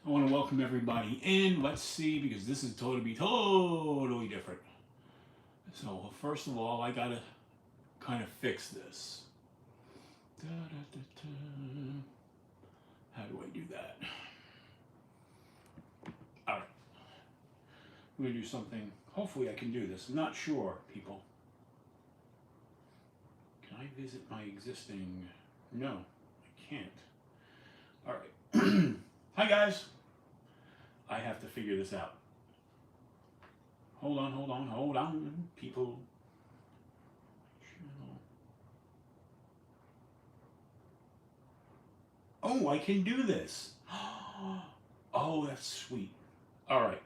I want to welcome everybody in. Let's see, because this is totally different. So first of all, I gotta kind of fix this. Da, da, da, da. How do I do that? All right, I'm gonna do something. Hopefully, I can do this. I'm not sure, people. Can I visit my existing? No, I can't. All right. Hi guys. I have to figure this out. Hold on, people. Oh, I can do this. Oh, that's sweet. All right.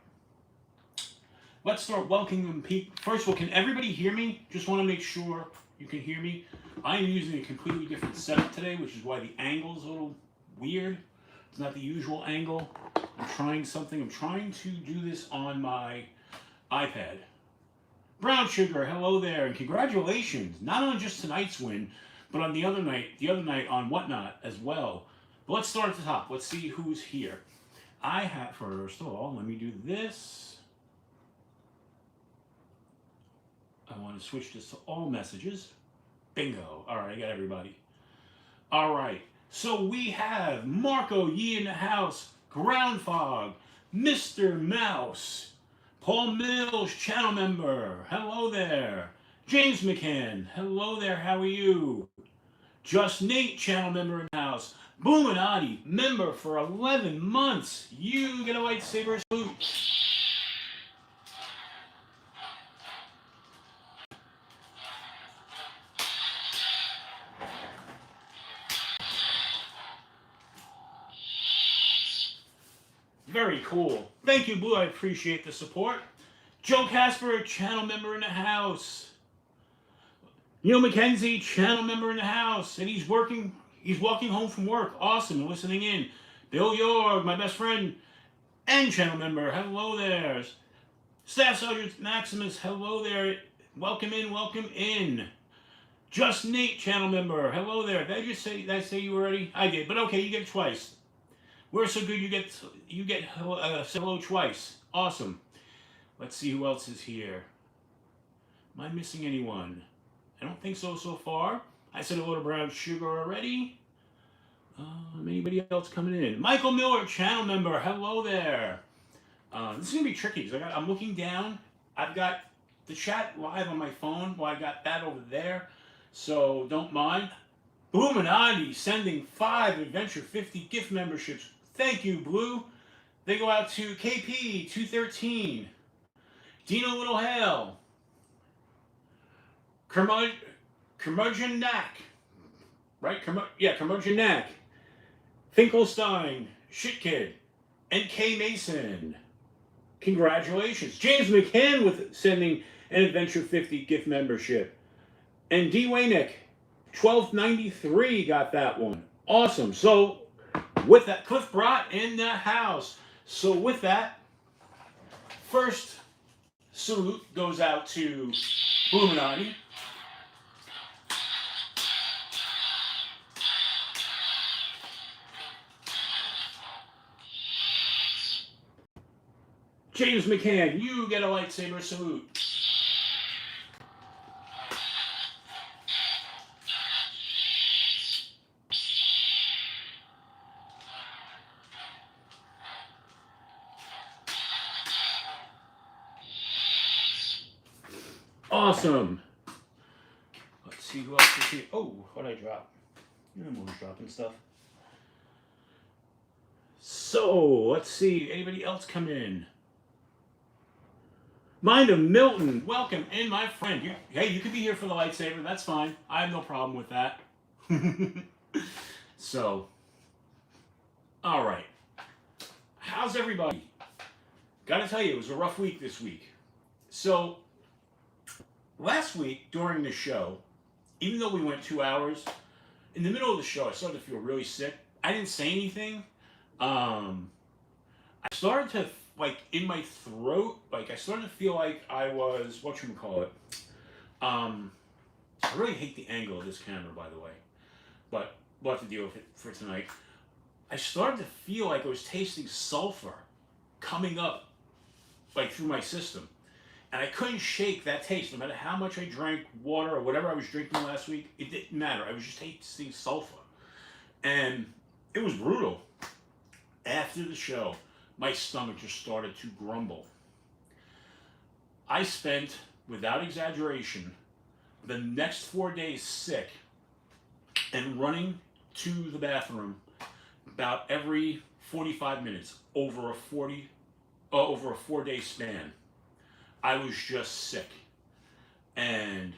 Let's start welcoming people. First of all, can everybody hear me? Just want to make sure you can hear me. I am using a completely different setup today, which is why the angle's a little weird. It's not the usual angle. I'm trying something. I'm trying to do this on my iPad. Brown Sugar, hello there, and congratulations, not on just tonight's win, but on the other night on Whatnot as well. But let's start at the top. Let's see who's here. I have, first of all, let me do this. I want to switch this to all messages. Bingo. All right, I got everybody. All right, so we have Marco Yee in the house, Ground Fog, Mr. Mouse, Paul Mills, channel member, hello there. James McCann, hello there, how are you? Just Nate, channel member in the house. Boominati, member for 11 months. You get a lightsaber salute. Very cool. Thank you, Blue. I appreciate the support. Joe Casper, channel member in the house. Neil McKenzie, channel member in the house. And he's walking home from work. Awesome, listening in. Bill York, my best friend and channel member. Hello there. Staff Sergeant Maximus, hello there. Welcome in, welcome in. Just Nate, channel member. Hello there. Did I say you already? I did, but okay, you get it twice. We're so good you get hello twice. Awesome. Let's see who else is here. Am I missing anyone? I don't think so far. I said hello to Brown Sugar already. Anybody else coming in? Michael Miller, channel member. Hello there. This is going to be tricky because I'm looking down. I've got the chat live on my phone. Well, I got that over there. So don't mind. Boominati sending 5 Adventure 50 gift memberships. Thank you, Blue. They go out to KP213, Dino Little Hale, Curmudgeon Knack, right? Curmudgeon Knack, Finkelstein, Shit Kid, and K Mason. Congratulations. James McCann with sending an Adventure 50 gift membership. And D. Waynick, 1293 got that one. Awesome. So with that, Cliff Brott in the house. So with that, first salute goes out to Boominati. James McCann, you get a lightsaber salute. Awesome. Let's see who else is here. Oh, what'd I drop? I'm always dropping stuff. So, let's see. Anybody else come in? Mind of Milton, welcome in, my friend. You could be here for the lightsaber. That's fine. I have no problem with that. So, all right. How's everybody? Gotta tell you, it was a rough week this week. So, last week during the show, even though we went 2 hours, in the middle of the show, I started to feel really sick. I didn't say anything. I started to, like, in my throat, like, I started to feel like I was, whatchamacallit. I really hate the angle of this camera, by the way. But we'll have to deal with it for tonight. I started to feel like I was tasting sulfur coming up like through my system. And I couldn't shake that taste. No matter how much I drank water or whatever I was drinking last week, it didn't matter. I was just tasting sulfur. And it was brutal. After the show, my stomach just started to grumble. I spent, without exaggeration, the next 4 days sick and running to the bathroom about every 45 minutes over a 4-day span. I was just sick, and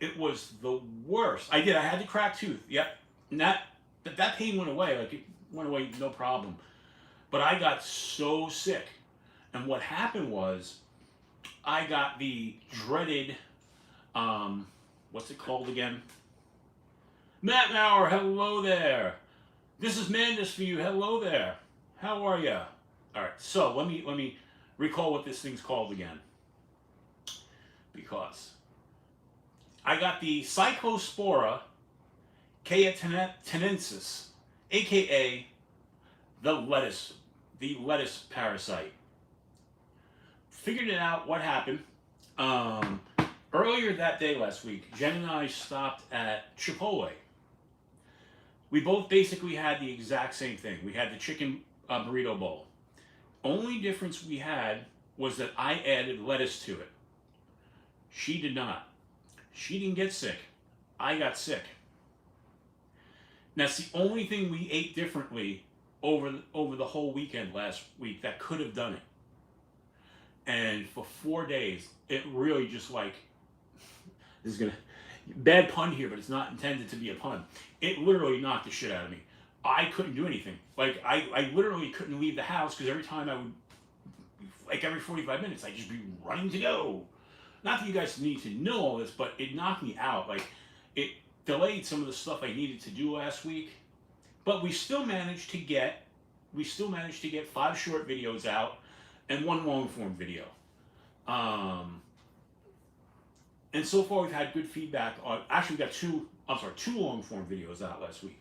it was the worst. I had the cracked tooth. Yep, and that pain went away. Like, it went away, no problem. But I got so sick, and what happened was, I got the dreaded, what's it called again? Matt Maurer, hello there. This is Mandis for you. Hello there. How are ya? All right. So let me recall what this thing's called again. Because I got the Cyclospora cayetanensis, aka the lettuce parasite. Figured it out. What happened? Earlier that day last week, Jen and I stopped at Chipotle. We both basically had the exact same thing. We had the chicken burrito bowl. Only difference we had was that I added lettuce to it. She did not. She didn't get sick. I got sick. That's the only thing we ate differently over the whole weekend last week that could have done it. And for 4 days, it really just like, this is gonna, bad pun here, but it's not intended to be a pun. It literally knocked the shit out of me. I couldn't do anything. Like, I literally couldn't leave the house because every time I would, like every 45 minutes, I'd just be running to go. Not that you guys need to know all this, but it knocked me out. Like, it delayed some of the stuff I needed to do last week. But we still managed to get 5 short videos out and 1 long form video. And so far we've had good feedback on, actually we got 2 long form videos out last week.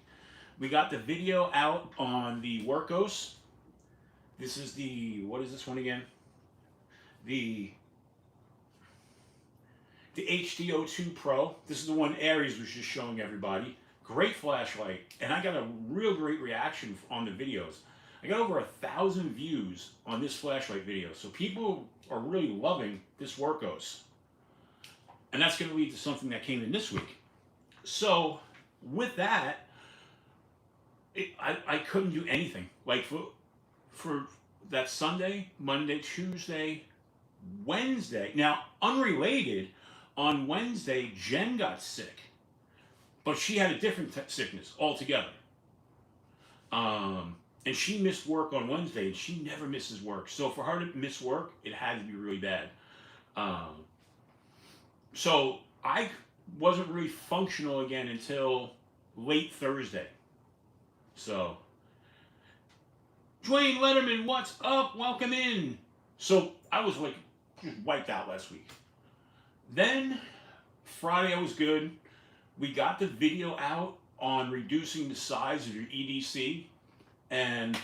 We got the video out on the Workos. This is the, what is this one again? The HD02 Pro. This is the one Aries was just showing everybody. Great flashlight, and I got a real great reaction on the videos. I got over 1,000 views on this flashlight video, so people are really loving this Workos. And that's going to lead to something that came in this week. So with that, I couldn't do anything. Like for that Sunday, Monday, Tuesday, Wednesday. Now, unrelated, on Wednesday, Jen got sick. But she had a different sickness altogether. And she missed work on Wednesday, and she never misses work. So for her to miss work, it had to be really bad. So I wasn't really functional again until late Thursday. So, Dwayne Letterman, what's up? Welcome in. So I was like just wiped out last week. Then Friday I was good. We got the video out on reducing the size of your EDC, and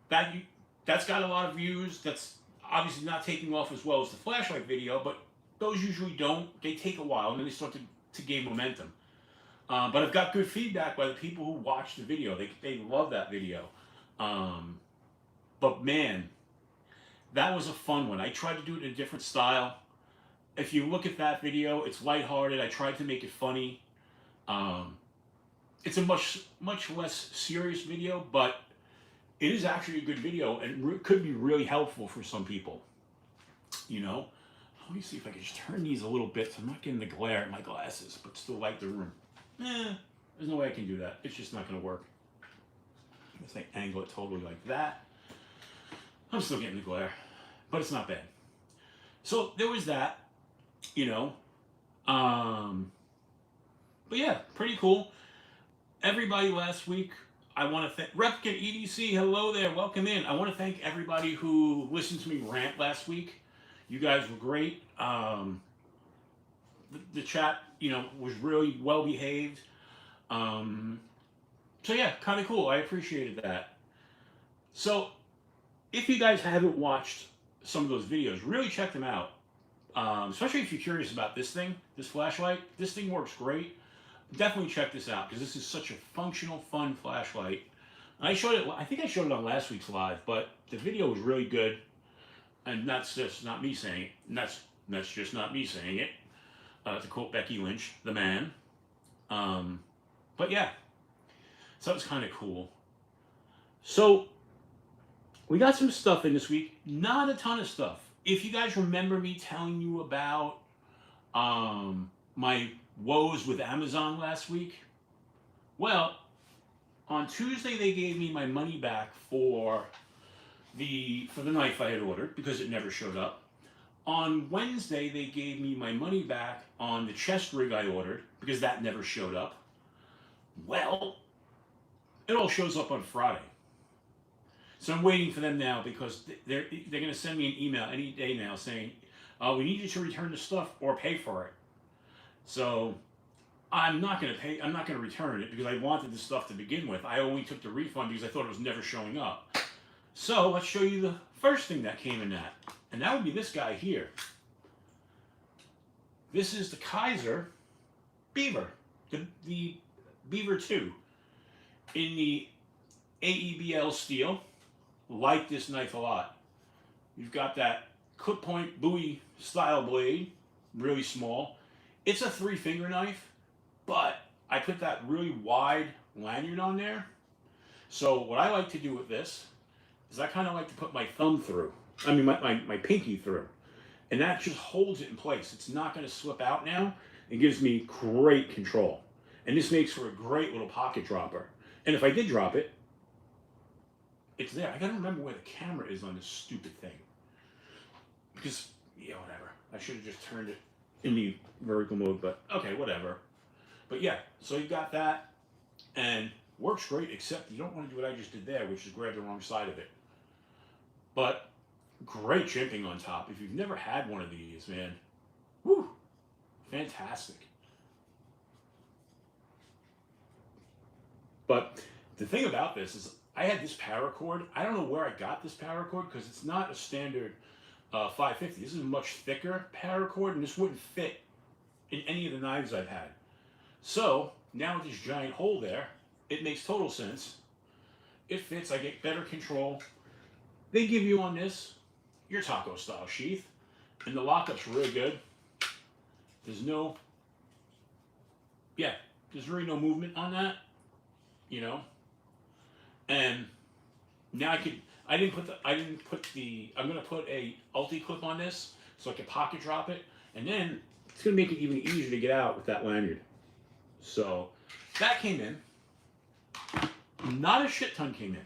that's got a lot of views. That's obviously not taking off as well as the flashlight video, but those usually don't. They take a while, and then they start to gain momentum. But I've got good feedback by the people who watch the video. They love that video. But man, that was a fun one. I tried to do it in a different style. If you look at that video, it's lighthearted. I tried to make it funny. It's a much less serious video, but it is actually a good video and could be really helpful for some people. You know? Let me see if I can just turn these a little bit so I'm not getting the glare in my glasses, but still light the room. There's no way I can do that. It's just not going to work. If I angle it totally like that, I'm still getting the glare, but it's not bad. So there was that, you know. But yeah, pretty cool. Everybody last week, I want to thank Replicant EDC. Hello there, welcome in. I want to thank everybody who listened to me rant last week. You guys were great. The chat, you know, was really well behaved. So yeah, kind of cool. I appreciated that. So if you guys haven't watched some of those videos, really check them out. Especially if you're curious about this thing, this flashlight. This thing works great. Definitely check this out because this is such a functional, fun flashlight. I showed it. I think I showed it on last week's live, but the video was really good, and that's just not me saying it. And that's just not me saying it. To quote Becky Lynch, the man. But yeah, so that was kind of cool. So we got some stuff in this week. Not a ton of stuff. If you guys remember me telling you about my woes with Amazon last week, well, on Tuesday they gave me my money back for the knife I had ordered because it never showed up. On Wednesday they gave me my money back on the chest rig I ordered because that never showed up. Well, it all shows up on Friday. So I'm waiting for them now because they're going to send me an email any day now saying, we need you to return the stuff or pay for it. So I'm not going to pay. I'm not going to return it because I wanted the stuff to begin with. I only took the refund because I thought it was never showing up. So let's show you the first thing that came in that. And that would be this guy here. This is the Kaiser Beaver. The Beaver 2 in the AEBL steel. Like this knife a lot. You've got that clip point Bowie style blade, really small. It's a 3-finger knife, but I put that really wide lanyard on there. So what I like to do with this is I kind of like to put my thumb through. I mean my pinky through. And that just holds it in place. It's not going to slip out now. It gives me great control. And this makes for a great little pocket dropper. And if I did drop it, it's there. I gotta remember where the camera is on this stupid thing. Because, yeah, whatever. I should have just turned it in the vertical mode, but okay, whatever. But yeah, so you got that, and works great, except you don't want to do what I just did there, which is grab the wrong side of it. But great jimping on top. If you've never had one of these, man, woo, fantastic. But the thing about this is, I had this paracord. I don't know where I got this paracord because it's not a standard 550. This is a much thicker paracord, and this wouldn't fit in any of the knives I've had. So now with this giant hole there, it makes total sense. It fits. I get better control. They give you on this your taco style sheath, and the lockup's really good. There's no, there's really no movement on that, you know. And now I'm gonna put a ulti clip on this so I can pocket drop it, and then it's gonna make it even easier to get out with that lanyard. So that came in. Not a shit ton came in.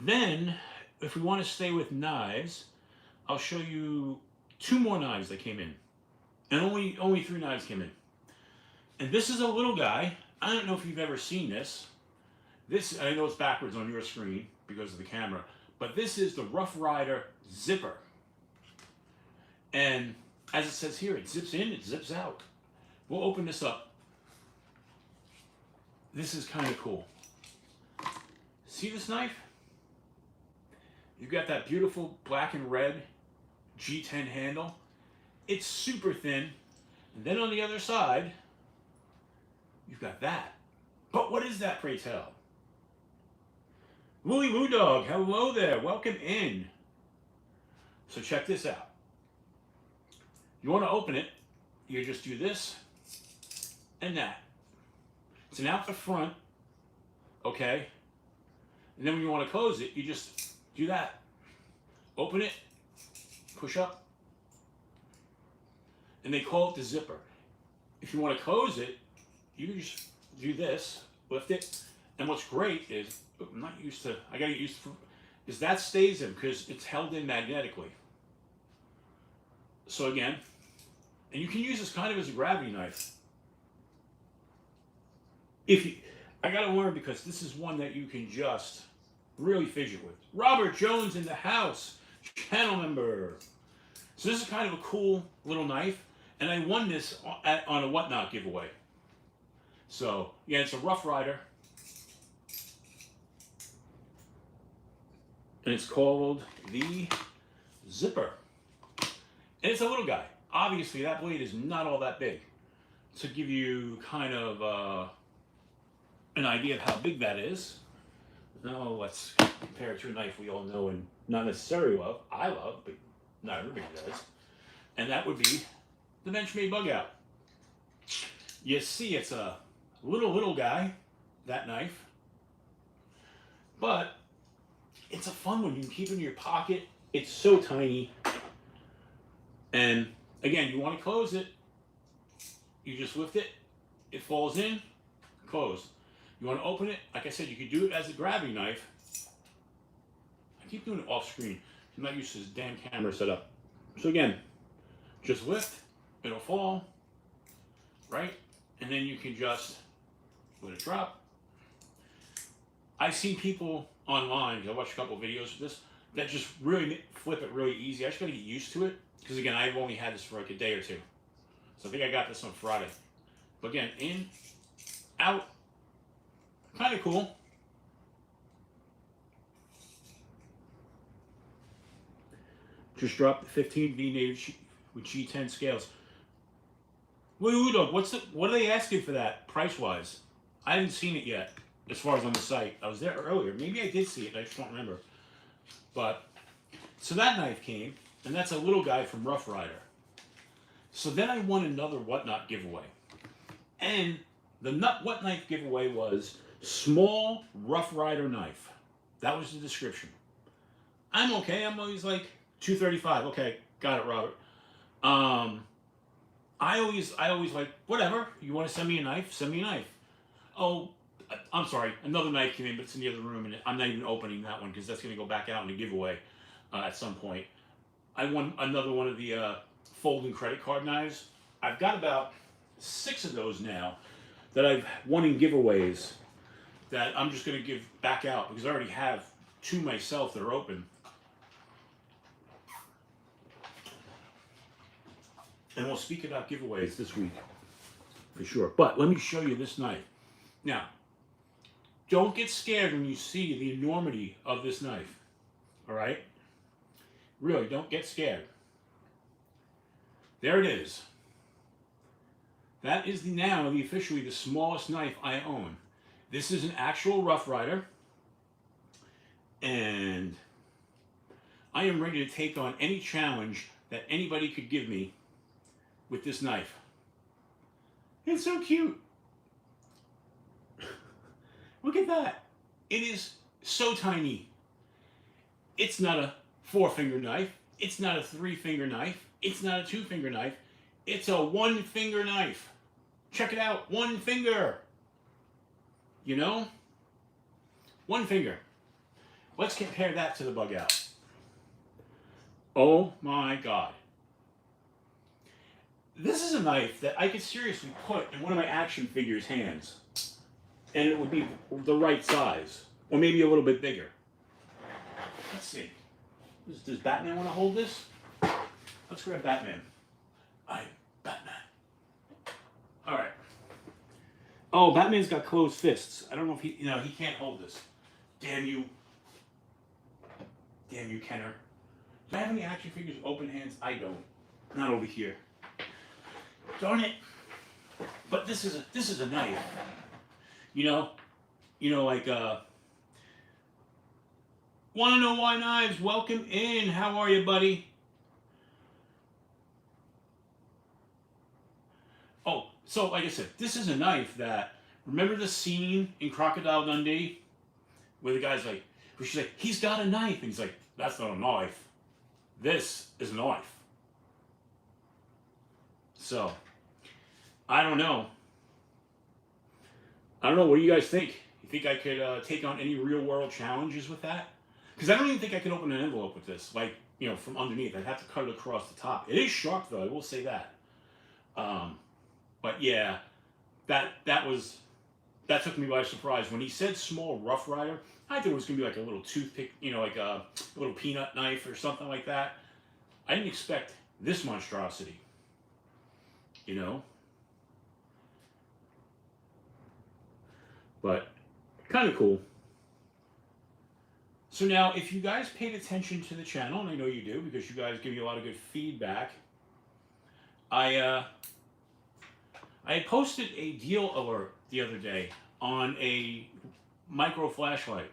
Then, if we want to stay with knives, I'll show you 2 more knives that came in. And only 3 knives came in. And this is a little guy. I don't know if you've ever seen this. This, I know it's backwards on your screen because of the camera, but this is the Rough Rider zipper. And as it says here, it zips in, it zips out. We'll open this up. This is kind of cool. See this knife? You've got that beautiful black and red G10 handle. It's super thin. And then on the other side, you've got that. But what is that, pray tell? Wooly Woo Dog, hello there, welcome in. So check this out. You want to open it, you just do this and that. It's an out the front, okay? And then when you want to close it, you just do that. Open it, push up, and they call it the zipper. If you want to close it, you can just do this, lift it, and what's great is, I'm not used to, I gotta get used to, is that stays in because it's held in magnetically. So again, and you can use this kind of as a gravity knife. I gotta learn because this is one that you can just really fidget with. Robert Jones in the house, channel member. So this is kind of a cool little knife, and I won this on a Whatnot giveaway. So yeah, it's a Rough Rider. and it's called the Zipper. And it's a little guy. Obviously, that blade is not all that big. To give you kind of an idea of how big that is, now let's compare it to a knife we all know and not necessarily love. I love, but not everybody does. And that would be the Benchmade Bug Out. You see, it's a little guy, that knife. But it's a fun one. You can keep it in your pocket. It's so tiny. And again, you want to close it. You just lift it. It falls in, closed. You want to open it, like I said, you could do it as a grabbing knife. I keep doing it off screen. I'm not used to this damn camera setup. So again, just lift, it'll fall, right? And then you can just let it drop. I've seen people online, I watched a couple of videos of this, that just really flip it really easy. I just gotta get used to it, because again, I've only had this for like a day or two. So I think I got this on Friday. But again, in, out, kind of cool. Just dropped the 15 V native with G10 scales. Wait, what are they asking for that price-wise? I haven't seen it yet, as far as on the site. I was there earlier. Maybe I did see it, I just don't remember. But, so that knife came, and that's a little guy from Rough Rider. So then I won another Whatnot giveaway. And the What Knife giveaway was small Rough Rider knife. That was the description. I'm okay. I'm always like $235. Okay, got it, Robert. I always like, whatever. You want to send me a knife? Send me a knife. Oh, I'm sorry. Another knife came in, but it's in the other room, and I'm not even opening that one because that's going to go back out in a giveaway at some point. I won another one of the folding credit card knives. I've got about 6 of those now that I've won in giveaways that I'm just going to give back out because I already have 2 myself that are open. And we'll speak about giveaways this week for sure. But let me show you this knife. Now, don't get scared when you see the enormity of this knife. All right? Really, don't get scared. There it is. That is now officially the smallest knife I own. This is an actual Rough Rider. And I am ready to take on any challenge that anybody could give me with this knife. It's so cute. Look at that. It is so tiny. It's not a 4-finger knife. It's not a 3-finger knife. It's not a 2-finger knife. It's a 1-finger knife. Check it out. 1 finger. You know? 1 finger. Let's compare that to the Bug Out. Oh my God. This is a knife that I could seriously put in one of my action figures' hands. And it would be the right size. Or maybe a little bit bigger. Let's see. Does Batman want to hold this? Let's grab Batman. I'm Batman. Alright. Oh, Batman's got closed fists. I don't know if he can't hold this. Damn you. Damn you, Kenner. Do I have any action figures with open hands? I don't. Not over here. Darn it. But this is a knife. You know, like wanna know why knives? Welcome in. How are you, buddy? Oh, so like I said, this is a knife that, remember the scene in Crocodile Dundee where the guy's like, where she's like, he's got a knife, and he's like, that's not a knife. This is a knife. So, I don't know. What do you guys think? You think I could take on any real world challenges with that? Because I don't even think I could open an envelope with this, like, from underneath. I'd have to cut it across the top. It is sharp though, I will say that. But yeah, that took me by surprise. When he said small Rough Rider, I thought it was gonna be like a little toothpick, like a little peanut knife or something like that. I didn't expect this monstrosity. But kind of cool. So now, if you guys paid attention to the channel, and I know you do because you guys give me a lot of good feedback, I had posted a deal alert the other day on a micro flashlight.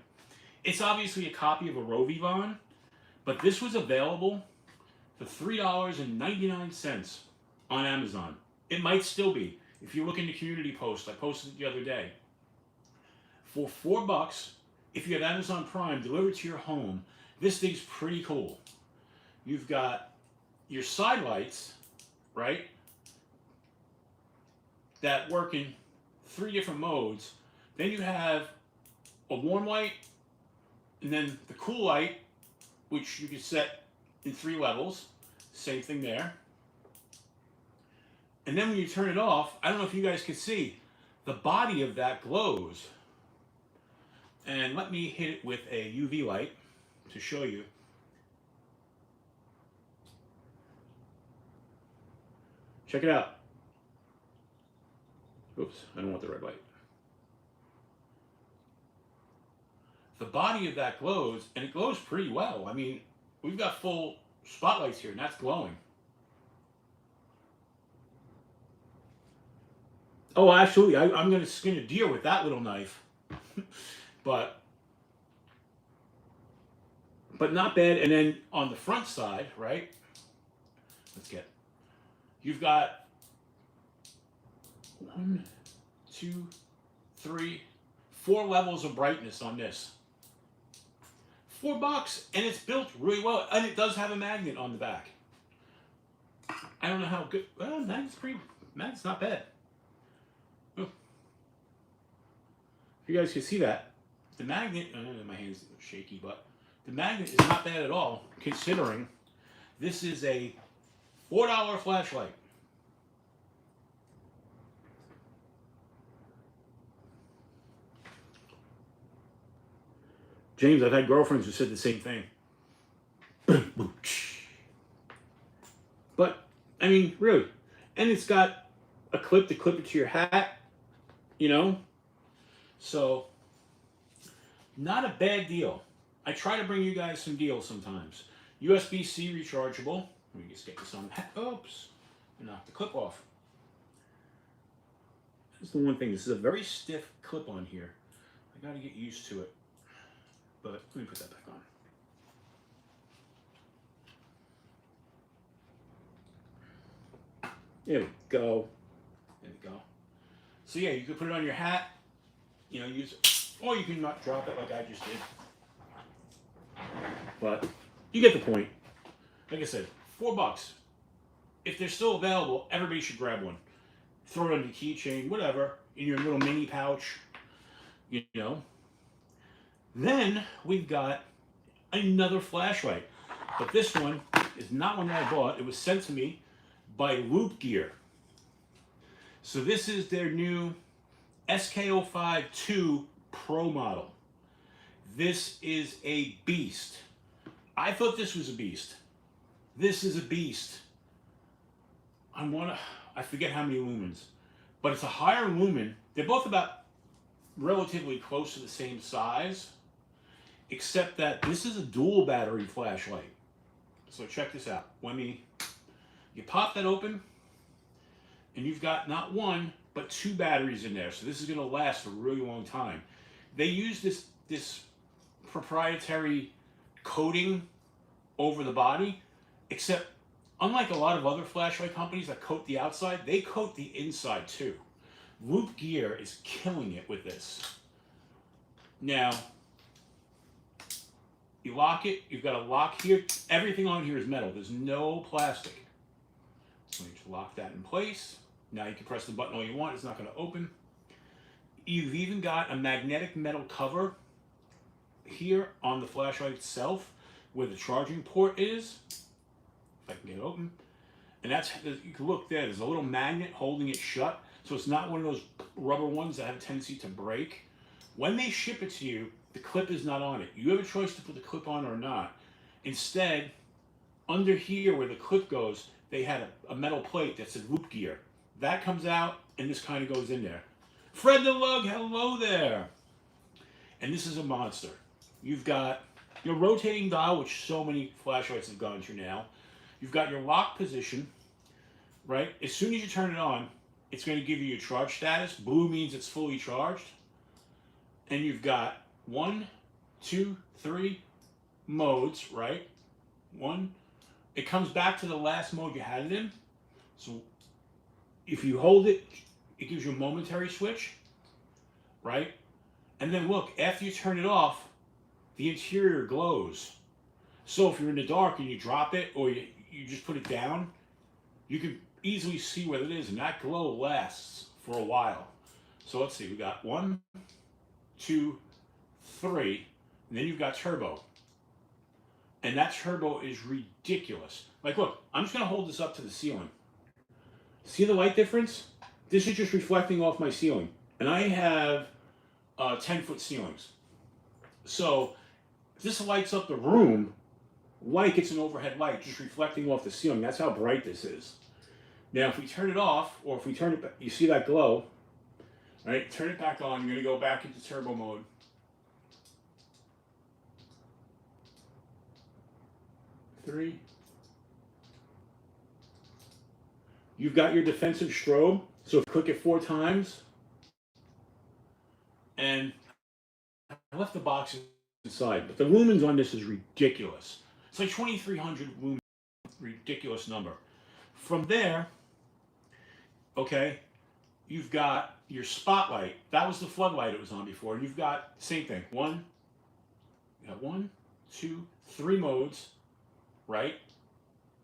It's obviously a copy of a RoseCraft, but this was available for $3.99 on Amazon. It might still be. If you look in the community post, I posted it the other day. For $4, if you have Amazon Prime delivered to your home, this thing's pretty cool. You've got your side lights, right, that work in 3 different modes. Then you have a warm light, and then the cool light, which you can set in 3 levels. Same thing there. And then when you turn it off, I don't know if you guys can see, the body of that glows. And let me hit it with a UV light to show you. Check it out. Oops, I don't want the red light. The body of that glows, and it glows pretty well. I mean, we've got full spotlights here, and that's glowing. Oh, absolutely. I'm going to skin a deer with that little knife. but not bad. And then on the front side, right? You've got 1, 2, 3, 4 levels of brightness on this. $4, and it's built really well, and it does have a magnet on the back. I don't know how good. Well, magnet's not bad. Oh. If you guys can see that, the magnet. My hand's shaky, but the magnet is not bad at all, considering this is a $4 flashlight. James, I've had girlfriends who said the same thing. But, I mean, really. And it's got a clip to clip it to your hat, you know? So, not a bad deal. I try to bring you guys some deals sometimes. USB-C rechargeable. Let me just get this on. Oops. Knock the clip off. That's the one thing. This is a very stiff clip on here. I got to get used to it. But let me put that back on. There we go. There we go. So yeah, you could put it on your hat, you know, use it, or you can not drop it like I just did. But you get the point. Like I said, $4. If they're still available, everybody should grab one. Throw it on your keychain, whatever, in your little mini pouch, you know. Then we've got another flashlight, but this one is not one that I bought. It was sent to me by Wuben. So this is their new SK05-2 Pro model. This is a beast. I thought this was a beast. This is a beast. I forget how many lumens, but it's a higher lumen. They're both about relatively close to the same size, except that this is a dual battery flashlight. So check this out. You pop that open, and you've got not 1, but 2 batteries in there. So this is going to last a really long time. They use this proprietary coating over the body, except unlike a lot of other flashlight companies that coat the outside, they coat the inside too. Wuben is killing it with this. Now, you lock it, you've got a lock here. Everything on here is metal. There's no plastic. So you just lock that in place. Now you can press the button all you want. It's not going to open. You've even got a magnetic metal cover here on the flashlight itself where the charging port is. If I can get it open. And that's, you can look there, there's a little magnet holding it shut. So it's not one of those rubber ones that have a tendency to break. When they ship it to you, the clip is not on it. You have a choice to put the clip on or not. Instead, under here where the clip goes, they had a metal plate that said Wuben. That comes out, and this kind of goes in there. Fred the Lug, hello there. And this is a monster. You've got your rotating dial, which so many flashlights have gone through now. You've got your lock position, right? As soon as you turn it on, it's going to give you your charge status. Blue means it's fully charged. And you've got 1, 2, 3 modes, right? It comes back to the last mode you had it in. So if you hold it, it gives you a momentary switch, right? And then look, after you turn it off, the interior glows. So if you're in the dark and you drop it or you just put it down, you can easily see what it is, and that glow lasts for a while. So let's see, we got 1, 2, 3, and then you've got turbo. And that turbo is ridiculous. Like, look, I'm just gonna hold this up to the ceiling. See the light difference? This is just reflecting off my ceiling. And I have 10-foot ceilings. So this lights up the room like it's an overhead light, just reflecting off the ceiling. That's how bright this is. Now, if we turn it off, or if we turn it back, you see that glow, right? Turn it back on. I'm going to go back into turbo mode. Three. You've got your defensive strobe. So click it 4 times. And I left the box inside, but the lumens on this is ridiculous. It's like 2,300 lumens, ridiculous number. From there, okay, you've got your spotlight. That was the floodlight it was on before. And you've got, same thing, you got 1, 2, 3 modes, right?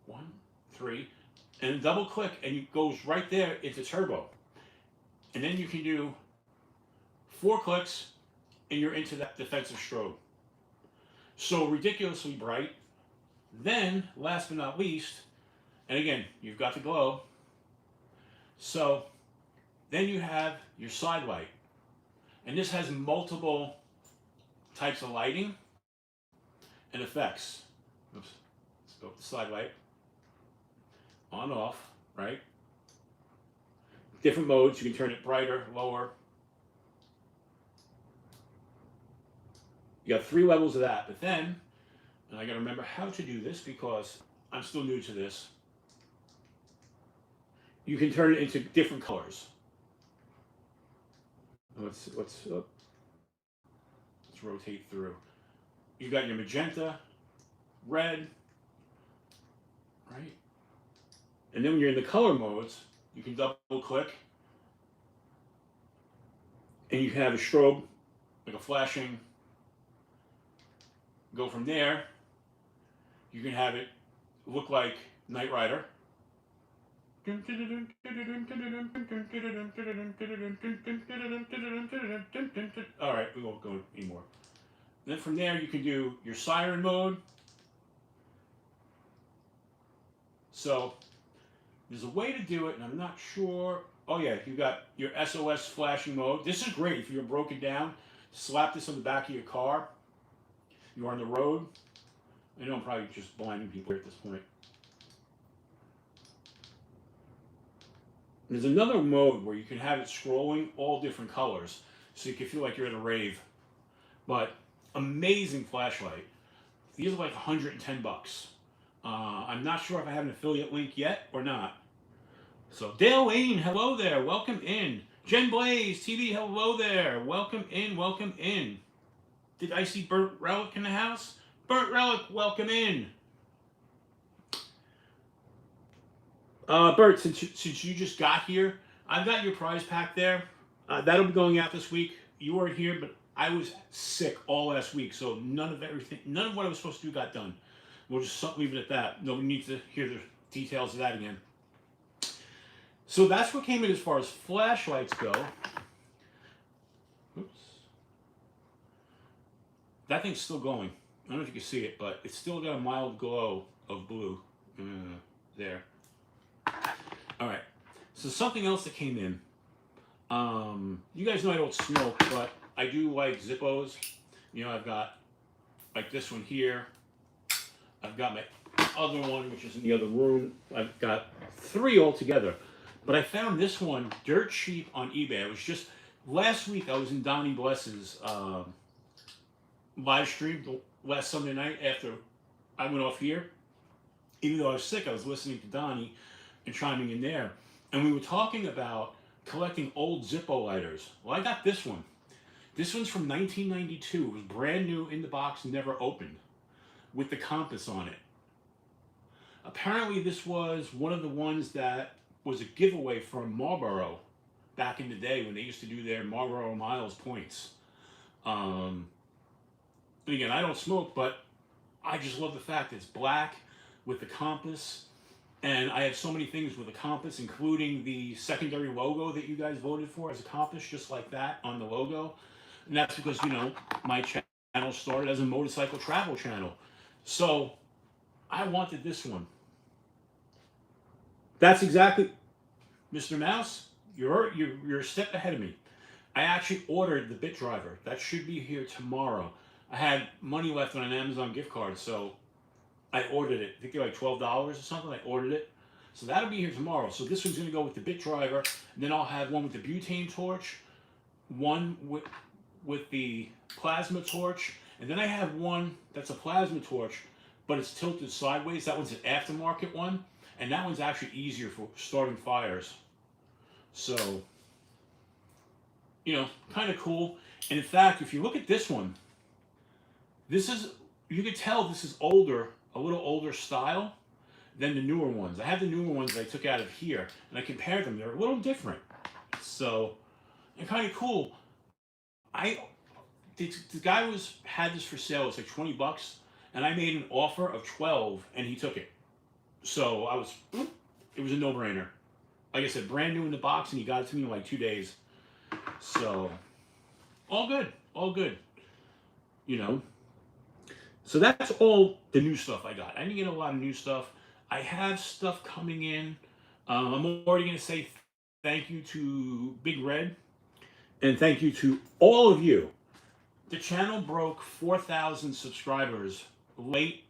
1, 3, and double click and it goes right there into turbo. And then you can do 4 clicks and you're into that defensive strobe. So ridiculously bright. Then, last but not least, and again, you've got the glow. So then you have your side light. And this has multiple types of lighting and effects. Oops. Let's go with the side light. On, off, right? Different modes. You can turn it brighter, lower. You got 3 levels of that. But then, and I got to remember how to do this because I'm still new to this. You can turn it into different colors. Let's rotate through. You've got your magenta, red, right? And then when you're in the color modes, you can double click and you have a strobe, like a flashing. Go from there. You can have it look like Knight Rider. All right, we won't go anymore. Then from there, you can do your siren mode. So there's a way to do it, and I'm not sure. Oh yeah, you got your SOS flashing mode. This is great if you're broken down. Slap this on the back of your car. You're on the road. I know I'm probably just blinding people at this point. There's another mode where you can have it scrolling all different colors, so you can feel like you're at a rave. But amazing flashlight. These are like 110 bucks. I'm not sure if I have an affiliate link yet or not. So Dale Lane, hello there, welcome in. Jen Blaze TV, hello there, welcome in, welcome in. Did I see Burt Relic in the house? Burt Relic, welcome in. Bert, since you just got here, I've got your prize pack there. That'll be going out this week. You weren't here, but I was sick all last week, so none of what I was supposed to do got done. We'll just leave it at that. Nobody needs to hear the details of that again. So that's what came in as far as flashlights go. Oops. That thing's still going. I don't know if you can see it, but it's still got a mild glow of blue there. All right. So something else that came in. You guys know I don't smoke, but I do like Zippos. You know, I've got like this one here. I've got my other one, which is in the other room. I've got 3 altogether. But I found this one dirt cheap on eBay. It was just last week I was in Donnie Bless's live stream, last Sunday night after I went off here. Even though I was sick, I was listening to Donnie and chiming in there. And we were talking about collecting old Zippo lighters. Well, I got this one. This one's from 1992. It was brand new in the box, never opened, with the compass on it. Apparently, this was one of the ones that was a giveaway from Marlboro back in the day when they used to do their Marlboro Miles points. And again, I don't smoke, but I just love the fact that it's black with the compass. And I have so many things with a compass, including the secondary logo that you guys voted for as a compass, just like that on the logo. And that's because, you know, my channel started as a motorcycle travel channel. So I wanted this one. That's exactly, Mr. Mouse, you're a step ahead of me. I actually ordered the bit driver. That should be here tomorrow. I had money left on an Amazon gift card, so I ordered it. I think they're like $12 or something. I ordered it. So that'll be here tomorrow. So this one's going to go with the bit driver. And then I'll have one with the butane torch, one with the plasma torch. And then I have one that's a plasma torch, but it's tilted sideways. That one's an aftermarket one. And that one's actually easier for starting fires. So, you know, kind of cool. And in fact, if you look at this one, this is, you can tell this is older, a little older style than the newer ones. I have the newer ones that I took out of here, and I compared them. They're a little different. So, and kind of cool. The guy had this for sale. It's like 20 bucks, and I made an offer of 12, and he took it. So it was a no-brainer. Like I said, brand new in the box, and he got it to me in like 2 days. So, all good, all good. You know. So that's all the new stuff I got. I didn't get a lot of new stuff. I have stuff coming in. I'm already going to say thank you to Big Red. And thank you to all of you. The channel broke 4,000 subscribers late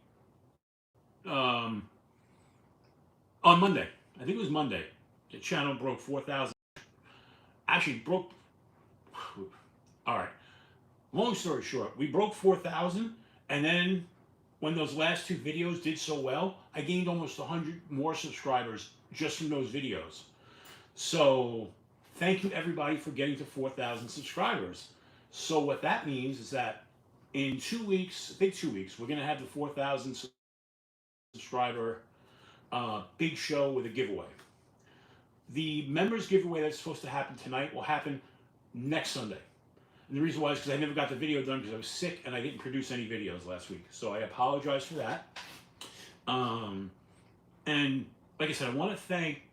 on Monday. I think it was Monday. The channel broke 4,000. Actually broke... All right. Long story short, we broke 4,000. And then when those last two videos did so well, I gained almost 100 more subscribers just from those videos. So thank you everybody for getting to 4,000 subscribers. So what that means is that in 2 weeks, I think 2 weeks, we're going to have the 4,000 subscriber big show with a giveaway. The members giveaway that's supposed to happen tonight will happen next Sunday. And the reason why is because I never got the video done because I was sick and I didn't produce any videos last week. So I apologize for that. And like I said, I want to thank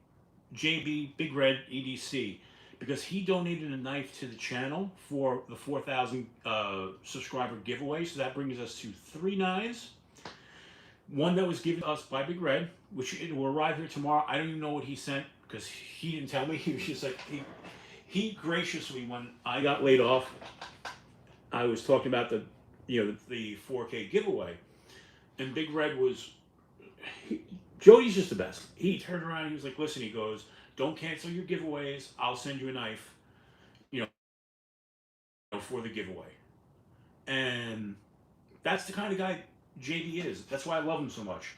JB Big Red EDC because he donated a knife to the channel for the 4,000 subscriber giveaway. So that brings us to 3 knives. One that was given to us by Big Red, which it will arrive here tomorrow. I don't even know what he sent because he didn't tell me. He was just like... He graciously, when I got laid off, I was talking about the 4K giveaway, and Big Red was, Jody's just the best. He turned around and he was like, listen, he goes, don't cancel your giveaways. I'll send you a knife, for the giveaway. And that's the kind of guy JB is. That's why I love him so much,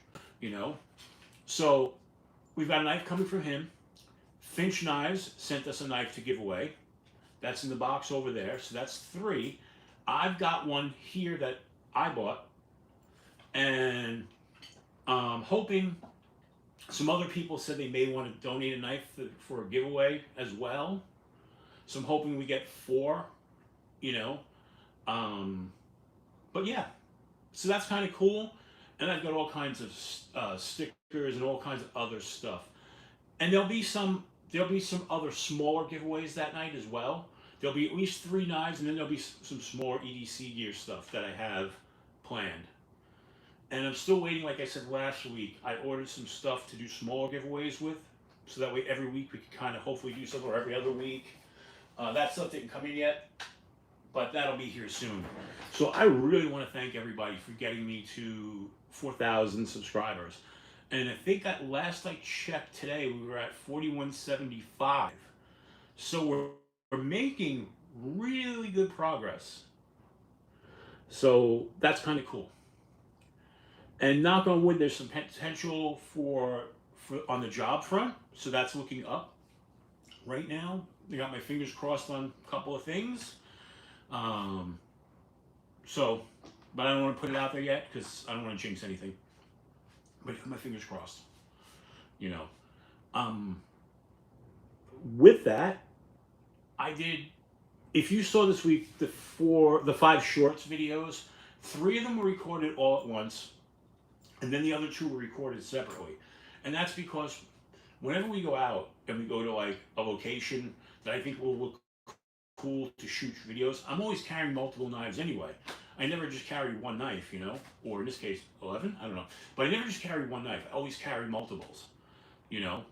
So we've got a knife coming from him. Finch Knives sent us a knife to give away. That's in the box over there. So that's 3. I've got one here that I bought. And hoping some other people said they may want to donate a knife for a giveaway as well. So I'm hoping we get 4, But yeah, so that's kind of cool. And I've got all kinds of stickers and all kinds of other stuff. And there'll be some other smaller giveaways that night as well. There'll be at least 3 knives, and then there'll be some smaller EDC gear stuff that I have planned. And I'm still waiting, like I said last week, I ordered some stuff to do smaller giveaways with, so that way every week we can kind of hopefully do something, or every other week. That stuff didn't come in yet, but that'll be here soon. So I really want to thank everybody for getting me to 4,000 subscribers. And I think that last I checked today, we were at 4,175. So we're making really good progress. So that's kind of cool. And knock on wood, there's some potential for on the job front. So that's looking up right now. I got my fingers crossed on a couple of things. So, but I don't want to put it out there yet because I don't want to jinx anything. But my fingers crossed. You know. With that, I did. If you saw this week the 5 shorts videos, 3 of them were recorded all at once, and then the other 2 were recorded separately. And that's because whenever we go out and we go to like a location that I think will look cool to shoot videos, I'm always carrying multiple knives anyway. I never just carry one knife, you know, or in this case 11, I don't know, but I never just carry one knife. I always carry multiples, you know.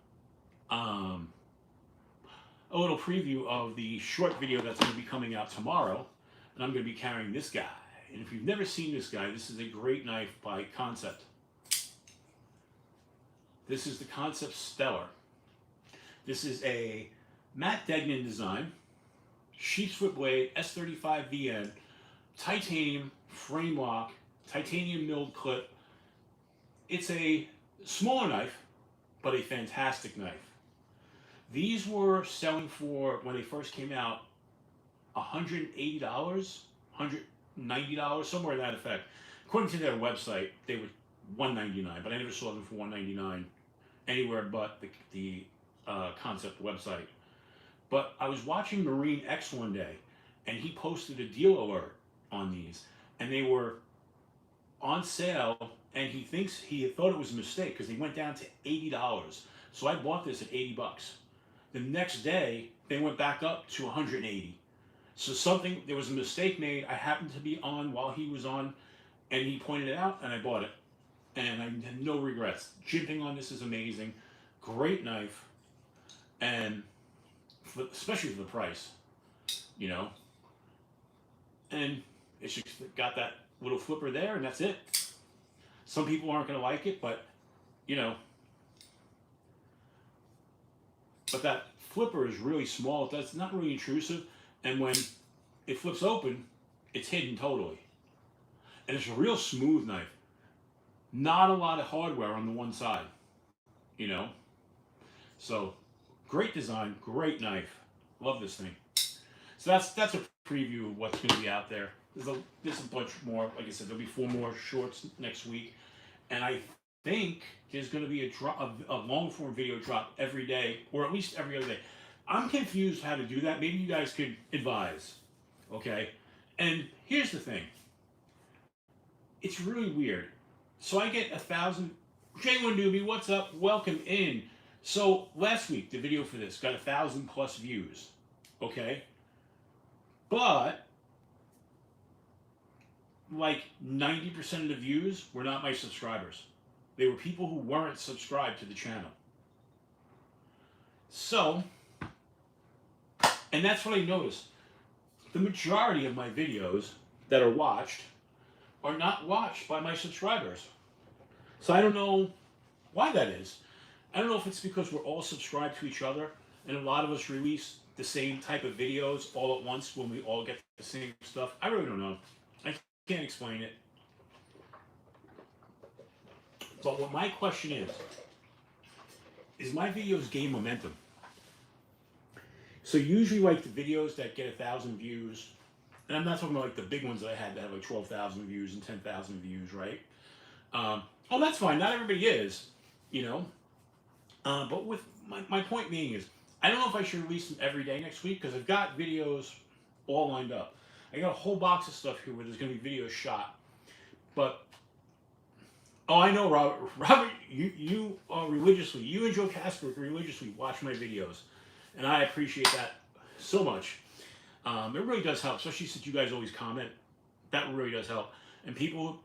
A little preview of the short video that's going to be coming out tomorrow, and I'm going to be carrying this guy. And if you've never seen this guy, this is a great knife by Concept. This is the Concept Stellar. This is a Matt Degnan design, sheath foot blade, S35 VN, titanium frame lock, titanium milled clip. It's a smaller knife, but a fantastic knife. These were selling for, when they first came out, $180, $190, somewhere to that effect. According to their website, they were $199, but I never saw them for $199 anywhere but the Concept website. But I was watching Marine X one day, and he posted a deal alert on these, and they were on sale, and he thought it was a mistake because they went down to $80. So I bought this at 80 bucks. The next day, they went back up to 180. So there was a mistake made. I happened to be on while he was on, and he pointed it out, and I bought it. And I had no regrets. Jimping on this is amazing. Great knife. And especially for the price, you know. And it's just got that little flipper there, and that's it. Some people aren't going to like it, but, you know. But that flipper is really small. It's not really intrusive. And when it flips open, it's hidden totally. And it's a real smooth knife. Not a lot of hardware on the one side, you know. So, great design, great knife. Love this thing. So that's a preview of what's going to be out there. There's a bunch more. Like I said, there'll be 4 more shorts next week. And I think there's going to be a long form video drop every day, or at least every other day. I'm confused how to do that. Maybe you guys could advise. Okay? And here's the thing. It's really weird. So I get 1,000. J1 Newbie, what's up? Welcome in. So last week, the video for this got 1,000+ views. Okay? But like 90% of the views were not my subscribers. They were people who weren't subscribed to the channel. So, and that's what I noticed. The majority of my videos that are watched are not watched by my subscribers. So I don't know why that is. I don't know if it's because we're all subscribed to each other, and a lot of us release the same type of videos all at once when we all get the same stuff. I really don't know. I can't explain it. But what my question is my videos gain momentum? So usually like the videos that get 1,000 views, and I'm not talking about like the big ones that I had that have like 12,000 views and 10,000 views, right? Oh, that's fine. Not everybody is, you know. But with my point being is, I don't know if I should release them every day next week because I've got videos all lined up. I got a whole box of stuff here where there's going to be videos shot. But, oh, I know, Robert. Robert, you religiously, you and Joe Casper religiously watch my videos. And I appreciate that so much. It really does help, especially since you guys always comment. That really does help. And people,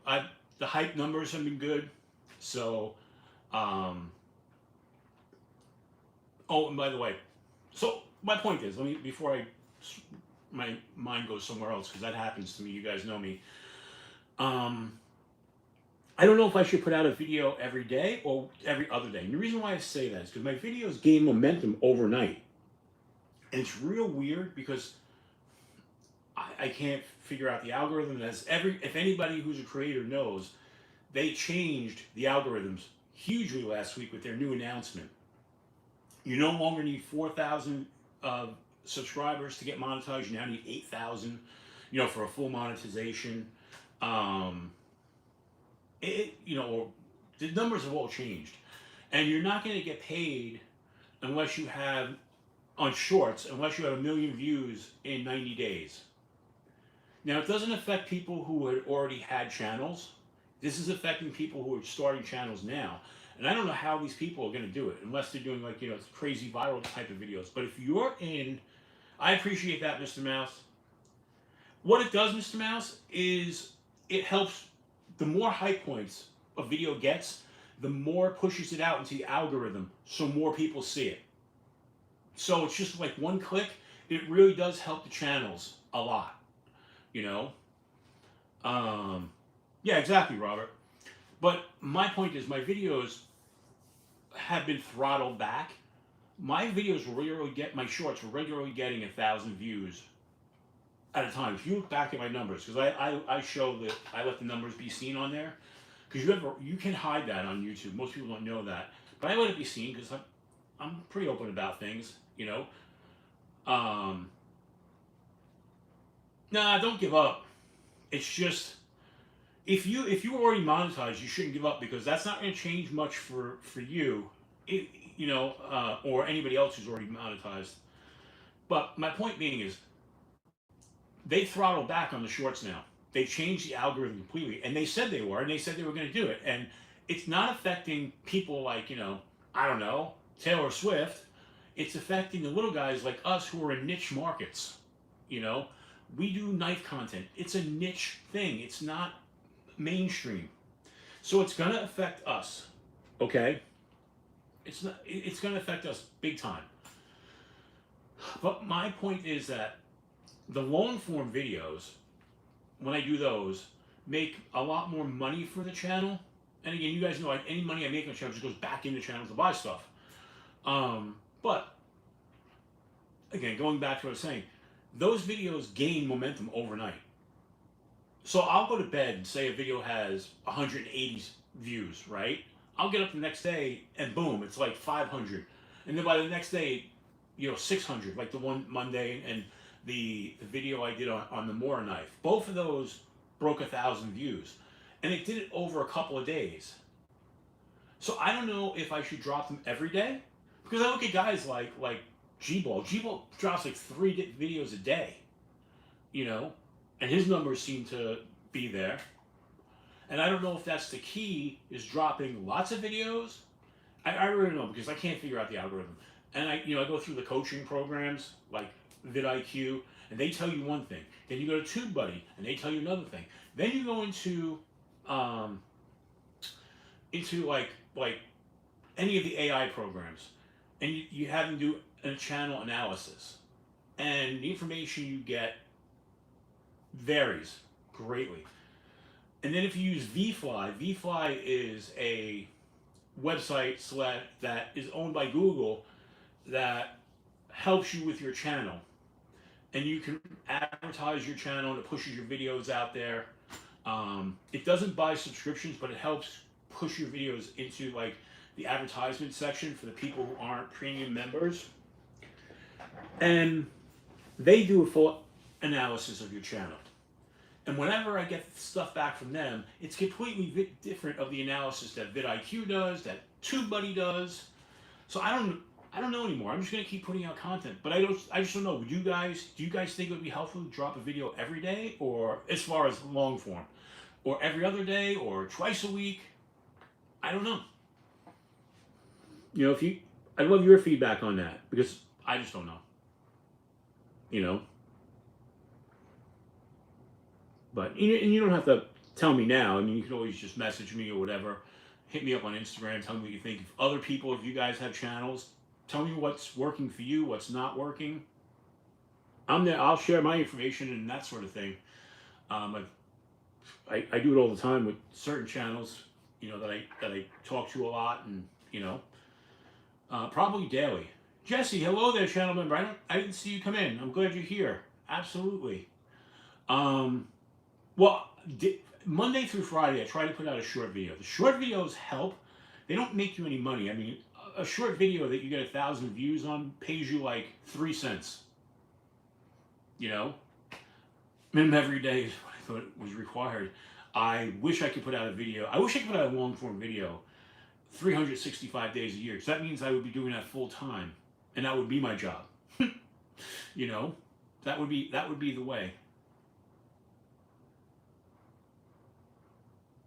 the hype numbers have been good. So, oh, and by the way, so my point is, before my mind goes somewhere else, because that happens to me, you guys know me. I don't know if I should put out a video every day or every other day. And the reason why I say that is because my videos gain momentum overnight. And it's real weird because I can't figure out the algorithm. If anybody who's a creator knows, they changed the algorithms hugely last week with their new announcement. You no longer need 4,000 subscribers to get monetized. You now need 8,000, for a full monetization. The numbers have all changed, and you're not going to get paid unless you have on shorts unless you have 1 million views in 90 days. Now, it doesn't affect people who had already had channels. This is affecting people who are starting channels now. And I don't know how these people are going to do it unless they're doing crazy viral type of videos. But if you're in, I appreciate that, Mr. Mouse. What it does, Mr. Mouse, is it helps. The more high points a video gets, the more it pushes it out into the algorithm so more people see it. So it's just like one click. It really does help the channels a lot. Yeah, exactly, Robert. But my point is, my videos have been throttled back. My videos my shorts were regularly getting 1,000 views at a time. If you look back at my numbers, because I show that I let the numbers be seen on there, because you can hide that on YouTube. Most people don't know that, but I let it be seen because I'm pretty open about things. Nah, don't give up. It's just, if you were already monetized, you shouldn't give up, because that's not going to change much for you, or anybody else who's already monetized. But my point being is, they throttled back on the shorts now. They changed the algorithm completely, and they said they were going to do it, and it's not affecting people like I don't know, Taylor Swift. It's affecting the little guys like us who are in niche markets. We do knife content. It's a niche thing. It's not mainstream. So it's going to affect us. Okay? It's going to affect us big time. But my point is that the long form videos, when I do those, make a lot more money for the channel. And again, you guys know any money I make on the channel just goes back into the channel to buy stuff. But again, going back to what I was saying, those videos gain momentum overnight. So I'll go to bed and say a video has 180 views, right? I'll get up the next day and boom, it's like 500. And then by the next day, 600, like the one Monday and the video I did on the Moore knife. Both of those broke 1,000 views. And it did it over a couple of days. So I don't know if I should drop them every day, because I look at guys like G-Ball. G-Ball drops like 3 videos a day, and his numbers seem to be there. And I don't know if that's the key, is dropping lots of videos. I really don't know, because I can't figure out the algorithm. And I go through the coaching programs like VidIQ, and they tell you one thing. Then you go to TubeBuddy, and they tell you another thing. Then you go into like any of the AI programs, and you have them do a channel analysis, and the information you get varies greatly. And then if you use VYRkniv is a website that is owned by Google that helps you with your channel, and you can advertise your channel and it pushes your videos out there. It doesn't buy subscriptions, but it helps push your videos into like the advertisement section for the people who aren't premium members. And they do a full analysis of your channel. And whenever I get stuff back from them, it's completely different of the analysis that vidIQ does, that TubeBuddy does. So I don't know anymore. I'm just gonna keep putting out content. But I just don't know. Do you guys think it would be helpful to drop a video every day, or as far as long form, or every other day, or twice a week? I don't know. I'd love your feedback on that, because I just don't know. But, and you don't have to tell me now. I mean, you can always just message me or whatever. Hit me up on Instagram. Tell me what you think. If other people, if you guys have channels, tell me what's working for you, what's not working. I'm there. I'll share my information and that sort of thing. I do it all the time with certain channels, that I talk to a lot, and probably daily. Jesse, hello there, channel member. I didn't see you come in. I'm glad you're here. Absolutely. Well, Monday through Friday, I try to put out a short video. The short videos help. They don't make you any money. I mean, a short video that you get 1,000 views on pays you like 3 cents. You know, minimum every day is what I thought was required. I wish I could put out a video. I wish I could put out a long form video 365 days a year. So that means I would be doing that full time, and that would be my job. You know, that would be the way.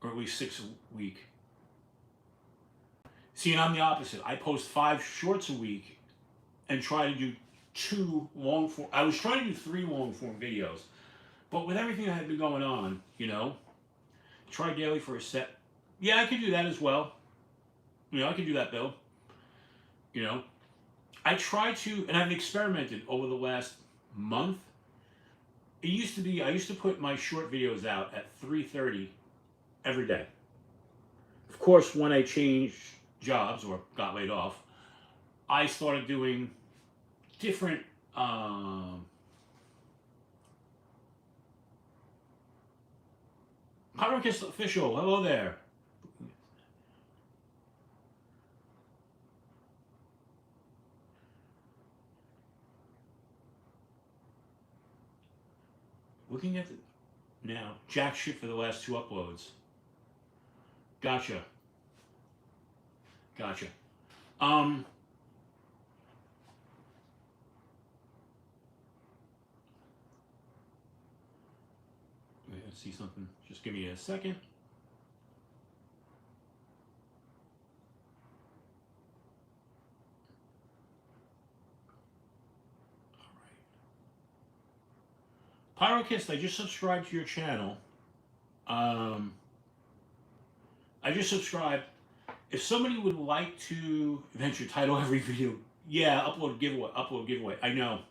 Or at least 6 a week. See, and I'm the opposite. I post 5 shorts a week and try to do 2 long form. I was trying to do 3 long form videos, but with everything that had been going on, you know, try daily for a set. Yeah, I could do that as well. You know, I could do that, Bill. You know, I try to, and I've experimented over the last month. It used to be, I used to put my short videos out at 3:30 every day. Of course, when I changed jobs or got laid off, I started doing different Podcast Official, hello there. Looking at the now, jack shit for the last 2 uploads. Gotcha. Gotcha. Let's see something. Just give me a second. All right. Pyrokist, I just subscribed to your channel. I just subscribed. If somebody would like to venture title every video, yeah, upload giveaway. I know.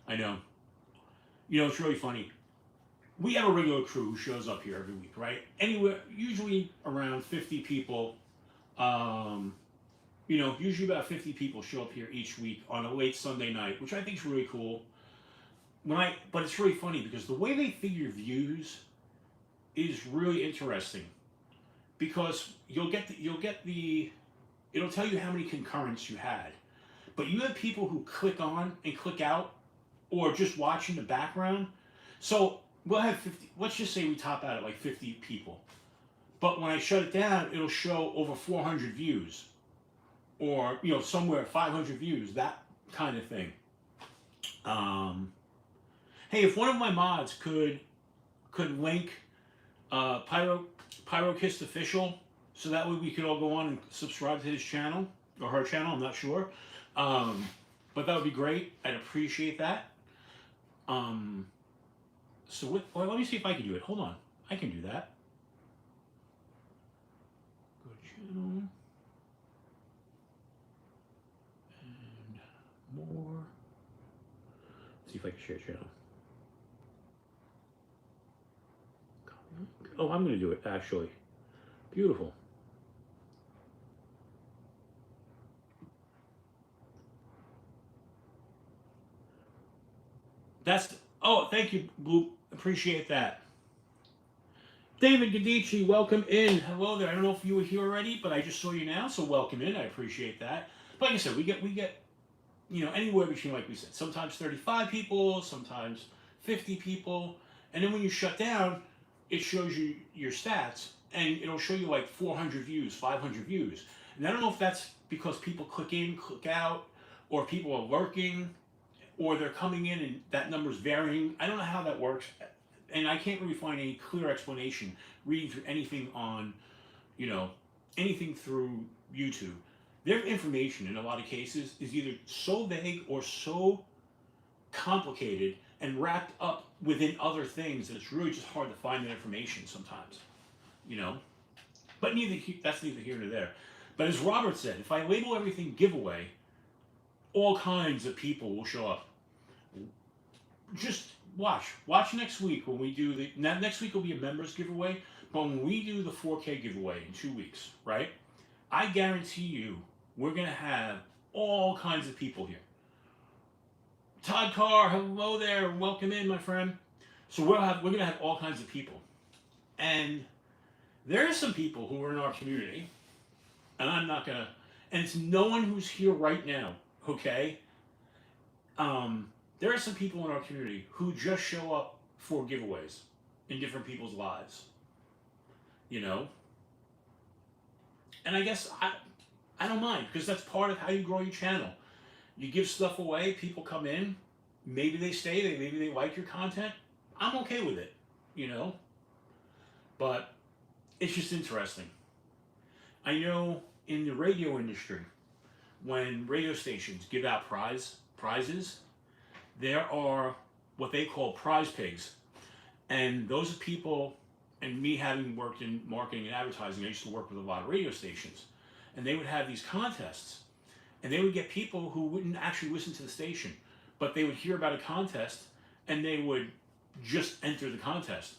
You know, it's really funny. We have a regular crew who shows up here every week, right? Anywhere, usually around 50 people. You know, usually about 50 people show up here each week on a late Sunday night, which I think is really cool. But it's really funny because the way they figure views is really interesting. Because it'll tell you how many concurrents you had. But you have people who click on and click out or just watch in the background. So we'll have 50, let's just say we top out at like 50 people. But when I shut it down, it'll show over 400 views. Or, you know, somewhere 500 views, that kind of thing. Hey, if one of my mods could link Pyrokist Official, so that way we could all go on and subscribe to his channel, or her channel, I'm not sure. But that would be great. I'd appreciate that. So let me see if I can do it. Hold on. I can do that. Go to channel. And more. Let's see if I can share channel. Oh, I'm going to do it, actually. Beautiful. Oh, thank you, Blue. Appreciate that. David Gadici, welcome in. Hello there. I don't know if you were here already, but I just saw you now, so welcome in. I appreciate that. But like I said, we get, you know, anywhere between, like we said, sometimes 35 people, sometimes 50 people. And then when you shut down, it shows you your stats, and it'll show you like 400 views, 500 views. And I don't know if that's because people click in, click out, or people are lurking, or they're coming in and that number's varying. I don't know how that works, and I can't really find any clear explanation reading through anything on, you know, anything through YouTube. Their information in a lot of cases is either so vague or so complicated and wrapped up within other things that it's really just hard to find that information sometimes, you know. But that's neither here nor there. But as Robert said, if I label everything giveaway, all kinds of people will show up. Just watch next week when we do next week will be a members giveaway, but when we do the 4K giveaway in 2 weeks, right? I guarantee you we're gonna have all kinds of people here. Todd Carr, hello there, welcome in, my friend. So we're going to have all kinds of people. And there are some people who are in our community, and I'm not going to, and it's no one who's here right now, okay? There are some people in our community who just show up for giveaways in different people's lives, you know? And I guess I don't mind, because that's part of how you grow your channel. You give stuff away, people come in, maybe they stay, maybe they like your content. I'm okay with it, you know? But it's just interesting. I know in the radio industry, when radio stations give out prizes, there are what they call prize pigs. And those are people, and me having worked in marketing and advertising, I used to work with a lot of radio stations. And they would have these contests. And they would get people who wouldn't actually listen to the station, but they would hear about a contest and they would just enter the contest.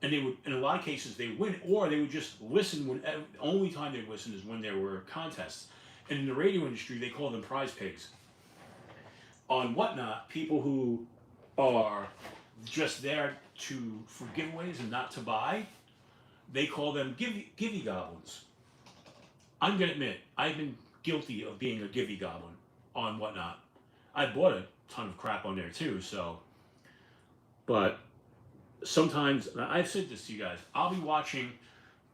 And they would, in a lot of cases, they would win, or they would just listen when, the only time they'd listen is when there were contests. And in the radio industry, they call them prize pigs. On Whatnot, people who are just there for giveaways and not to buy, they call them givey goblins. I'm going to admit, I've been guilty of being a givey goblin on Whatnot. I bought a ton of crap on there too, so. But sometimes, I've said this to you guys, I'll be watching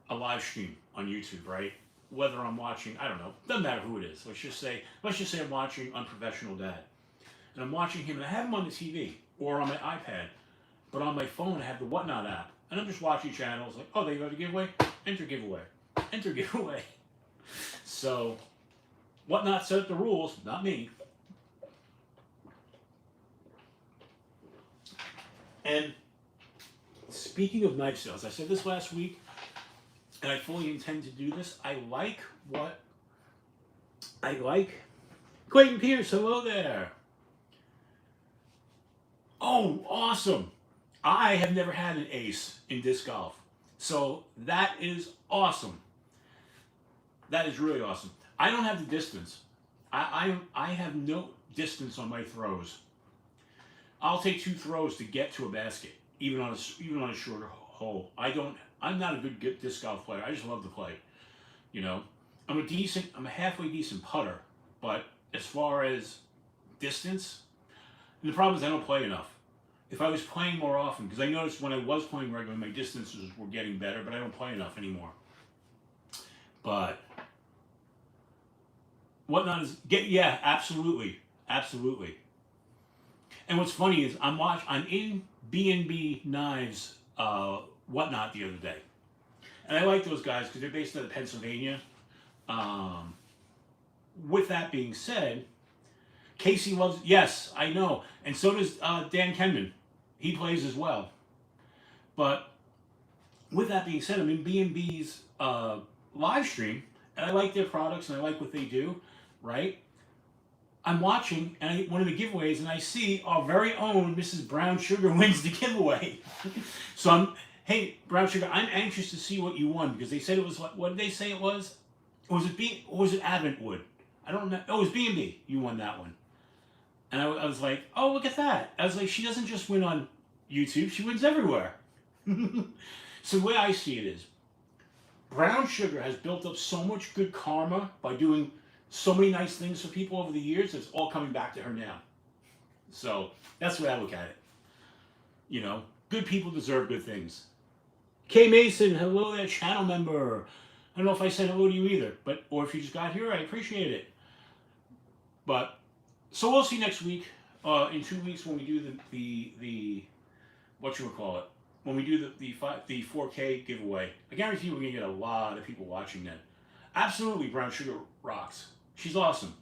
a live stream on YouTube, right? Whether I'm watching, I don't know, doesn't matter who it is. Let's just say I'm watching Unprofessional Dad. And I'm watching him, and I have him on the TV or on my iPad, but on my phone I have the Whatnot app. And I'm just watching channels like, oh, they got a giveaway? Enter giveaway. Enter giveaway. So, Whatnot set up the rules, not me. And speaking of knife sales, I said this last week, and I fully intend to do this. I like Clayton Pierce, hello there. Oh, awesome. I have never had an ace in disc golf. So that is awesome. That is really awesome. I don't have the distance. I have no distance on my throws. I'll take 2 throws to get to a basket, even on a shorter hole. I'm not a good disc golf player. I just love to play. You know, I'm a halfway decent putter, but as far as distance, and the problem is I don't play enough. If I was playing more often, because I noticed when I was playing regularly, my distances were getting better, but I don't play enough anymore. But Whatnot is yeah, absolutely. And what's funny is I'm in VYRkniv Knives Whatnot the other day, and I like those guys because they're based out of Pennsylvania. With that being said, Casey loves, yes, I know, and so does Dan Kenman. He plays as well. But with that being said, I'm in B&B's live stream, and I like their products, and I like what they do, right? I'm watching one of the giveaways, and I see our very own Mrs. Brown Sugar wins the giveaway. So hey, Brown Sugar, I'm anxious to see what you won, because they said it was, what did they say it was? Or was it Adventwood? I don't know. Oh, it was B&B. You won that one. And I was like, oh, look at that. I was like, she doesn't just win on YouTube, she wins everywhere. So the way I see it is, Brown Sugar has built up so much good karma by doing so many nice things for people over the years, it's all coming back to her now. So that's the way I look at it. You know, good people deserve good things. K Mason, hello there, channel member. I don't know if I said hello to you either, or if you just got here, I appreciate it. But so we'll see next week, in 2 weeks when we do the whatchamacallit, when we do the 4K giveaway. I guarantee we're gonna get a lot of people watching then. Absolutely, Brown Sugar rocks. She's awesome.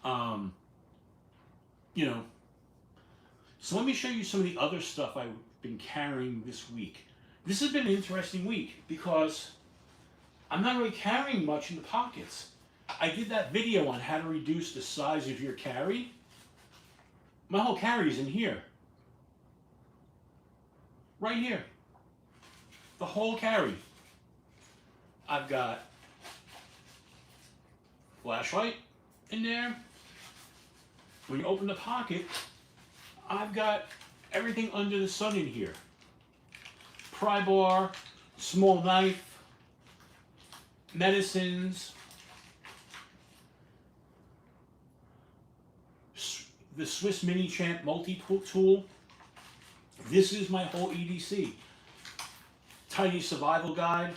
You know. So let me show you some of the other stuff I've been carrying this week. This has been an interesting week because I'm not really carrying much in the pockets. I did that video on how to reduce the size of your carry. My whole carry is in here. Right here. The whole carry. I've got flashlight in there. When you open the pocket, I've got everything under the sun in here. pry bar, small knife, medicines, the Swiss Mini Champ multi-tool. This is my whole EDC. Tiny survival guide.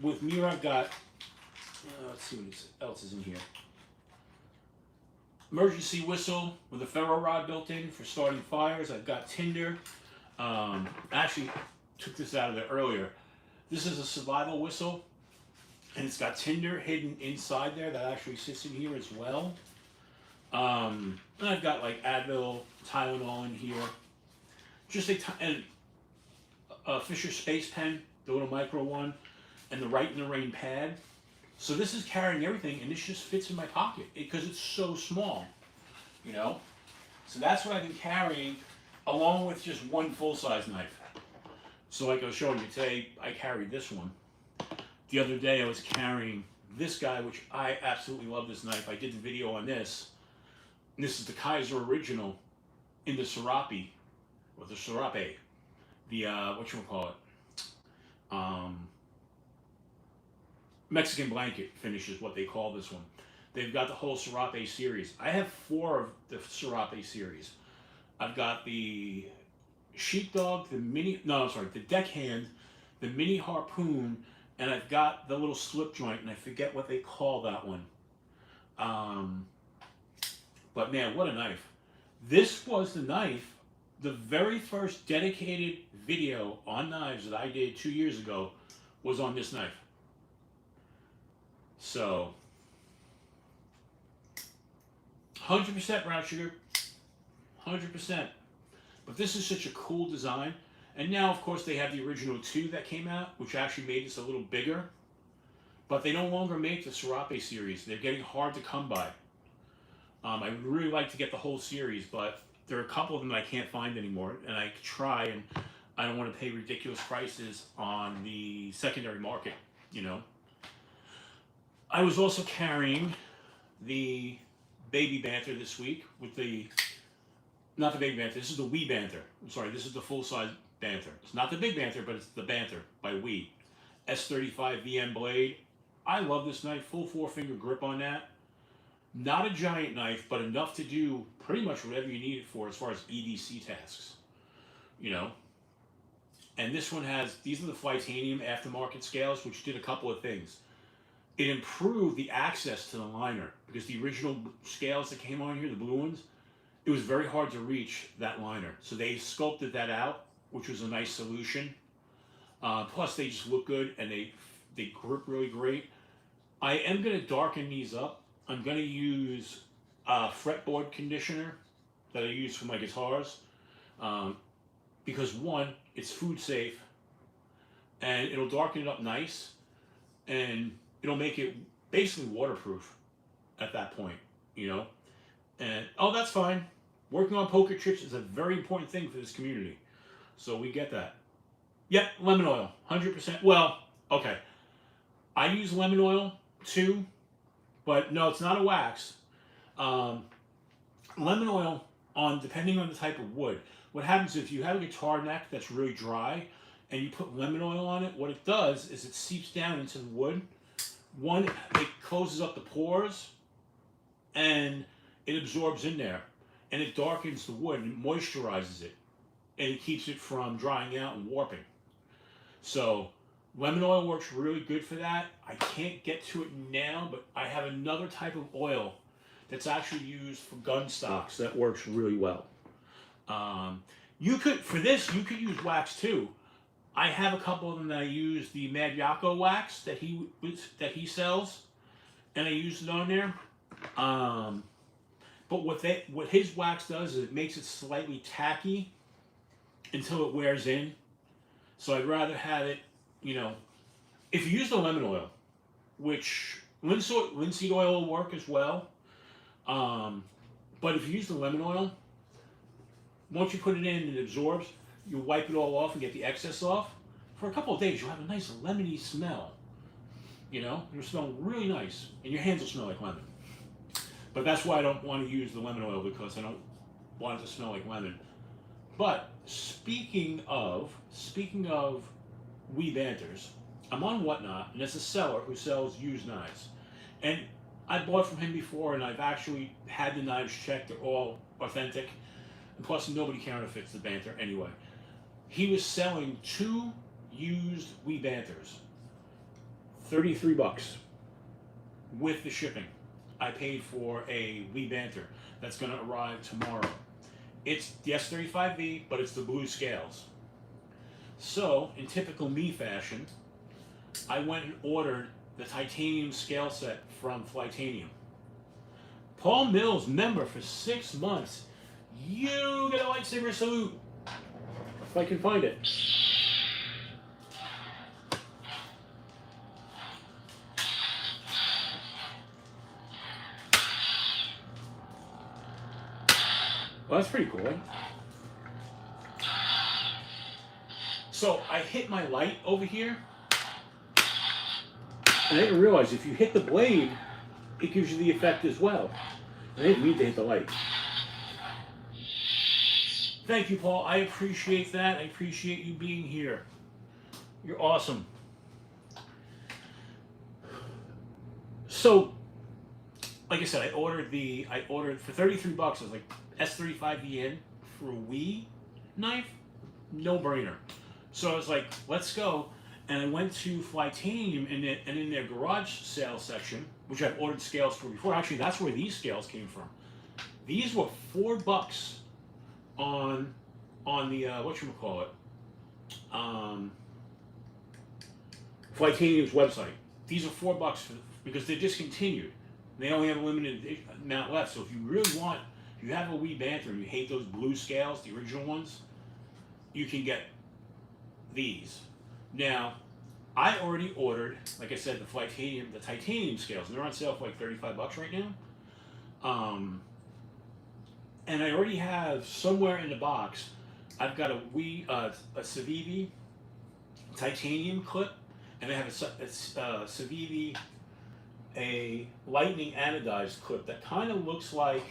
With me, I've got, let's see what else is in here. Emergency whistle with a ferro rod built in for starting fires. I've got tinder. I actually took this out of there earlier. This is a survival whistle, and it's got tinder hidden inside there that actually sits in here as well. And I've got like Advil, Tylenol in here. Just a Fisher Space Pen, the little micro one, and the Right in the Rain pad. So this is carrying everything, and this just fits in my pocket because it's so small, you know? So that's what I've been carrying, along with just one full-size knife. So like I was showing you today, I carried this one. The other day I was carrying this guy, which I absolutely love this knife. I did the video on this. And this is the Kaiser Original in the Serape, or the Serape, the, whatchamacallit, Mexican blanket finish is what they call this one. They've got the whole Serape series. I have 4 of the Serape series. I've got the Sheepdog, the Deckhand, the Mini Harpoon, and I've got the little slip joint, and I forget what they call that one. But man, what a knife. This was the knife, the very first dedicated video on knives that I did 2 years ago was on this knife. So, 100% brown sugar, 100%. But this is such a cool design. And now, of course, they have the original 2 that came out, which actually made this a little bigger. But they no longer make the Serape series. They're getting hard to come by. I would really like to get the whole series, but there are a couple of them that I can't find anymore. And I try, and I don't want to pay ridiculous prices on the secondary market, you know. I was also carrying the Baby Banter this week with the, not the Baby Banter, this is the Wee Banter. I'm sorry, this is the full-size Banter. It's not the Big Banter, but it's the Banter by Wee. S35 VM blade. I love this knife, full 4-finger grip on that. Not a giant knife, but enough to do pretty much whatever you need it for as far as EDC tasks, you know. And this one has, these are the Flytanium aftermarket scales, which did a couple of things. It improved the access to the liner, because the original scales that came on here, the blue ones, it was very hard to reach that liner. So they sculpted that out, which was a nice solution. Plus they just look good, and they grip really great. I am going to darken these up. I'm going to use a fretboard conditioner that I use for my guitars, because one, it's food safe, and it'll darken it up nice, and it'll make it basically waterproof at that point, you know. And oh, that's fine. Working on poker chips is a very important thing for this community, so we get that. Yep, lemon oil, 100%. Well, okay, I use lemon oil too, but no, it's not a wax. Lemon oil, depending on the type of wood. What happens if you have a guitar neck that's really dry and you put lemon oil on it, what it does is it seeps down into the wood. One, it closes up the pores and it absorbs in there, and it darkens the wood and moisturizes it, and it keeps it from drying out and warping. So lemon oil works really good for that. I can't get to it now, but I have another type of oil that's actually used for gun stocks that works really well. You could, for this, you could use wax too. I have a couple of them that I use, the MadYocco wax that he sells, and I use it on there. But what his wax does is it makes it slightly tacky until it wears in. So I'd rather have it, you know, if you use the lemon oil, which linseed oil will work as well. But if you use the lemon oil, once you put it in and it absorbs, you wipe it all off and get the excess off. For a couple of days, you'll have a nice lemony smell. You know, it'll smell really nice, and your hands will smell like lemon. But that's why I don't want to use the lemon oil, because I don't want it to smell like lemon. But speaking of we banters, I'm on Whatnot, and it's a seller who sells used knives. And I bought from him before, and I've actually had the knives checked; they're all authentic. And plus, nobody counterfeits the banter anyway. He was selling two used we banters, $33 with the shipping. I paid for a we banter that's going to arrive tomorrow. It's the S35V, but it's the blue scales. So, in typical me fashion, I went and ordered the titanium scale set from Flightanium. Paul Mills, member for 6 months. You get a lightsaber salute. If I can find it. Well, that's pretty cool. So I hit my light over here, and I didn't realize if you hit the blade, it gives you the effect as well. I didn't need to hit the light. Thank you, Paul. I appreciate that. I appreciate you being here. You're awesome. So, like I said, I ordered for $33. I was like, S35V in for a Wii knife? No brainer. So I was like, let's go. And I went to Flightanium, and in their garage sale section, which I've ordered scales for before. Actually, that's where these scales came from. These were $4 on the whatchamacallit, Flightanium's website. These are $4 because they're discontinued. They only have a limited amount left. So if you really want, if you have a wee banter and you hate those blue scales, the original ones, you can get these. Now, I already ordered, like I said, the titanium scales, and they're on sale for like $35 right now. And I already have somewhere in the box, I've got a Civivi titanium clip, and I have a Civivi, a lightning anodized clip that kind of looks like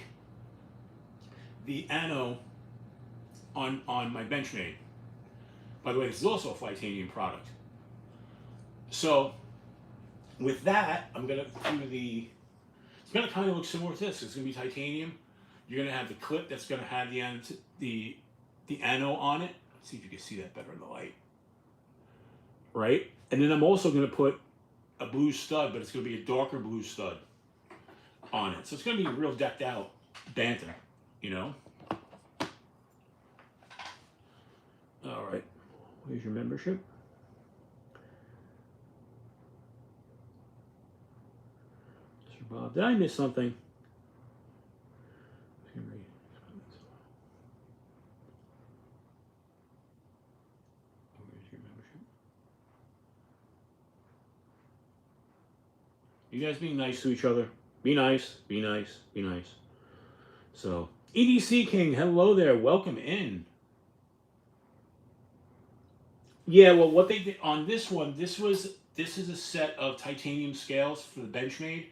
the ano on my Benchmade. By the way, this is also a Flightanium product. So with that, I'm gonna do it's gonna kind of look similar to this. It's gonna be titanium. You're gonna have the clip that's gonna have the ano on it. Let's see if you can see that better in the light. Right? And then I'm also gonna put a blue stud, but it's gonna be a darker blue stud on it. So it's gonna be a real decked out banter, you know? All right. Where's your membership? Mr. Bob, did I miss something? Where's your membership? You guys being nice to each other. Be nice, be nice, be nice. So, EDC King, hello there. Welcome in. Yeah, well, what they did on this one, this is a set of titanium scales for the Benchmade,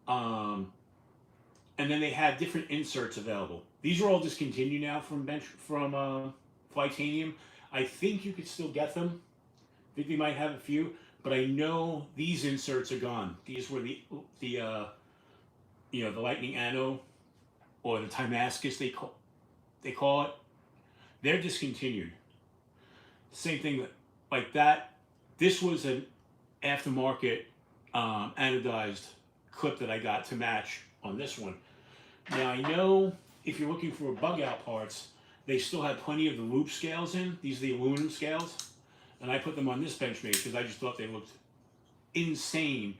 and then they had different inserts available. These are all discontinued now from Flightanium. I think you could still get them. I think they might have a few, but I know these inserts are gone. These were the lightning ano, or the Timascus they call it. They're discontinued. Same thing like that. This was an aftermarket anodized clip that I got to match on this one. Now I know if you're looking for bug out parts, they still have plenty of the loop scales in. These are the aluminum scales, and I put them on this Benchmade because I just thought they looked insane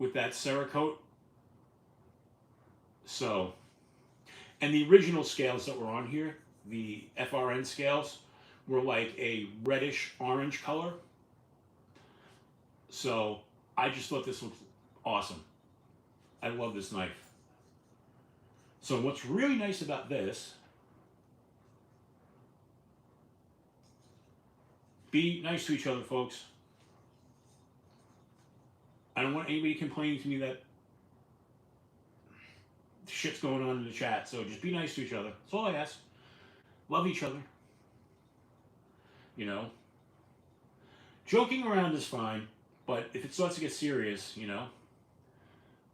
with that Cerakote. So, and the original scales that were on here, the FRN scales, were like a reddish orange color. So I just thought this looked awesome. I love this knife. So what's really nice about this, be nice to each other, folks. I don't want anybody complaining to me that shit's going on in the chat. So just be nice to each other. That's all I ask. love each other. You know, joking around is fine, but if it starts to get serious, you know,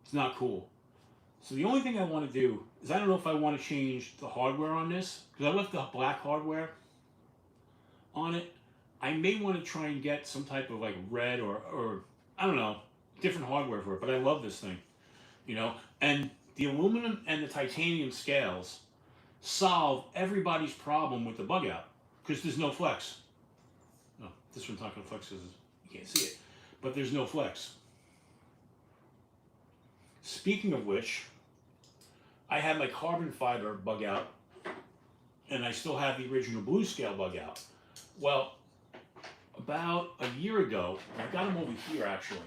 it's not cool. So the only thing I want to do is I don't know if I want to change the hardware on this, because I left the black hardware on it. I may want to try and get some type of like red or I don't know, different hardware for it, but I love this thing, you know, and the aluminum and the titanium scales solve everybody's problem with the bug out, because there's no flex. No, this one's not going to flex because you can't see it, but there's no flex. Speaking of which, I had my carbon fiber bug out, and I still have the original blue scale bug out. Well, about a year ago, I got them over here actually.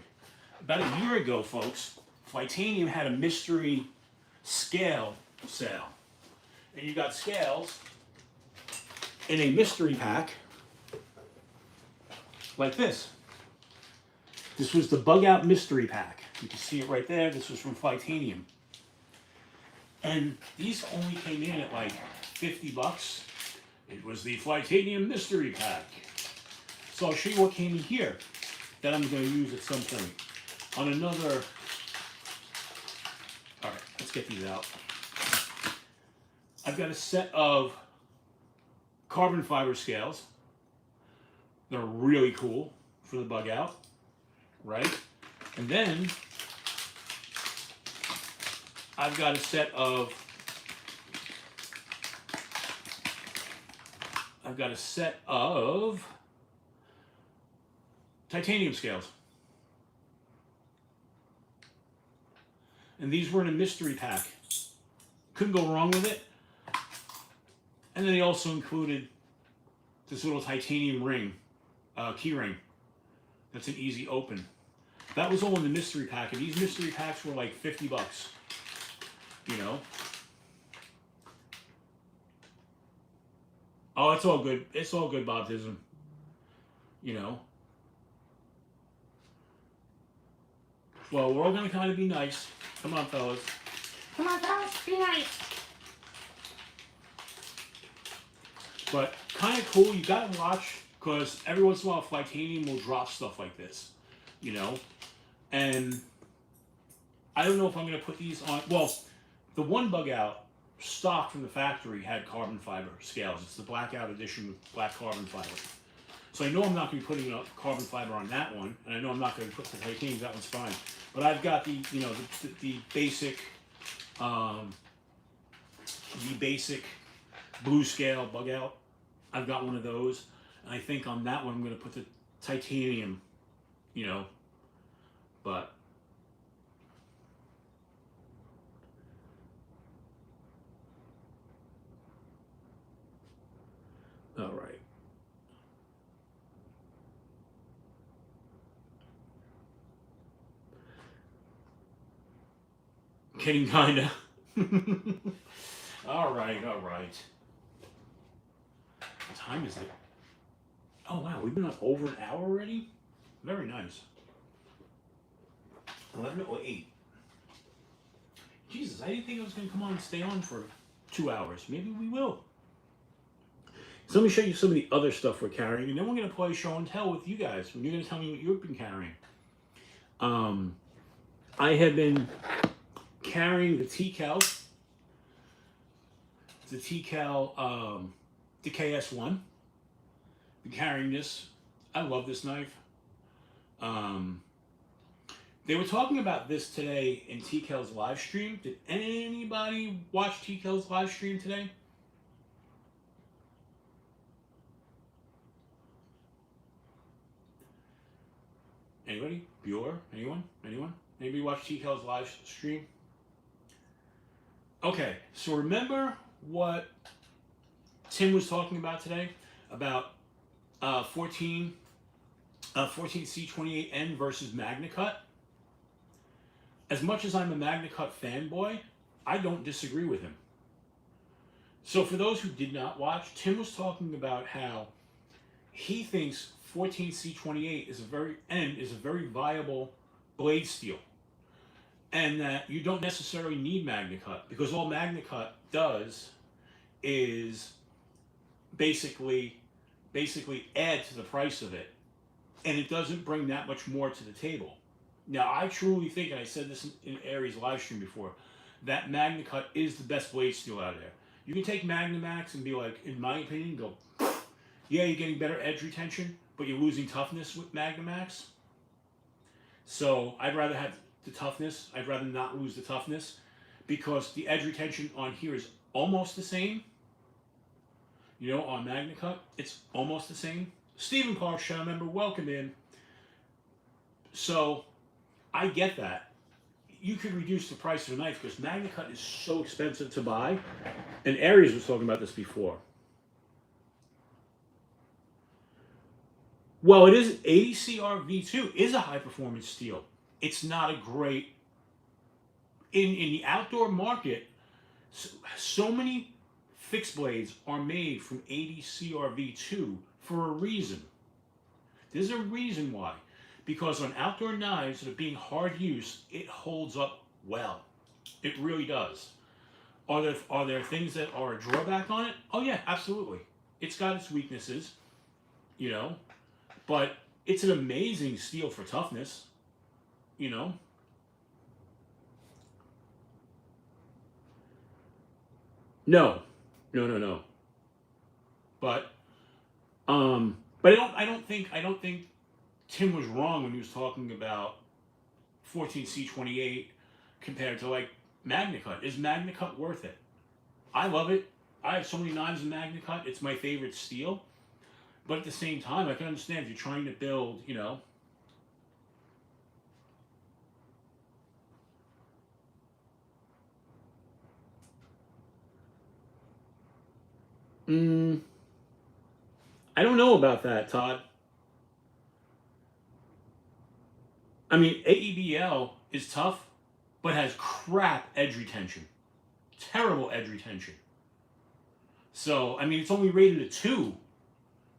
About a year ago, folks, Titanium had a mystery scale sale. And you got scales in a mystery pack like this. This was the bug out mystery pack. You can see it right there. This was from Titanium. And these only came in at like 50 bucks. It was the Titanium mystery pack. So I'll show you what came in here that I'm going to use at some point on another. All right, let's get these out. I've got a set of carbon fiber scales. They're really cool for the bug out, right? And then I've got a set of titanium scales. And these were in a mystery pack. Couldn't go wrong with it. And then they also included this little titanium ring, key ring. That's an easy open. That was all in the mystery pack, and these mystery packs were like 50 bucks. You know? Oh, it's all good. It's all good, Bobtism. You know? Well, we're all going to kind of be nice. Come on, fellas. Come on, fellas. Be nice. But kind of cool. You got to watch, because every once in a while, Titanium will drop stuff like this. You know? And I don't know if I'm going to put these on. Well, the one bug out stock from the factory had carbon fiber scales. It's the blackout edition with black carbon fiber. So I know I'm not going to be putting carbon fiber on that one, and I know I'm not going to put the titanium. That one's fine. But I've got the, you know, the basic blue scale bug out. I've got one of those, and I think on that one I'm going to put the titanium, you know, but all right. Kidding, kinda. All right, all right. What time is it? Oh wow, we've been up over an hour already? Very nice. 11:08. Jesus, I didn't think I was going to come on and stay on for 2 hours. Maybe we will. So let me show you some of the other stuff we're carrying, and then we're going to play show and tell with you guys. You're going to tell me what you've been carrying. I have been carrying the TKL, the KS1. Been carrying this. I love this knife. They were talking about this today in TKL's live stream. Did anybody watch TKL's live stream today? Anybody? Bueller? Anyone? Anyone? Anybody watch TKL's live stream? Okay, so remember what Tim was talking about today? About 14C28N versus MagnaCut? As much as I'm a MagnaCut fanboy, I don't disagree with him. So for those who did not watch, Tim was talking about how he thinks 14C28 is a very viable blade steel, and that you don't necessarily need MagnaCut, because all MagnaCut does is basically add to the price of it, and it doesn't bring that much more to the table. Now, I truly think, and I said this in Aries live stream before, that MagnaCut is the best blade steel out there. You can take Magnamax and be like, in my opinion, go, yeah, you're getting better edge retention, but you're losing toughness with Magnamax. So I'd rather have the toughness. I'd rather not lose the toughness, because the edge retention on here is almost the same. You know, on MagnaCut, it's almost the same. Stephen Park, channel member, welcome in. So I get that. You could reduce the price of a knife because MagnaCut is so expensive to buy. And Aries was talking about this before. Well, it is, ADC V2 is a high performance steel. It's not a great, in the outdoor market, so many fixed blades are made from ADC V2 for a reason. There's a reason why. Because on outdoor knives that are being hard use, it holds up well. It really does. Are there things that are a drawback on it? Oh yeah, absolutely. It's got its weaknesses, you know, but it's an amazing steel for toughness, you know. No. But I don't think Tim was wrong when he was talking about 14C28 compared to like MagnaCut. Is MagnaCut worth it? I love it. I have so many knives in MagnaCut. It's my favorite steel. But at the same time, I can understand if you're trying to build, you know. I don't know about that, Todd. I mean, AEBL is tough, but has crap edge retention. Terrible edge retention. So, I mean, it's only rated a 2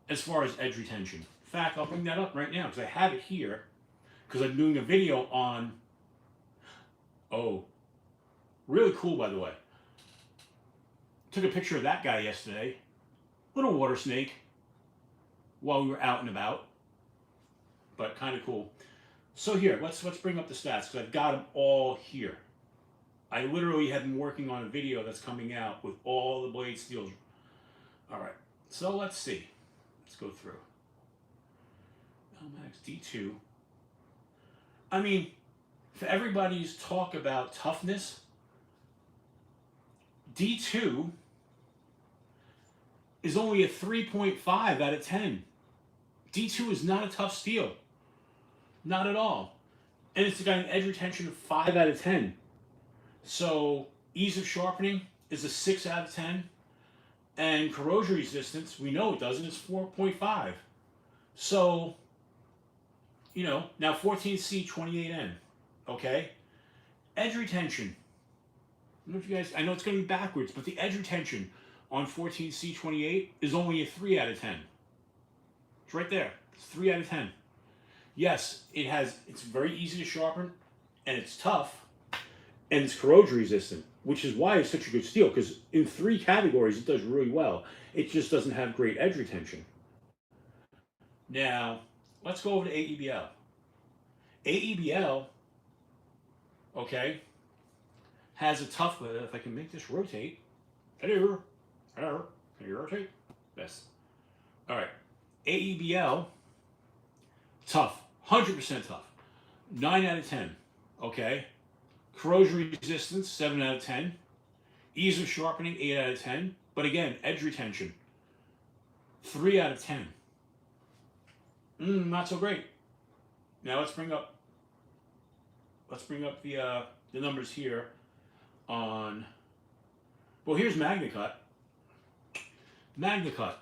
as far as edge retention. In fact, I'll bring that up right now because I have it here. Because I'm doing a video on... Oh, really cool, by the way. Took a picture of that guy yesterday. Little water snake. While we were out and about. But kind of cool. So here, let's bring up the stats, because I've got them all here. I literally have been working on a video that's coming out with all the blade steels. All right, so let's see. Let's go through. Max D2. I mean, for everybody's talk about toughness, D2 is only a 3.5 out of 10. D2 is not a tough steel. Not at all. And it's got an edge retention of 5 out of 10. So ease of sharpening is a 6 out of 10. And corrosion resistance, we know it doesn't, it's 4.5. So, you know, now 14C28N, okay? Edge retention. I don't know if you guys, I know it's going to be backwards, but the edge retention on 14C28 is only a 3 out of 10. It's right there. It's 3 out of 10. Yes, it's very easy to sharpen, and it's tough, and it's corrosion resistant, which is why it's such a good steel, because in 3 categories it does really well. It just doesn't have great edge retention. Now, let's go over to AEBL. AEBL, okay, has a tough, if I can make this rotate. Hello, can you rotate? Yes. All right, AEBL, tough. 100% tough. 9 out of 10. Okay. Corrosion resistance, 7 out of 10. Ease of sharpening, 8 out of 10. But again, edge retention, 3 out of 10. Not so great. Now let's bring up the numbers here on, well, here's MagnaCut. MagnaCut.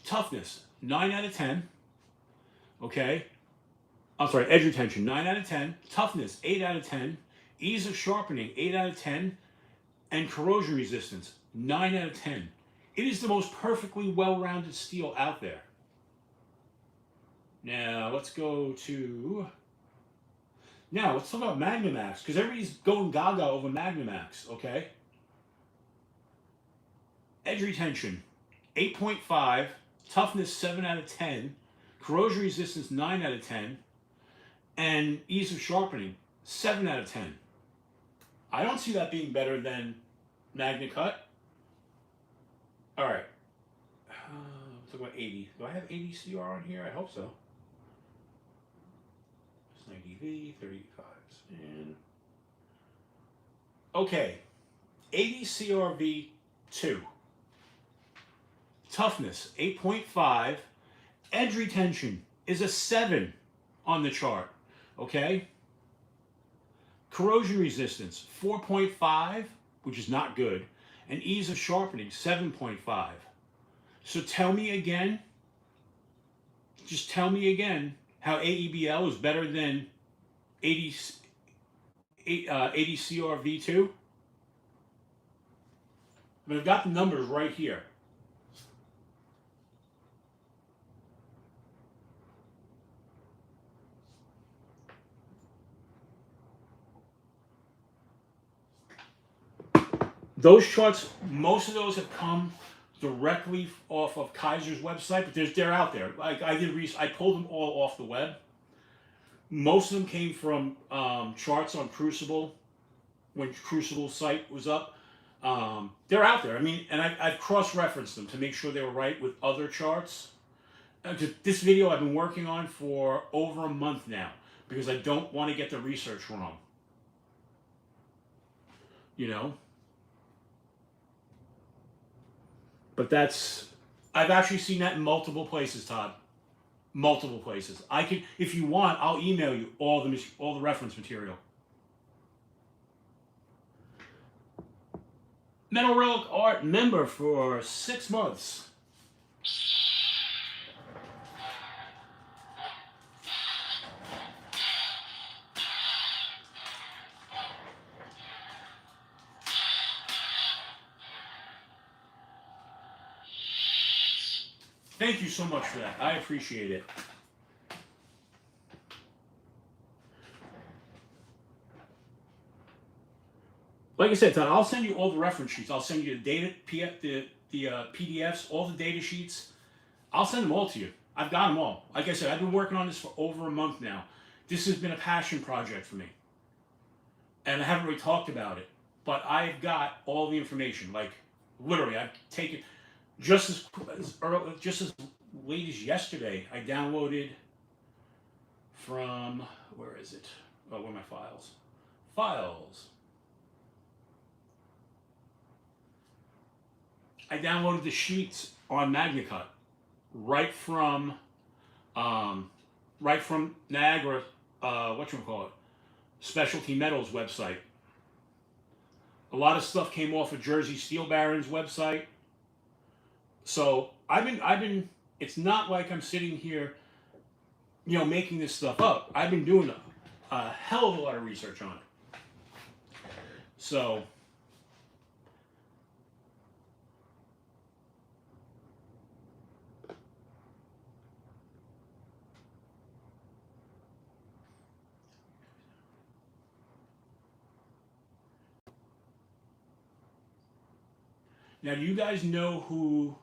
Toughness, 9 out of 10. Okay. I'm sorry, edge retention, 9 out of 10. Toughness, 8 out of 10. Ease of sharpening, 8 out of 10. And corrosion resistance, 9 out of 10. It is the most perfectly well-rounded steel out there. Now, let's go to... Now, let's talk about Magnamax, because everybody's going gaga over Magnamax, okay? Edge retention, 8.5, toughness 7 out of 10, corrosion resistance 9 out of 10, and ease of sharpening 7 out of 10. I don't see that being better than Magna Cut. All right. Let's talk about 80. Do I have 80 CR on here? I hope so. It's 90V, 35s. And okay. 80 CRV2. Toughness 8.5. Edge retention is a 7 on the chart. Okay. Corrosion resistance 4.5, which is not good, and ease of sharpening 7.5. So tell me again, just tell me again how AEBL is better than 80 CRV2. But I've got the numbers right here. Those charts, most of those have come directly off of Kaiser's website, but they're out there. Like I pulled them all off the web. Most of them came from charts on Crucible when Crucible's site was up. They're out there. I mean, and I've cross-referenced them to make sure they were right with other charts. This video I've been working on for over a month now because I don't want to get the research wrong. You know? But I've actually seen that in multiple places, Todd. Multiple places. I can, if you want, I'll email you all the reference material. Metal Relic Art member for 6 months. Thank you so much for that. I appreciate it. Like I said, Todd, I'll send you all the reference sheets. I'll send you the data, the PDFs, all the data sheets. I'll send them all to you. I've got them all. Like I said, I've been working on this for over a month now. This has been a passion project for me. And I haven't really talked about it. But I've got all the information. Like, literally, I've taken... Just as late as yesterday, I downloaded from, where is it? Oh, where are my files? Files. I downloaded the sheets on Magna Cut right from Niagara, whatchamacallit, Specialty Metals website. A lot of stuff came off of Jersey Steel Baron's website. So I've been, it's not like I'm sitting here, you know, making this stuff up. I've been doing a hell of a lot of research on it. So, now do you guys know who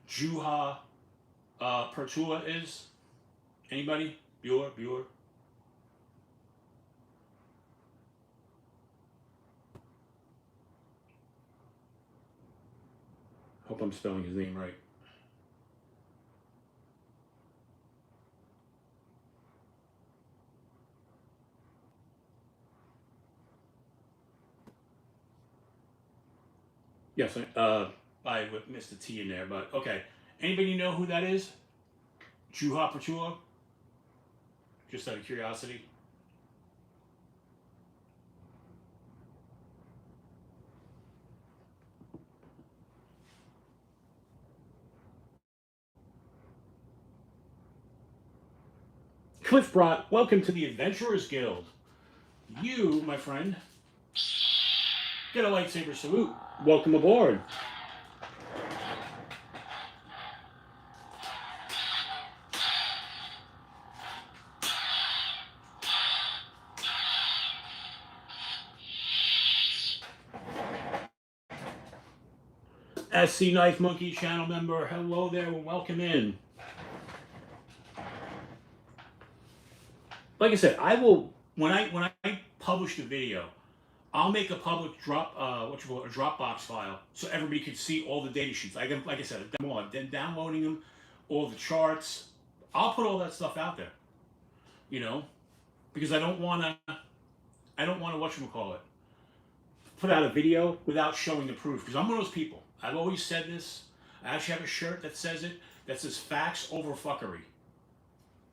Juha Pertula is? Anybody? Bueller? Hope I'm spelling his name right. Yes, I missed the T in there, but okay. Anybody know who that is? Juha Pertula? Just out of curiosity. Cliff Brott, welcome to the Adventurers Guild. You, my friend, get a lightsaber salute. Welcome aboard. SC Knife Monkey channel member, hello there, and welcome in. Like I said, I will when I publish the video, I'll make a public Dropbox file so everybody can see all the data sheets. Like I said, I've been downloading them, all the charts. I'll put all that stuff out there, because I don't want to whatchamacallit, put out a video without showing the proof. Because I'm one of those people. I've always said this. I actually have a shirt that says it. That says facts over fuckery.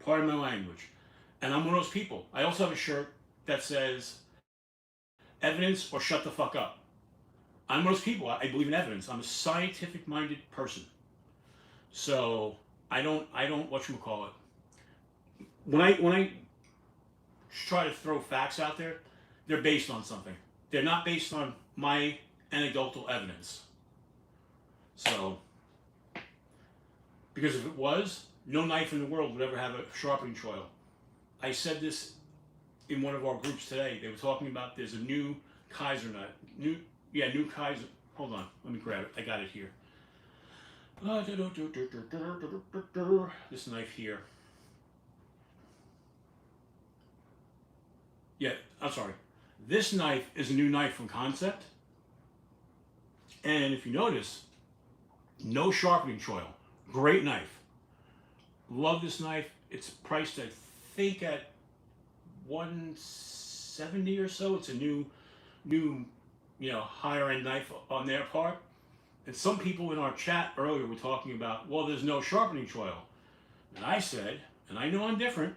Pardon my language. And I'm one of those people. I also have a shirt that says evidence or shut the fuck up. I'm one of those people. I believe in evidence. I'm a scientific-minded person. So I don't whatchamacallit. When I try to throw facts out there, they're based on something. They're not based on my anecdotal evidence. So, because if it was, no knife in the world would ever have a sharpening choil. I said this in one of our groups today. They were talking about there's a new Kaiser knife. New Kaiser. Hold on, let me grab it. I got it here. This knife here. Yeah, I'm sorry. This knife is a new knife from Concept. And if you notice, no sharpening choil. Great knife. Love this knife. It's priced, I think, at $170 or so. It's a new higher end knife on their part. And some people in our chat earlier were talking about, well, there's no sharpening choil. And I said, and I know I'm different,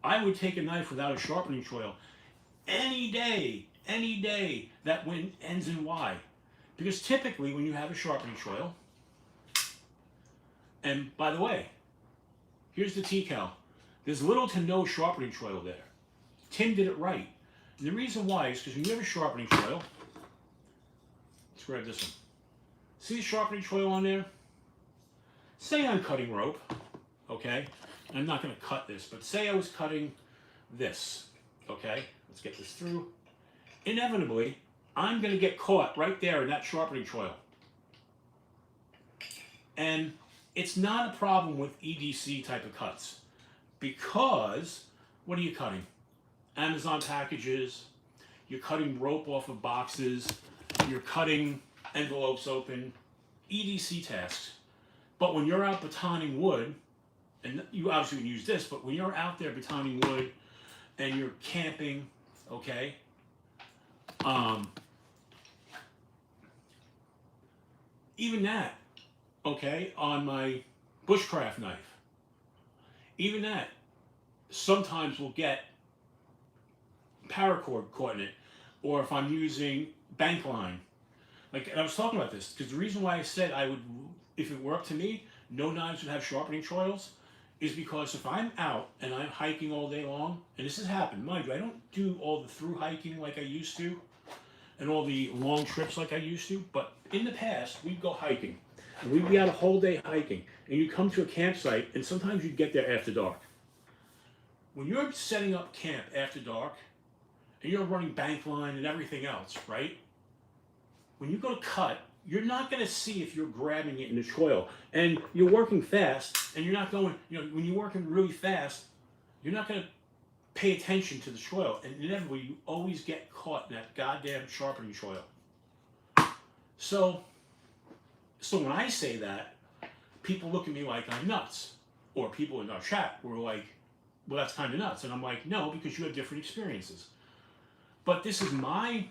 I would take a knife without a sharpening choil any day that ends in Y. Because typically when you have a sharpening choil, and by the way, here's the decal. There's little to no sharpening choil there. Tim did it right. And the reason why is because when you have a sharpening choil, let's grab this one. See the sharpening choil on there? Say I'm cutting rope, okay? I'm not going to cut this, but say I was cutting this, okay? Let's get this through. Inevitably, I'm going to get caught right there in that sharpening choil. And it's not a problem with EDC type of cuts, because what are you cutting? Amazon packages, you're cutting rope off of boxes, you're cutting envelopes open, EDC tasks. But when you're out batoning wood, and you obviously would use this, but when you're out there batoning wood and you're camping, okay, even that, okay, on my bushcraft knife, even that sometimes will get paracord caught in it, or if I'm using bank line. Like, and I was talking about this because the reason why I said I would, if it were up to me, no knives would have sharpening choils, is because if I'm out and I'm hiking all day long, and this has happened, mind you, I don't do all the through hiking like I used to, and all the long trips like I used to, but in the past, we'd go hiking, and we'd be out a whole day hiking, and you'd come to a campsite, and sometimes you'd get there after dark. When you're setting up camp after dark, and you're running bank line and everything else, right? When you go to cut, you're not going to see if you're grabbing it in the choil. And you're working fast, and you're not going, when you're working really fast, you're not going to pay attention to the choil. And inevitably, you always get caught in that goddamn sharpening choil. So when I say that, people look at me like I'm nuts. Or people in our chat were like, well, that's kind of nuts. And I'm like, no, because you have different experiences. But this is my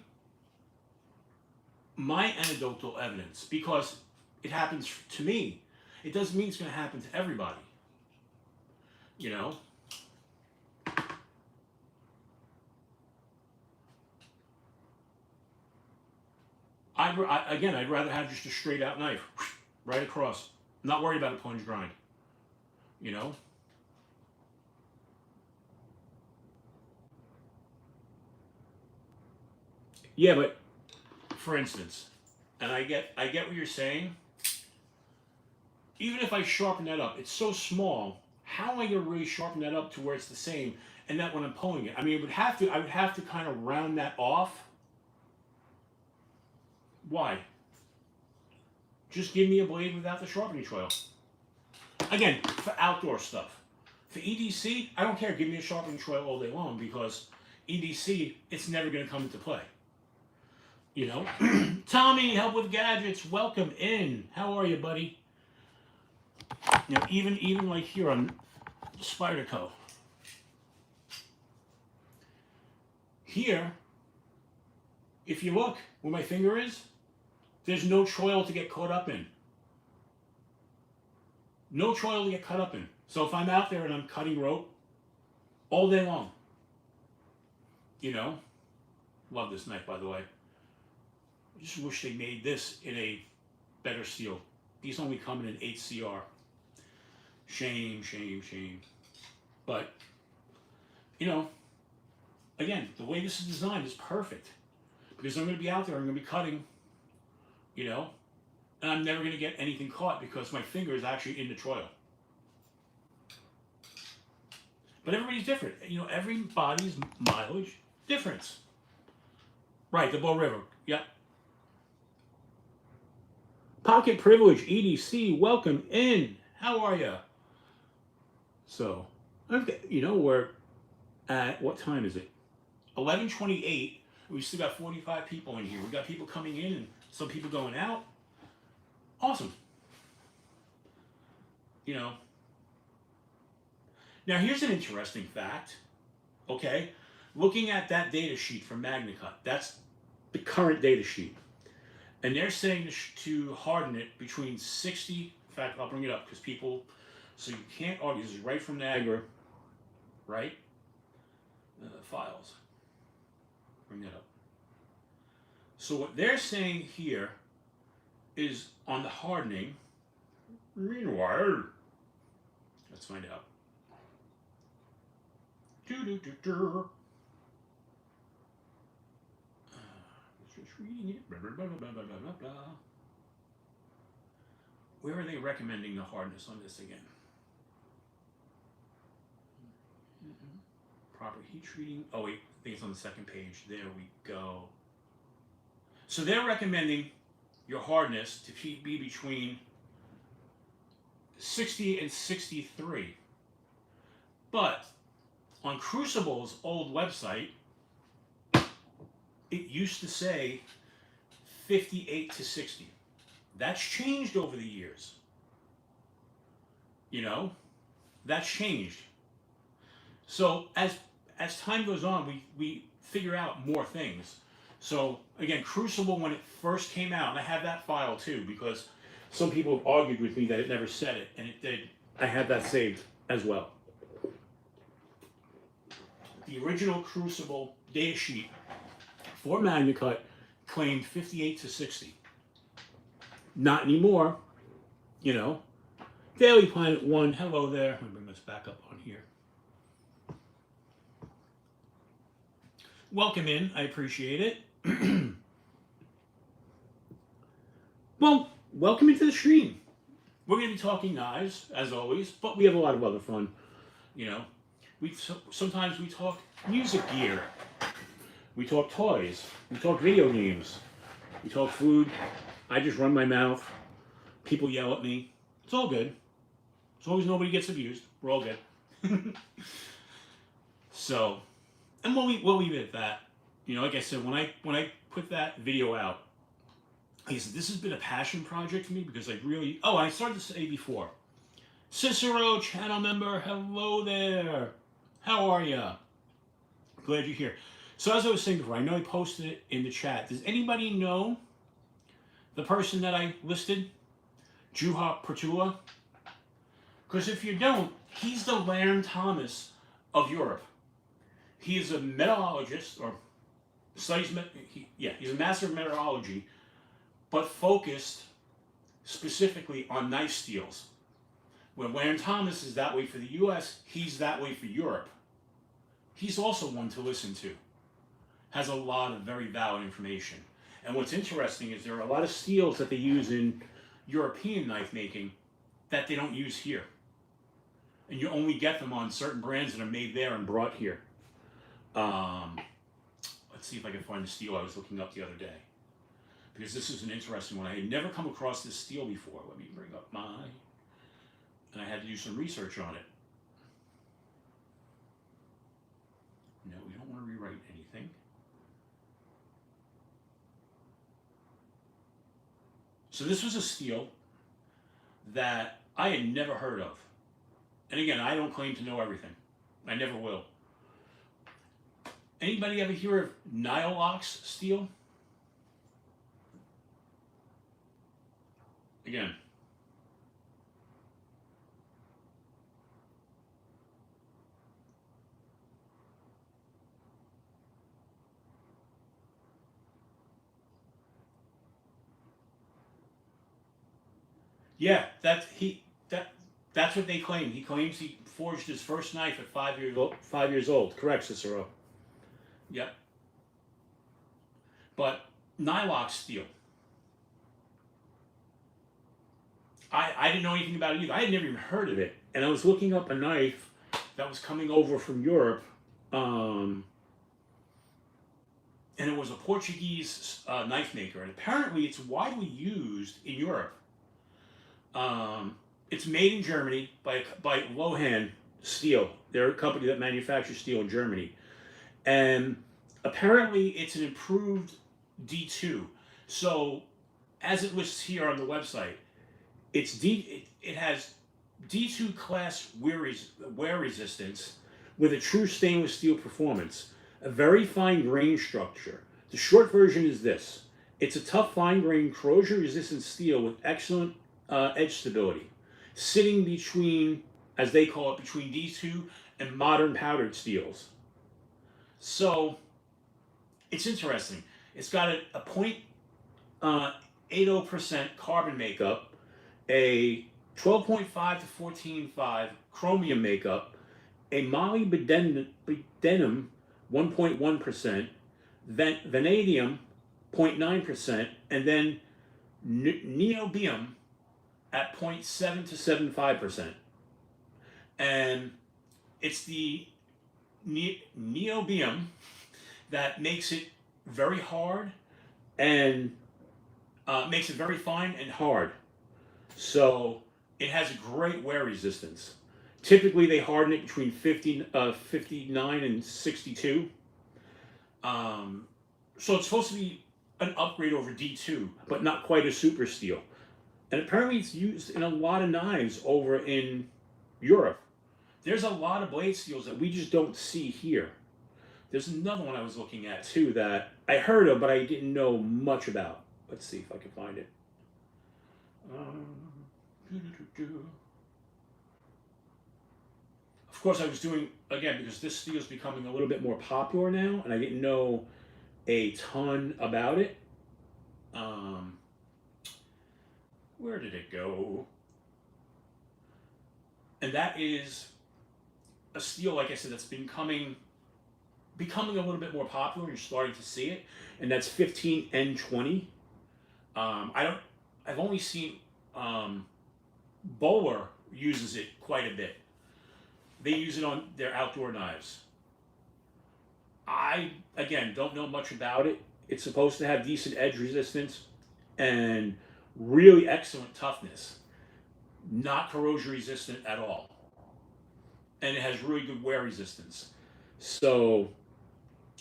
anecdotal evidence, because it happens to me. It doesn't mean it's going to happen to everybody. I'd rather have just a straight out knife, right across. I'm not worried about a plunge grind. Yeah, but for instance, and I get what you're saying. Even if I sharpen that up, it's so small. How am I going to really sharpen that up to where it's the same, and that when I'm pulling it, I mean, I would have to kind of round that off. Why? just give me a blade without the sharpening choil. Again, for outdoor stuff. For EDC, I don't care. Give me a sharpening choil all day long because EDC, it's never going to come into play. You know? Tommy, help with gadgets. Welcome in. How are you, buddy? You know, even like here on Spyderco. Here, if you look where my finger is, there's no choil to get caught up in. No choil to get cut up in. So if I'm out there and I'm cutting rope all day long, you know, love this knife, by the way. I just wish they made this in a better steel. These only come in an 8CR. Shame, shame, shame. But, you know, again, the way this is designed is perfect. Because I'm going to be out there, I'm going to be cutting, you know, and I'm never going to get anything caught because my finger is actually in the choil. But everybody's different. You know, everybody's mileage difference. Right, the Bow River. Yep. Pocket Privilege, EDC, welcome in. How are you? So, you know, we're at, what time is it? 11:28. We still got 45 people in here. We got people coming in and some people going out. Awesome. You know. Now, here's an interesting fact. Okay. Looking at that data sheet from MagnaCut, that's the current data sheet. And they're saying to harden it between 60, in fact, I'll bring it up because people, so you can't argue. This is right from Niagara, right? Files. Bring that up. So what they're saying here is on the hardening. Meanwhile, let's find out. Just reading it. Blah, blah, blah, blah, blah, blah, blah. Where are they recommending the hardness on this again? Proper heat treating. Oh wait, I think it's on the second page. There we go. So they're recommending your hardness to be between 60 and 63. But on Crucible's old website, it used to say 58 to 60. That's changed over the years. You know, that's changed. So as time goes on, we figure out more things. So again, Crucible, when it first came out, and I have that file too, because some people have argued with me that it never said it, and it did. I have that saved as well. The original Crucible data sheet for MagnaCut claimed 58 to 60. Not anymore, you know. Daily Planet 1, hello there. Let me bring this back up on here. Welcome in, I appreciate it. Well, welcome into the stream. We're going to be talking knives, as always, but we have a lot of other fun, you know. Sometimes we talk music gear. We talk toys. We talk video games. We talk food. I just run my mouth. People yell at me. It's all good. As long as nobody gets abused, we're all good. So, and we'll leave it at that. You know, like I said, when I put that video out, like I said, this has been a passion project for me because I really. Oh, I started to say before. Cicero, channel member, hello there. How are ya? Glad you're here. So as I was saying before, I know I posted it in the chat. Does anybody know the person that I listed? Juha Pertula? Because if you don't, he's the Larry Thomas of Europe. He is a metallurgist, or studies, he's a master of metallurgy, but focused specifically on knife steels. When Larry Thomas is that way for the US, he's that way for Europe. He's also one to listen to. Has a lot of very valid information. And what's interesting is there are a lot of steels that they use in European knife making that they don't use here. And you only get them on certain brands that are made there and brought here. Let's see if I can find the steel I was looking up the other day. because this is an interesting one. I had never come across this steel before. Let me bring up mine. And I had to do some research on it. No, we don't want to rewrite anything. So this was a steel that I had never heard of. And again, I don't claim to know everything. I never will. Anybody ever hear of Nylox steel? Again. Yeah, that's what they claim. He claims he forged his first knife at 5 years old. 5 years old. Correct, Cicero. Yep. But Nylox steel. I didn't know anything about it either. I had never even heard of it. And I was looking up a knife that was coming over from Europe. And it was a Portuguese knife maker. And apparently it's widely used in Europe. It's made in Germany by Lohan Steel. They're a company that manufactures steel in Germany. And apparently it's an improved D2. So as it lists here on the website, it has D2 class wear resistance with a true stainless steel performance, a very fine grain structure. The short version is this. It's a tough, fine grain, corrosion resistant steel with excellent edge stability, sitting between, as they call it, between D2 and modern powdered steels. So it's interesting. It's got a 0.80% carbon makeup, a 12.5 to 14.5 chromium makeup, a molybdenum 1.1%, vanadium 0.9%, and then niobium at 0.7 to 7.5%. And it's the niobium that makes it very hard and makes it very fine and hard. So it has a great wear resistance. Typically they harden it between 59 and 62. So it's supposed to be an upgrade over D2, but not quite a super steel. And apparently it's used in a lot of knives over in Europe. There's a lot of blade steels that we just don't see here. There's another one I was looking at too that I heard of, but I didn't know much about. Let's see if I can find it. Of course, I was doing, again, because this steel is becoming a little bit more popular now, and I didn't know a ton about it. Where did it go? And that is a steel, like I said, that's becoming a little bit more popular. You're starting to see it, and that's 15N20. I've only seen Bowler uses it quite a bit. They use it on their outdoor knives. I, again, don't know much about it. It's supposed to have decent edge resistance and really excellent toughness. Not corrosion resistant at all. And it has really good wear resistance. So,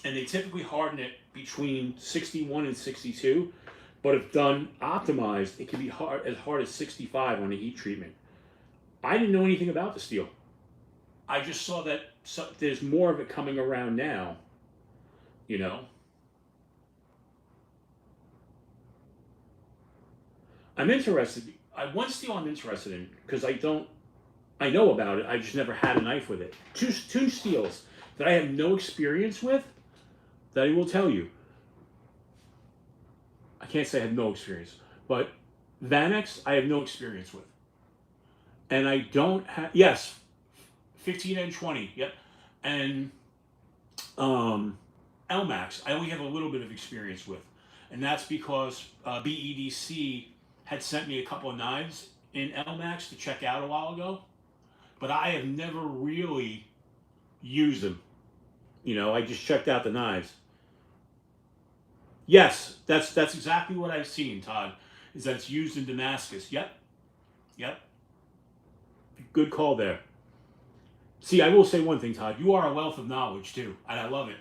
and they typically harden it between 61 and 62, but if done optimized, it can be as hard as 65 on a heat treatment. I didn't know anything about the steel. I just saw that there's more of it coming around now, you know. I'm interested. One steel I'm interested in, because I know about it, I just never had a knife with it. Two steels that I have no experience with, that I will tell you. I can't say I have no experience, but Vanex I have no experience with. And I don't have, yes, 15N20, yep. And LMAX, I only have a little bit of experience with. And that's because BEDC had sent me a couple of knives in LMAX to check out a while ago. But I have never really used them. You know, I just checked out the knives. Yes, that's exactly what I've seen, Todd. Is that it's used in Damascus. Yep, yep. Good call there. See, I will say one thing, Todd. You are a wealth of knowledge too, and I love it.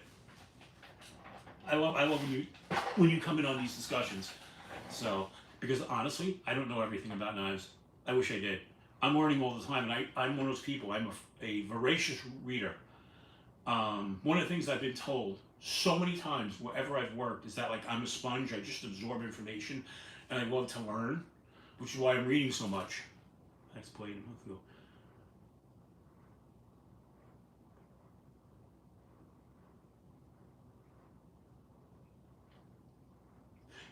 I love when you come in on these discussions. So, because honestly, I don't know everything about knives. I wish I did. I'm learning all the time, and I'm one of those people. I'm a voracious reader. One of the things I've been told so many times wherever I've worked is that like I'm a sponge. I just absorb information, and I love to learn, which is why I'm reading so much. Thanks, plate.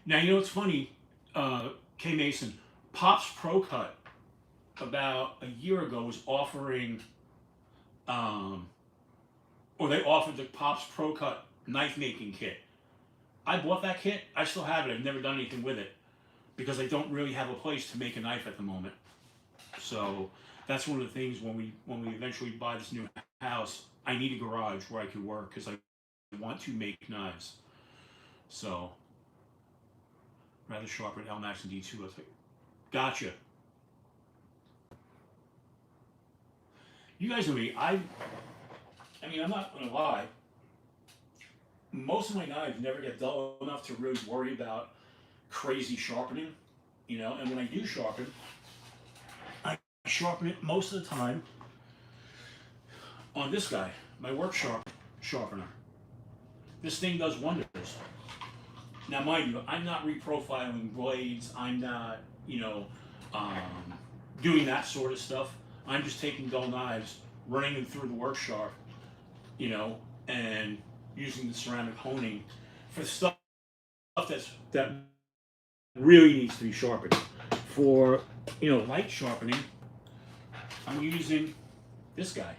Now you know what's funny, K Mason, Pop's Pro Cut about a year ago was offering, um, or they offered the Pop's Pro Cut knife making kit. I bought that kit. I still have it. I've never done anything with it because I don't really have a place to make a knife at the moment. So that's one of the things when we eventually buy this new house, I need a garage where I can work because I want to make knives. So rather sharp at LMAX and D2. I was like, gotcha. You guys know me. I mean, I'm not gonna lie. Most of my knives never get dull enough to really worry about crazy sharpening, you know. And when I do sharpen, I sharpen it most of the time on this guy, my work sharpener. This thing does wonders. Now, mind you, I'm not reprofiling blades. I'm not, you know, um, doing that sort of stuff. I'm just taking dull knives, running them through the workshop, you know, and using the ceramic honing for stuff that really needs to be sharpened. For, you know, light sharpening, I'm using this guy,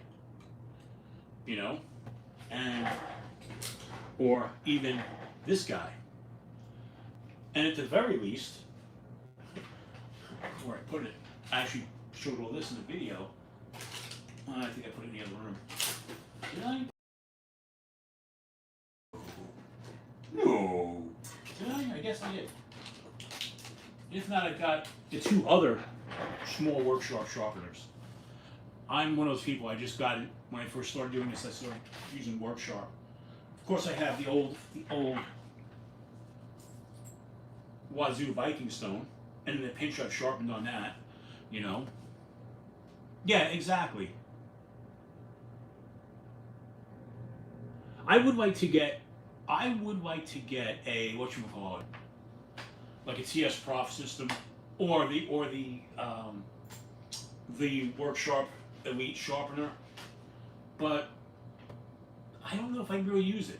you know, and or even this guy. And at the very least, where I put it, I actually showed all this in the video. I think I put it in the other room. Did I? No. Did I? I guess I did. If not, I've got the two other small workshop sharpeners. I'm one of those people, I just got it when I first started doing this. I started using workshop. Of course, I have the old Wazoo Viking stone, and the pinch I've sharpened on that, you know. Yeah, exactly. I would like to get a whatchamacallit, like a TS Prof system, or the Workshop Elite sharpener, but I don't know if I can really use it.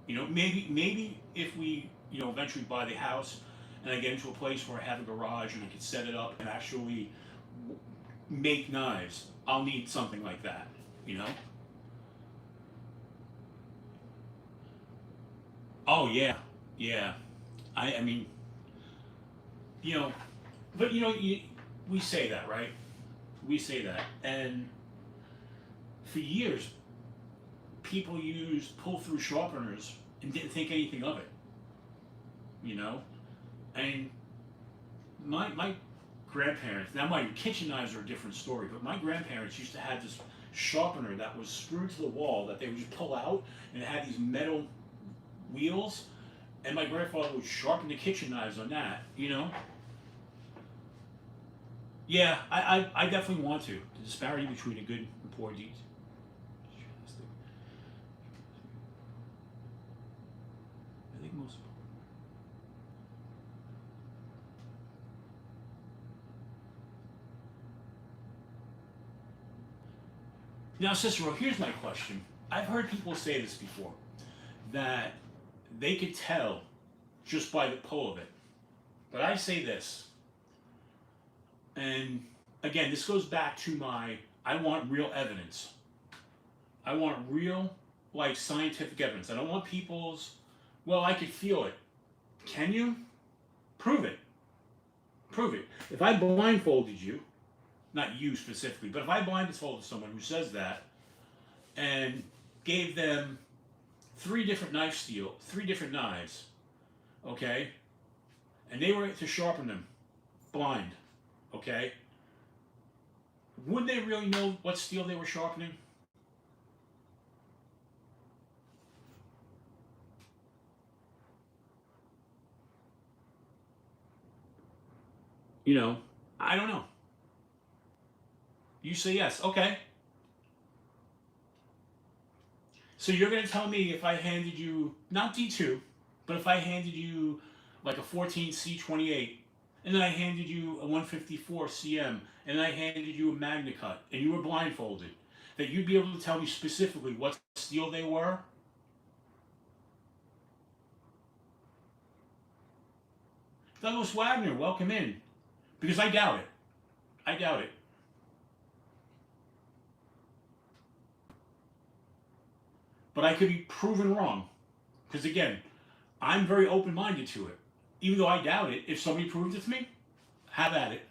You know, maybe if we, you know, eventually buy the house and I get into a place where I have a garage and I can set it up and actually make knives, I'll need something like that, you know? Oh yeah, yeah. I mean, you know, but you know, we say that, right? We say that, and for years, people used pull-through sharpeners and didn't think anything of it. You know, and my grandparents, now my kitchen knives are a different story, but my grandparents used to have this sharpener that was screwed to the wall that they would just pull out, and it had these metal wheels, and my grandfather would sharpen the kitchen knives on that, you know. Yeah, I definitely want to. The disparity between a good and poor deeds. I think most. Now, Cicero, here's my question. I've heard people say this before, that they could tell just by the pull of it. But I say this, and again, this goes back to my I want real evidence. I want real, like, scientific evidence. I don't want people's, well, I could feel it. Can you? Prove it. Prove it. If I blindfolded you, not you specifically, but if I blindfolded someone who says that and gave them three different knives, okay? And they were to sharpen them, blind, okay? Would they really know what steel they were sharpening? You know, I don't know. You say yes, okay. So you're going to tell me if I handed you, not D2, but if I handed you like a 14 C28, and then I handed you a 154 CM, and then I handed you a Magna Cut, and you were blindfolded, that you'd be able to tell me specifically what steel they were? Douglas Wagner, welcome in. Because I doubt it. I doubt it. But I could be proven wrong. Because again, I'm very open-minded to it. Even though I doubt it, if somebody proves it to me, have at it.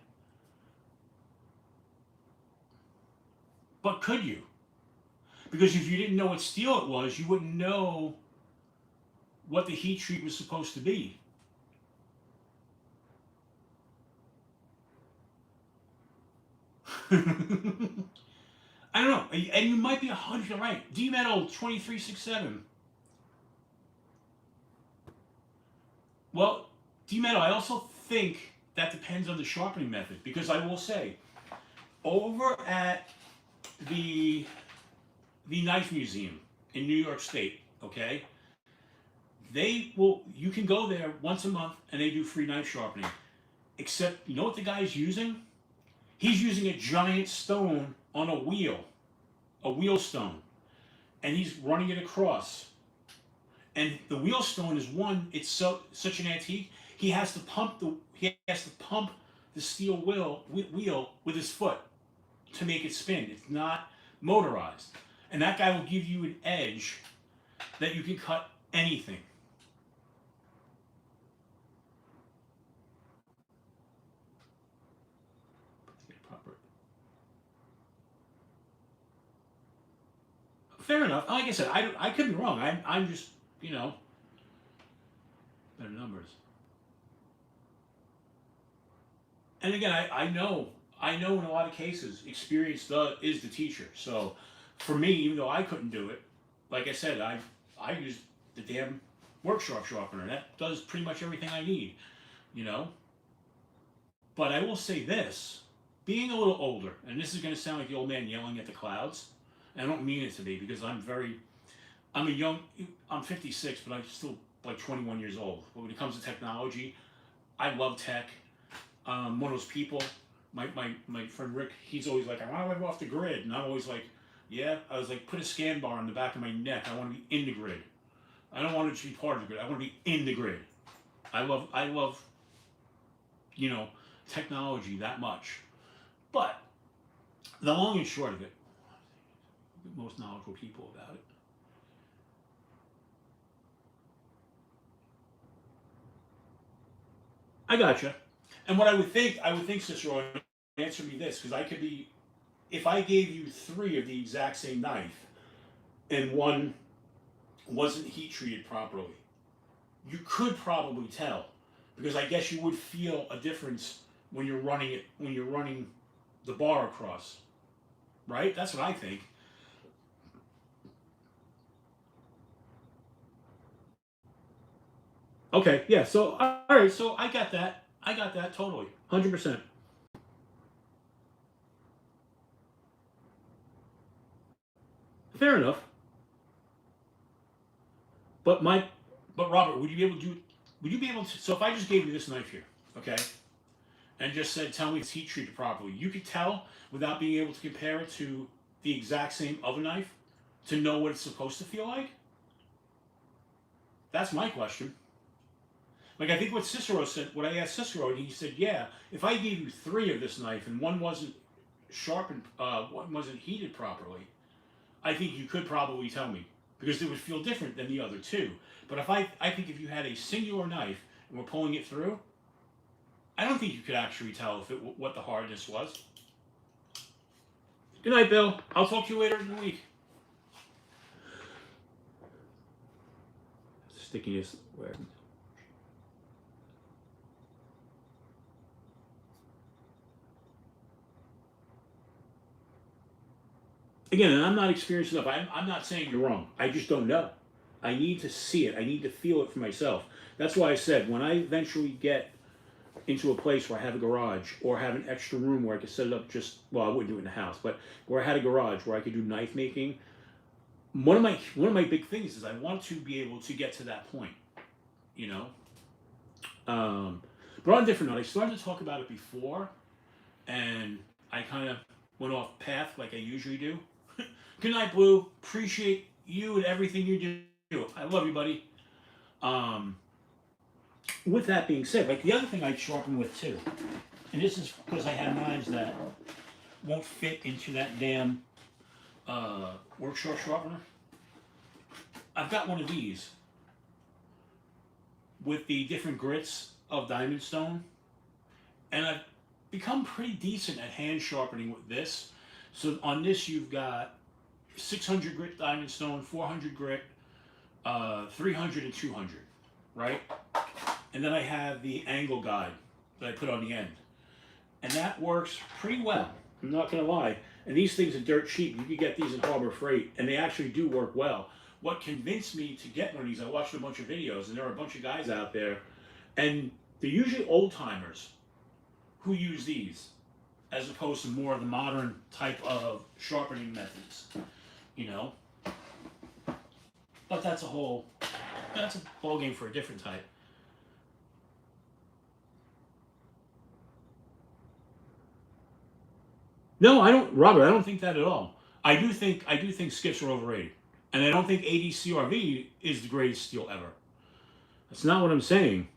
But could you? Because if you didn't know what steel it was, you wouldn't know what the heat treat was supposed to be. I don't know, and you might be 100% right. D-Metal 2367. Well, D-Metal, I also think that depends on the sharpening method, because I will say, over at the Knife Museum in New York State, okay, you can go there once a month and they do free knife sharpening. Except, you know what the guy's using? He's using a giant stone on a wheel stone, and he's running it across. And the wheel stone is it's such an antique. He has to pump the steel wheel with his foot to make it spin. It's not motorized, and that guy will give you an edge that you can cut anything. Fair enough. Like I said, I could be wrong. I'm just, better numbers. And again, I know in a lot of cases, experience is the teacher. So for me, even though I couldn't do it, like I said, I used the damn workshop sharpener. That does pretty much everything I need, But I will say this, being a little older, and this is going to sound like the old man yelling at the clouds. I don't mean it to be, because I'm 56, but I'm still like 21 years old. But when it comes to technology, I love tech. One of those people, my friend Rick, he's always like, I want to live off the grid. And I'm always like, yeah. I was like, put a scan bar on the back of my neck. I want to be in the grid. I don't want it to be part of the grid. I want to be in the grid. I love, technology that much. But the long and short of it, the most knowledgeable people about it. I gotcha. And what I would think, Cicero, answer me this, because I could be, if I gave you three of the exact same knife, and one wasn't heat treated properly, you could probably tell, because I guess you would feel a difference when you're running the bar across, right? That's what I think. Okay, yeah. So all right, so I got that totally, 100%. Fair enough. But Robert, would you be able to do? Would you be able to? So if I just gave you this knife here, okay, and just said, tell me it's heat treated properly, you could tell without being able to compare it to the exact same other knife to know what it's supposed to feel like? That's my question. Like, I think what Cicero said, what I asked Cicero, and he said, yeah, if I gave you three of this knife and one wasn't sharpened, one wasn't heated properly, I think you could probably tell me, because it would feel different than the other two. But I think if you had a singular knife and we're pulling it through, I don't think you could actually tell what the hardness was. Good night, Bill. I'll talk to you later in the week. stickiness where. Again, and I'm not experienced enough. I'm not saying you're wrong. I just don't know. I need to see it. I need to feel it for myself. That's why I said when I eventually get into a place where I have a garage or have an extra room where I could set it up just, well, I wouldn't do it in the house, but where I had a garage where I could do knife making, one of my big things is I want to be able to get to that point, you know. But on a different note, I started to talk about it before, and I kind of went off path like I usually do. Good night, Blue. Appreciate you and everything you do. I love you, buddy. With that being said, like the other thing I sharpen with too, and this is because I have knives that won't fit into that damn workshop sharpener. I've got one of these with the different grits of diamond stone, and I've become pretty decent at hand sharpening with this. So on this you've got 600 grit diamond stone, 400 grit, 300 and 200, right? And then I have the angle guide that I put on the end, and that works pretty well. I'm not gonna lie. And these things are dirt cheap. You can get these in Harbor Freight, and they actually do work well. What convinced me to get one of these, I watched a bunch of videos, and there are a bunch of guys out there, and they're usually old timers who use these, as opposed to more of the modern type of sharpening methods, you know. But that's a ball game for a different type. No, I don't, Robert. I don't think that at all. I do think skips are overrated, and I don't think ADCRV is the greatest steel ever. That's not what I'm saying.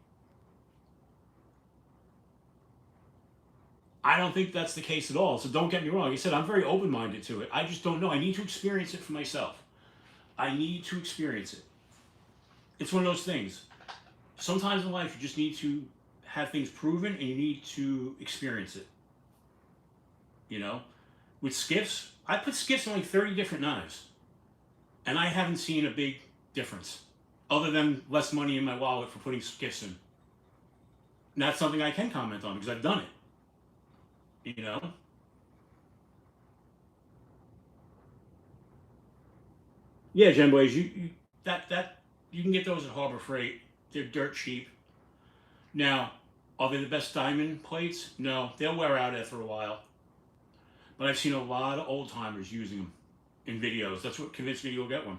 I don't think that's the case at all. So don't get me wrong. Like I said, I'm very open-minded to it. I just don't know. I need to experience it for myself. I need to experience it. It's one of those things. Sometimes in life, you just need to have things proven, and you need to experience it. You know, with skiffs, I put skiffs on like 30 different knives, and I haven't seen a big difference, other than less money in my wallet for putting skiffs in. And that's something I can comment on because I've done it. You know. Yeah, Jen Boys, you can get those at Harbor Freight. They're dirt cheap. Now, are they the best diamond plates? No, they'll wear out after a while. But I've seen a lot of old timers using them in videos. That's what convinced me to go get one.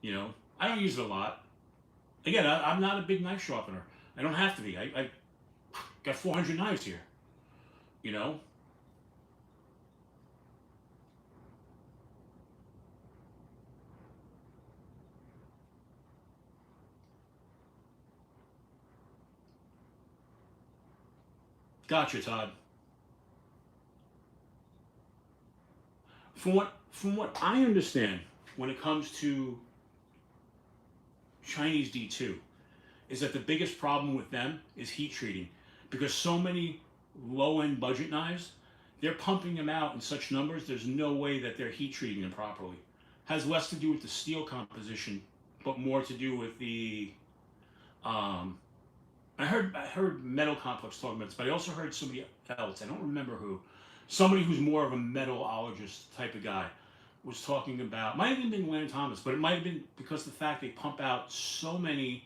You know, I don't use it a lot. Again, I'm not a big knife sharpener. I don't have to be. I got 400 knives here. You know. Gotcha, Todd. From what I understand, when it comes to Chinese D2, is that the biggest problem with them is heat treating, because so many low-end budget knives, they're pumping them out in such numbers. There's no way that they're heat treating them properly. Has less to do with the steel composition, but more to do with the. I heard Metal Complex talking about this, but I also heard somebody else. I don't remember who. Somebody who's more of a metallologist type of guy was talking about, might have even been Landon Thomas, but it might have been because of the fact they pump out so many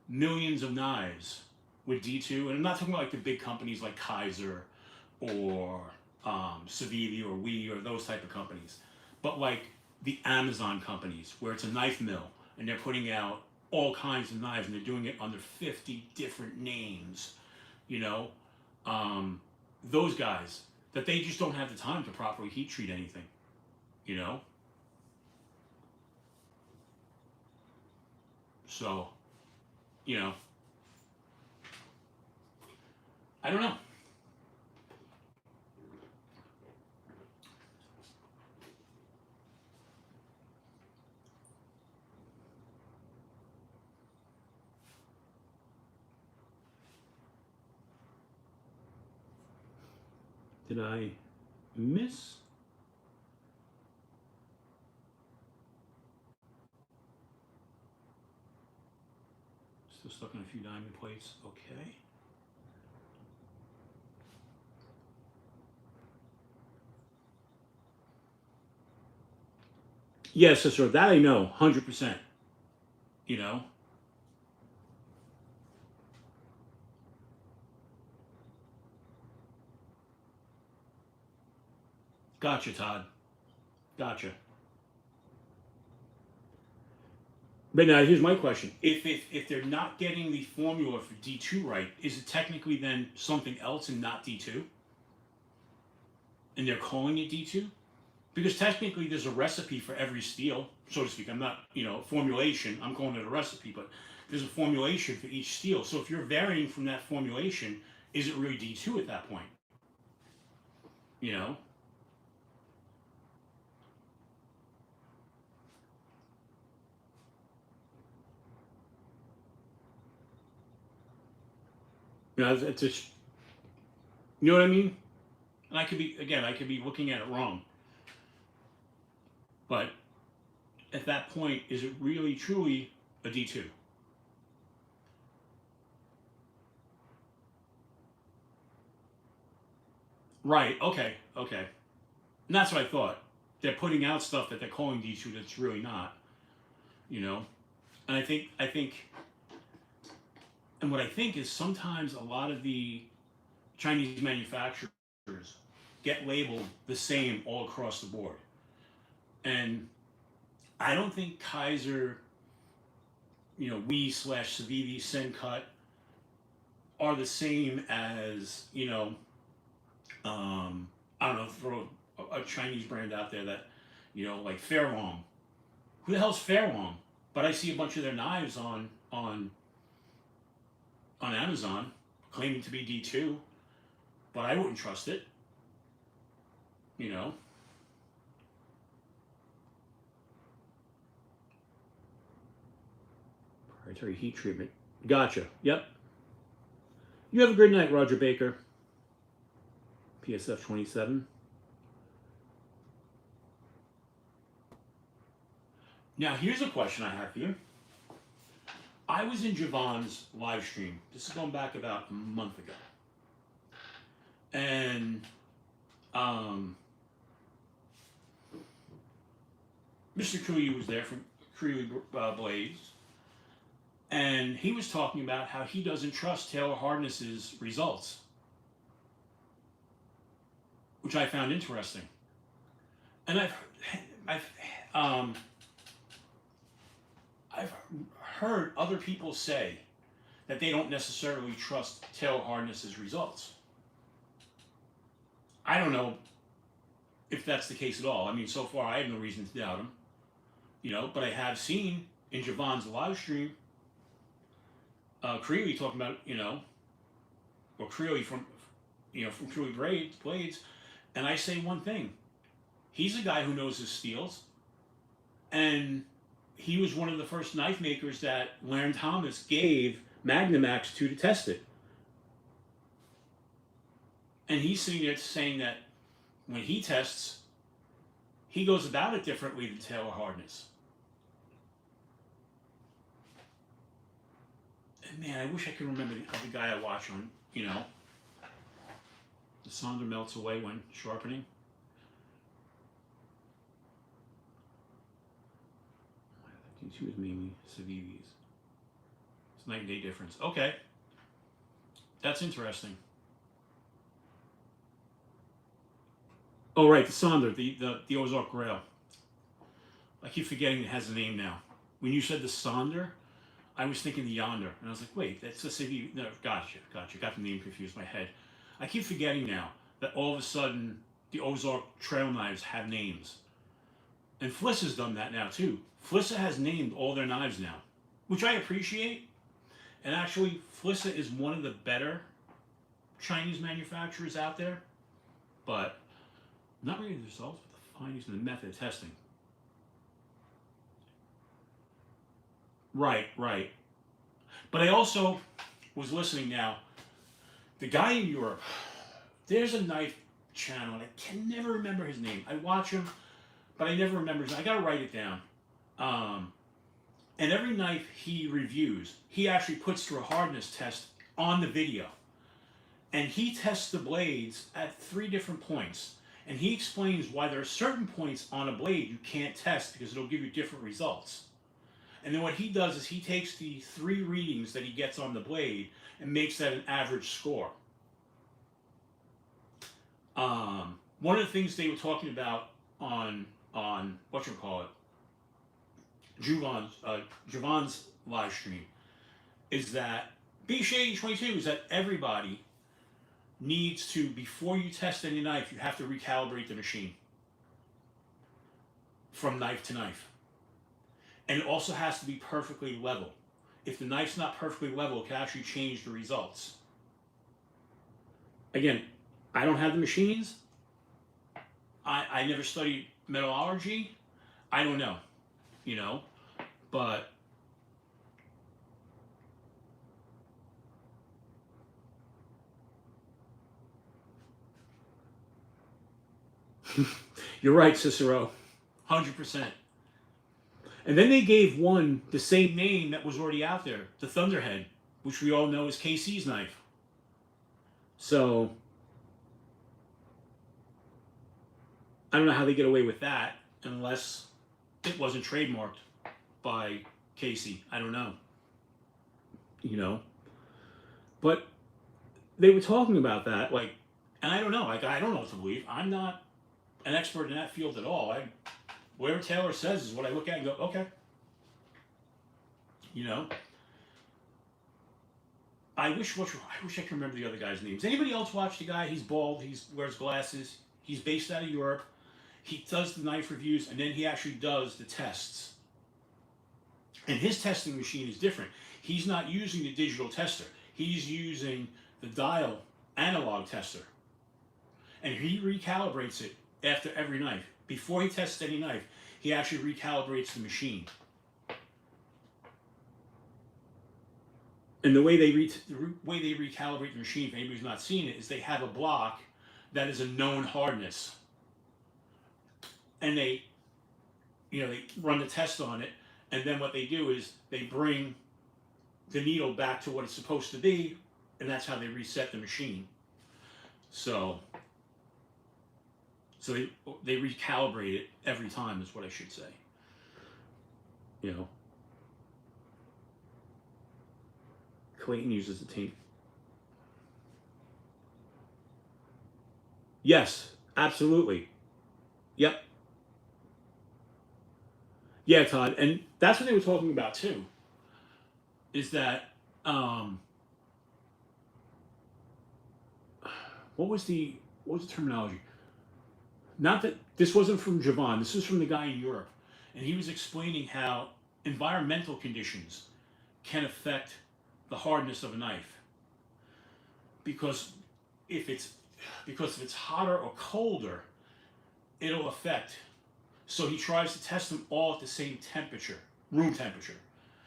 millions of knives with D2, and I'm not talking about like the big companies like Kaiser or Civivi or Wee or those type of companies, but like the Amazon companies where it's a knife mill and they're putting out all kinds of knives and they're doing it under 50 different names, you know, those guys, that they just don't have the time to properly heat treat anything, you know? So, you know, I don't know. Did I miss? Still stuck on a few diamond plates. Okay. Yes, sister, that I know, 100%. You know? Gotcha, Todd. Gotcha. But now here's my question: if they're not getting the formula for D2 right, is it technically then something else and not D2? And they're calling it D2? Because technically there's a recipe for every steel, so to speak. I'm not, formulation. I'm calling it a recipe, but there's a formulation for each steel. So if you're varying from that formulation, is it really D2 at that point? You know? It's just, you know what I mean? And I could be looking at it wrong. But at that point, is it really truly a D2? Right, okay. And that's what I thought. They're putting out stuff that they're calling D2 that's really not, you know? And I think, and what I think is sometimes a lot of the Chinese manufacturers get labeled the same all across the board. And I don't think Kaiser, We/Civivi, Sencut are the same as, I don't know, throw a Chinese brand out there that, like Fairlong. Who the hell's Fairlong? But I see a bunch of their knives on Amazon claiming to be D2, but I wouldn't trust it. Proprietary heat treatment. Gotcha. Yep. You have a good night, Roger Baker. PSF 27. Now, here's a question I have for you. I was in Javon's live stream. This is going back about a month ago. And Mr. Kubey was there from Kubey Blades. And he was talking about how he doesn't trust Taylor Hardness's results, which I found interesting. And I've heard other people say that they don't necessarily trust Taylor Hardness's results. I don't know if that's the case at all. I mean, so far I have no reason to doubt him, but I have seen in Javon's live stream Creeley talking about, or Creeley from Kubey Blades, and I say one thing: he's a guy who knows his steels, and he was one of the first knife makers that Laren Thomas gave Magnamax to test it. And he's sitting there saying that when he tests, he goes about it differently than Taylor Hardness. And man, I wish I could remember the guy I watch on, the sonder melts away when sharpening. She was mainly Civivis. It's night and day difference. Okay. That's interesting. Oh, right, the Sonder, the Ozark Grail. I keep forgetting it has a name now. When you said the Sonder, I was thinking the Yonder. And I was like, wait, that's the Civivi. No, gotcha. Got the name confused in my head. I keep forgetting now that all of a sudden the Ozark trail knives have names. And Fliss has done that now too. Flissa has named all their knives now, which I appreciate. And actually, Flissa is one of the better Chinese manufacturers out there, but not really the results, but the findings and the method of testing. Right. But I also was listening now. The guy in Europe, there's a knife channel, and I can never remember his name. I watch him, but I never remember his name. I gotta write it down. And every knife he reviews, he actually puts through a hardness test on the video. And he tests the blades at 3 different points. And he explains why there are certain points on a blade you can't test because it'll give you different results. And then what he does is he takes the 3 readings that he gets on the blade and makes that an average score. One of the things they were talking about on whatchamacallit, Javon's live stream is that B8022 is that everybody needs to, before you test any knife, you have to recalibrate the machine from knife to knife. And it also has to be perfectly level. If the knife's not perfectly level, it can actually change the results. Again, I don't have the machines. I never studied metallurgy. I don't know, you know, but you're right, Cicero, 100%. And then they gave one the same name that was already out there, the Thunderhead, which we all know is KC's knife. So I don't know how they get away with that unless it wasn't trademarked by Casey. I don't know. You know? But they were talking about that, like, and I don't know. Like, I don't know what to believe. I'm not an expert in that field at all. Whatever Taylor says is what I look at and go, okay. You know? I wish I could remember the other guy's names. Anybody else watch the guy? He's bald. He wears glasses. He's based out of Europe. He does the knife reviews, and then he actually does the tests. And his testing machine is different. He's not using the digital tester. He's using the dial analog tester. And he recalibrates it after every knife. Before he tests any knife, he actually recalibrates the machine. And the way they recalibrate the machine, if anybody's not seen it, is they have a block that is a known hardness. And they run the test on it, and then what they do is they bring the needle back to what it's supposed to be, and that's how they reset the machine. So they recalibrate it every time is what I should say. You know. Clayton uses the tape. Yes, absolutely. Yep. Yeah, Todd, and that's what they were talking about too. Is that what was the terminology? Not that this wasn't from Javon. This was from the guy in Europe, and he was explaining how environmental conditions can affect the hardness of a knife. Because if it's hotter or colder, it'll affect. So he tries to test them all at the same temperature, room temperature.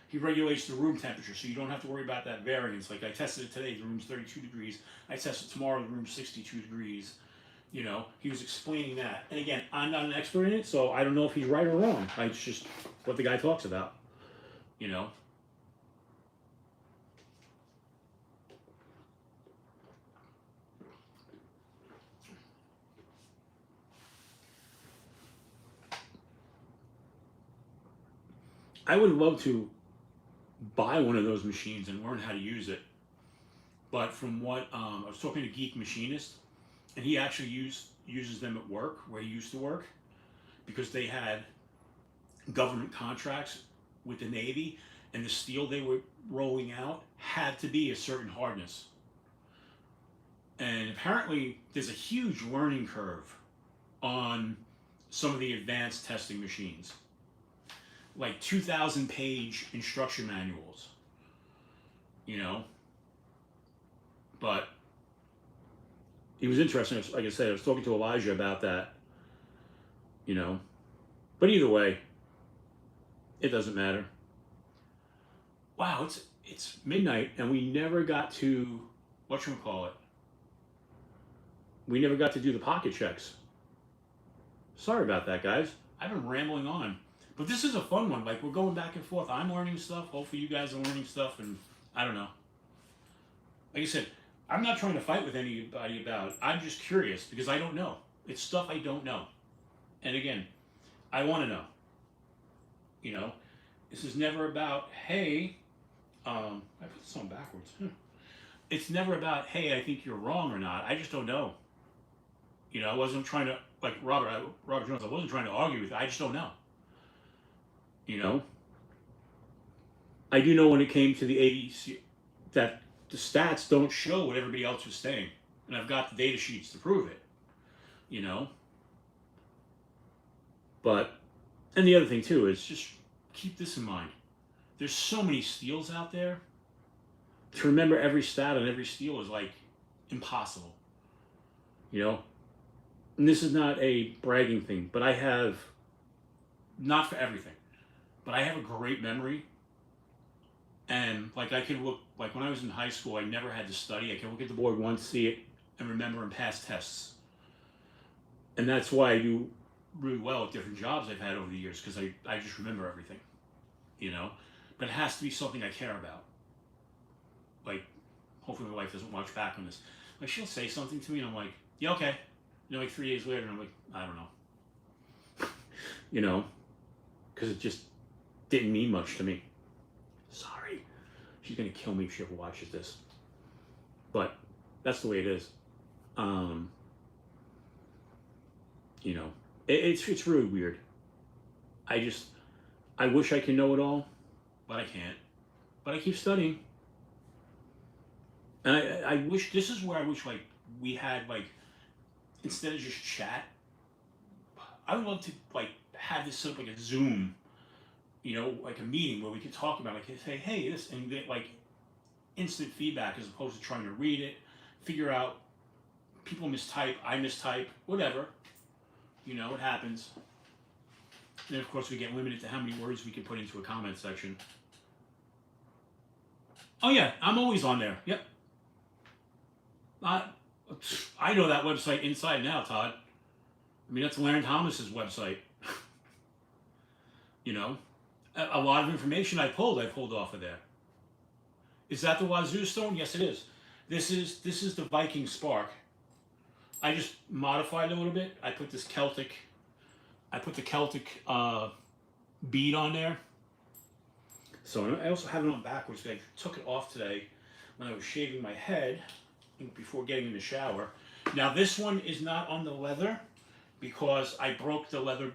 He regulates the room temperature, so you don't have to worry about that variance. Like I tested it today, the room's 32 degrees. I tested it tomorrow, the room's 62 degrees. You know, he was explaining that. And again, I'm not an expert in it, so I don't know if he's right or wrong. It's just what the guy talks about, you know. I would love to buy one of those machines and learn how to use it. But from what I was talking to Geek Machinist, and he actually uses them at work where he used to work, because they had government contracts with the Navy, and the steel they were rolling out had to be a certain hardness. And apparently there's a huge learning curve on some of the advanced testing machines. Like 2,000-page instruction manuals, you know. But it was interesting. Like I said, I was talking to Elijah about that, you know. But either way, it doesn't matter. Wow, it's midnight, and we never got to we never got to do the pocket checks. Sorry about that, guys. I've been rambling on. But this is a fun one. Like, we're going back and forth. I'm learning stuff. Hopefully you guys are learning stuff. And I don't know. Like I said, I'm not trying to fight with anybody about it. I'm just curious because I don't know. It's stuff I don't know. And again, I want to know. You know, this is never about, hey, I put this on backwards. It's never about, hey, I think you're wrong or not. I just don't know. You know, I wasn't trying to, like Robert Jones, I wasn't trying to argue with you. I just don't know. You know, I do know when it came to the ADC that the stats don't show what everybody else was saying. And I've got the data sheets to prove it. You know, but, and the other thing too is just keep this in mind. There's so many steels out there. To remember every stat on every steel is like impossible. You know, and this is not a bragging thing, but I have, not for everything, but I have a great memory. And like I could look, like when I was in high school, I never had to study. I could look at the board once, see it, and remember and pass tests. And that's why I do really well at different jobs I've had over the years, because I just remember everything, you know? But it has to be something I care about. Like, hopefully my wife doesn't watch back on this. Like, she'll say something to me, and I'm like, yeah, okay. You know, like 3 days later, and I'm like, I don't know. You know? Because it just didn't mean much to me. Sorry. She's going to kill me if she ever watches this. But that's the way it is. You know, it's really weird. I wish I could know it all, but I can't. But I keep studying. And I wish, this is where I wish, like, we had, like, instead of just chat, I would love to, like, have this set up like a Zoom, you know, like a meeting where we could talk about, like, say, hey, this, and get, like, instant feedback as opposed to trying to read it, figure out, people mistype, I mistype, whatever. You know, it happens. And of course, we get limited to how many words we can put into a comment section. Oh yeah, I'm always on there. Yep. I know that website inside and out, Todd. I mean, that's Larry Thomas's website. You know, a lot of information I pulled off of there. Is that the Wazoo stone? Yes, it is. This is the Viking Spark. I just modified it a little bit. I put this Celtic, bead on there. So I also have it on backwards because I took it off today when I was shaving my head before getting in the shower. Now this one is not on the leather because I broke the leather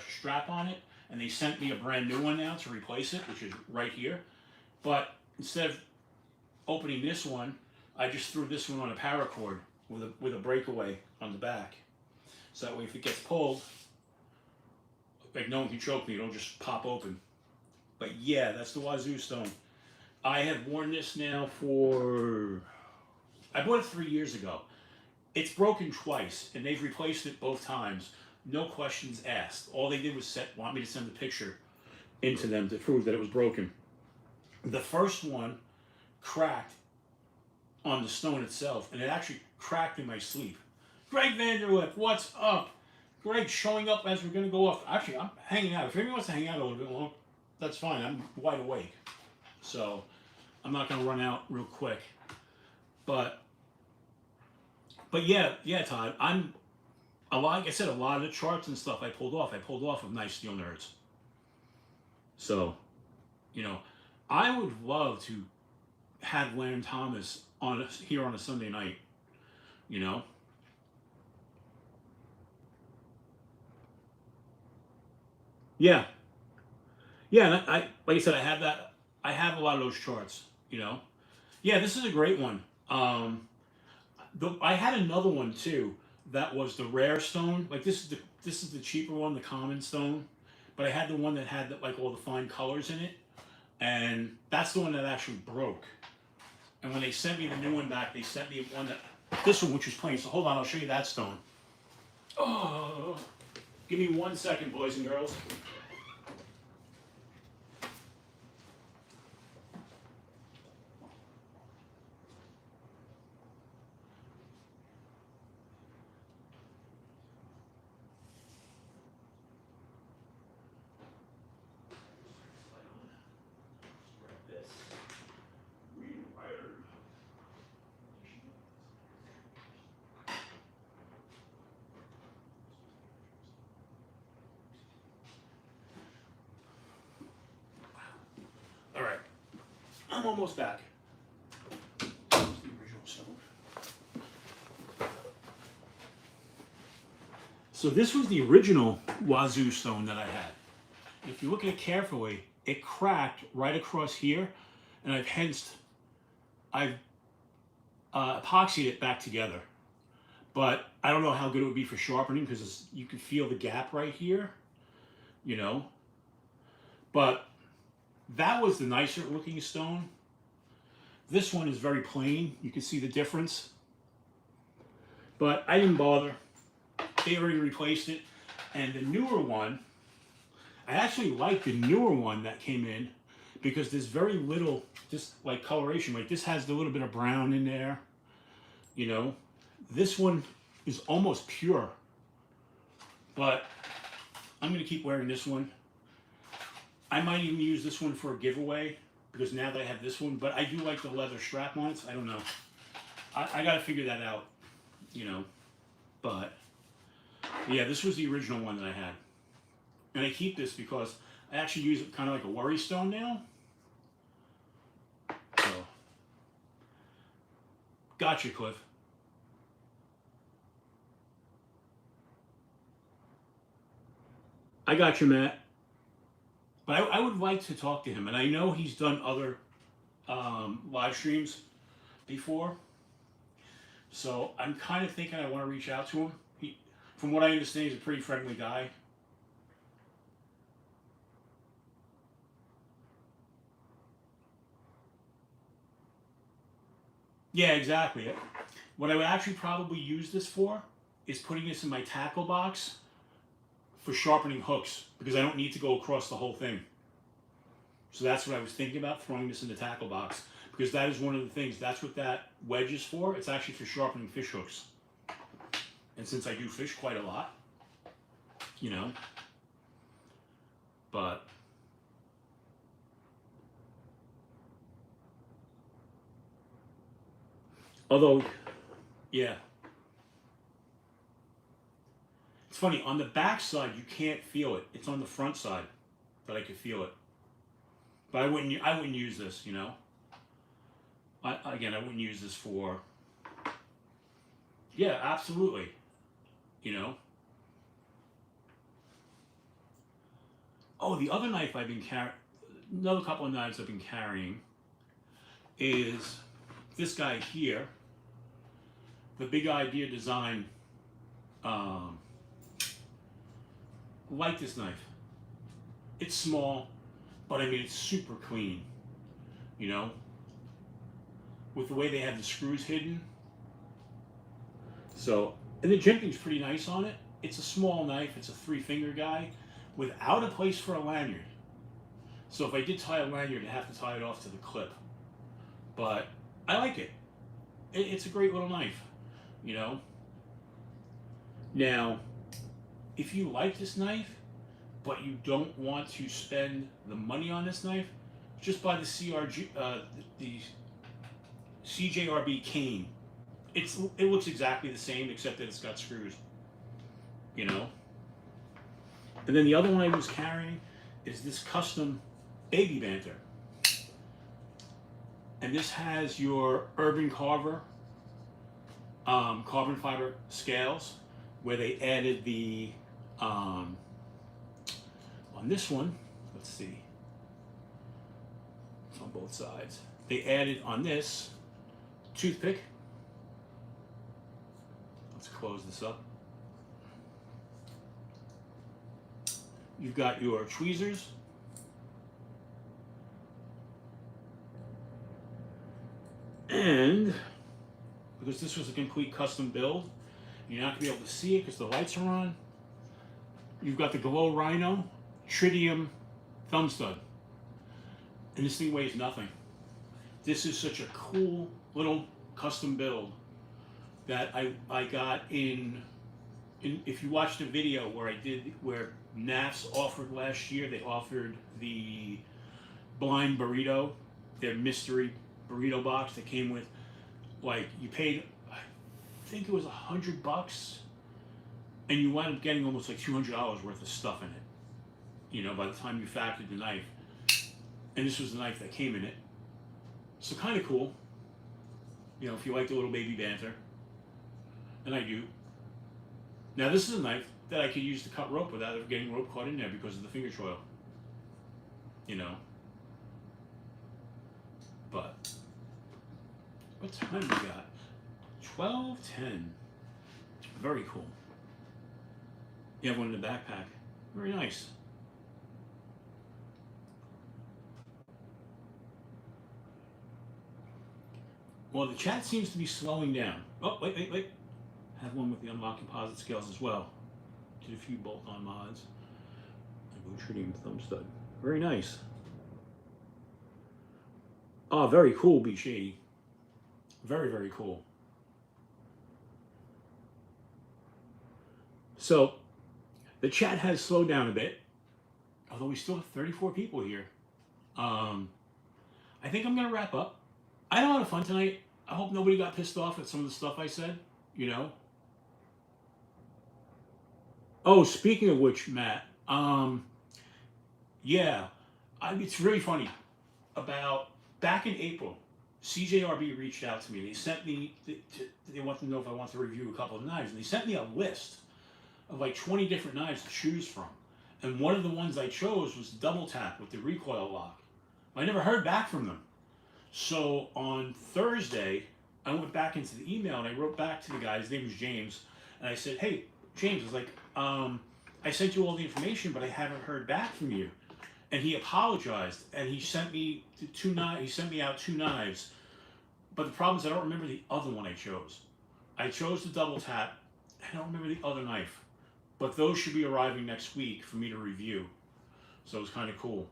strap on it, and they sent me a brand new one now to replace it, which is right here. But instead of opening this one, I just threw this one on a paracord with a breakaway on the back. So that way if it gets pulled, like no one can choke me, it'll just pop open. But yeah, that's the Wazoo stone. I have worn this now I bought it 3 years ago. It's broken twice, and they've replaced it both times. No questions asked. All they did was want me to send a picture into them to prove that it was broken. The first one cracked on the stone itself, and it actually cracked in my sleep. Greg Vanderlip, what's up? Greg showing up as we're going to go off. Actually, I'm hanging out. If anyone wants to hang out a little bit longer, that's fine. I'm wide awake. So I'm not going to run out real quick. But yeah, Todd, like I said, a lot of the charts and stuff I pulled off of Nice Steel Nerds. So, you know, I would love to have Larry Thomas here on a Sunday night, you know. Yeah. Yeah, and like I said, I have a lot of those charts, you know. Yeah, this is a great one. I had another one too that was the rare stone. Like this is the cheaper one, the common stone. But I had the one that had like all the fine colors in it, and that's the one that actually broke. And when they sent me the new one back, they sent me this one which was plain. So hold on, I'll show you that stone. Oh, give me 1 second, boys and girls. I'm almost back. The original stone. So this was the original wazoo stone that I had. If you look at it carefully, it cracked right across here, and I've epoxied it back together. But I don't know how good it would be for sharpening because you can feel the gap right here, you know. But that was the nicer looking stone. This one is very plain. You can see the difference. But I didn't bother. They already replaced it. And the newer one, I actually like the newer one that came in because there's very little, just like coloration. Like this has a little bit of brown in there, you know. This one is almost pure, but I'm going to keep wearing this one. I might even use this one for a giveaway because now that I have this one, but I do like the leather strap on it. I don't know. I got to figure that out, you know. But yeah, this was the original one that I had. And I keep this because I actually use it kind of like a worry stone now. So, gotcha, Cliff. I got you, Matt. But I would like to talk to him. And I know he's done other live streams before. So I'm kind of thinking I want to reach out to him. From what I understand, he's a pretty friendly guy. Yeah, exactly. What I would actually probably use this for is putting this in my tackle box for sharpening hooks because I don't need to go across the whole thing. So that's what I was thinking about, throwing this in the tackle box because that is one of the things. That's what that wedge is for. It's actually for sharpening fish hooks. And since I do fish quite a lot, you know, but although, yeah. It's funny, on the back side, you can't feel it. It's on the front side that I could feel it. But I wouldn't use this, you know. I wouldn't use this for, yeah, absolutely, you know. Oh, the other knife I've been carrying, another couple of knives I've been carrying is this guy here, the Big Idea Design. Like this knife. It's small, but I mean it's super clean, you know, with the way they have the screws hidden. So, and the jimping's pretty nice on it. It's a small knife. It's a 3-finger guy without a place for a lanyard. So if I did tie a lanyard, I'd have to tie it off to the clip. But I like it. It's a great little knife, you know. Now, if you like this knife, but you don't want to spend the money on this knife, just buy the the CJRB cane. It looks exactly the same except that it's got screws, you know. And then the other one I was carrying is this custom baby banter, and this has your Urban Carver carbon fiber scales, where they added the on this one, let's see, it's on both sides. They added on this toothpick. Let's close this up. You've got your tweezers. And because this was a complete custom build, you're not going to be able to see it because the lights are on. You've got the Glow Rhino Tritium thumb stud. And this thing weighs nothing. This is such a cool little custom build that I got in if you watched the video where NAFS offered last year, they offered the blind burrito, their mystery burrito box that came with, like, you paid, I think it was $100, and you wound up getting almost like $200 worth of stuff in it, you know, by the time you factored the knife. And this was the knife that came in it. So kind of cool. You know, if you like the little baby banter. And I do. Now this is a knife that I could use to cut rope without ever getting rope caught in there because of the finger choil. You know. But what time we got? 12:10. Very cool. You have one in the backpack. Very nice. Well, the chat seems to be slowing down. Oh, wait. Have one with the unlock composite scales as well. Did a few bolt-on mods. And tritium thumb stud. Very nice. Oh, very cool, B Shady. Very, very cool. So, the chat has slowed down a bit, although we still have 34 people here. I think I'm going to wrap up. I had a lot of fun tonight. I hope nobody got pissed off at some of the stuff I said, you know. Oh, speaking of which, Matt, yeah, it's really funny. About back in April, CJRB reached out to me. They sent me, they wanted to know if I wanted to review a couple of knives, and they sent me a list of like 20 different knives to choose from. And one of the ones I chose was Double Tap with the recoil lock. I never heard back from them. So on Thursday, I went back into the email and I wrote back to the guy. His name was James. And I said, hey, James, I was like, I sent you all the information, but I haven't heard back from you. And he apologized, and he sent me two knives. He sent me out 2 knives. But the problem is I don't remember the other one I chose. I chose the Double Tap. I don't remember the other knife. But those should be arriving next week for me to review. So it was kind of cool.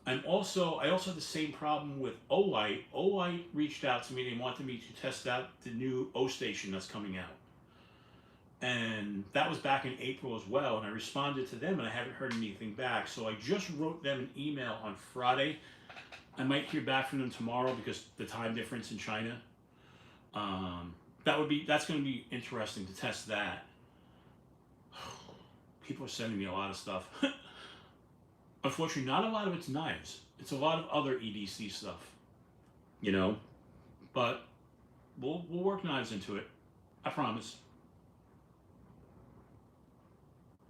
And also, I also had the same problem with Olight. Olight reached out to me. They wanted me to test out the new O Station that's coming out. And that was back in April as well. And I responded to them, and I haven't heard anything back. So I just wrote them an email on Friday. I might hear back from them tomorrow because the time difference in China. That's going to be interesting to test that. People are sending me a lot of stuff. Unfortunately, not a lot of it's knives. It's a lot of other EDC stuff, you know. But we'll work knives into it. I promise.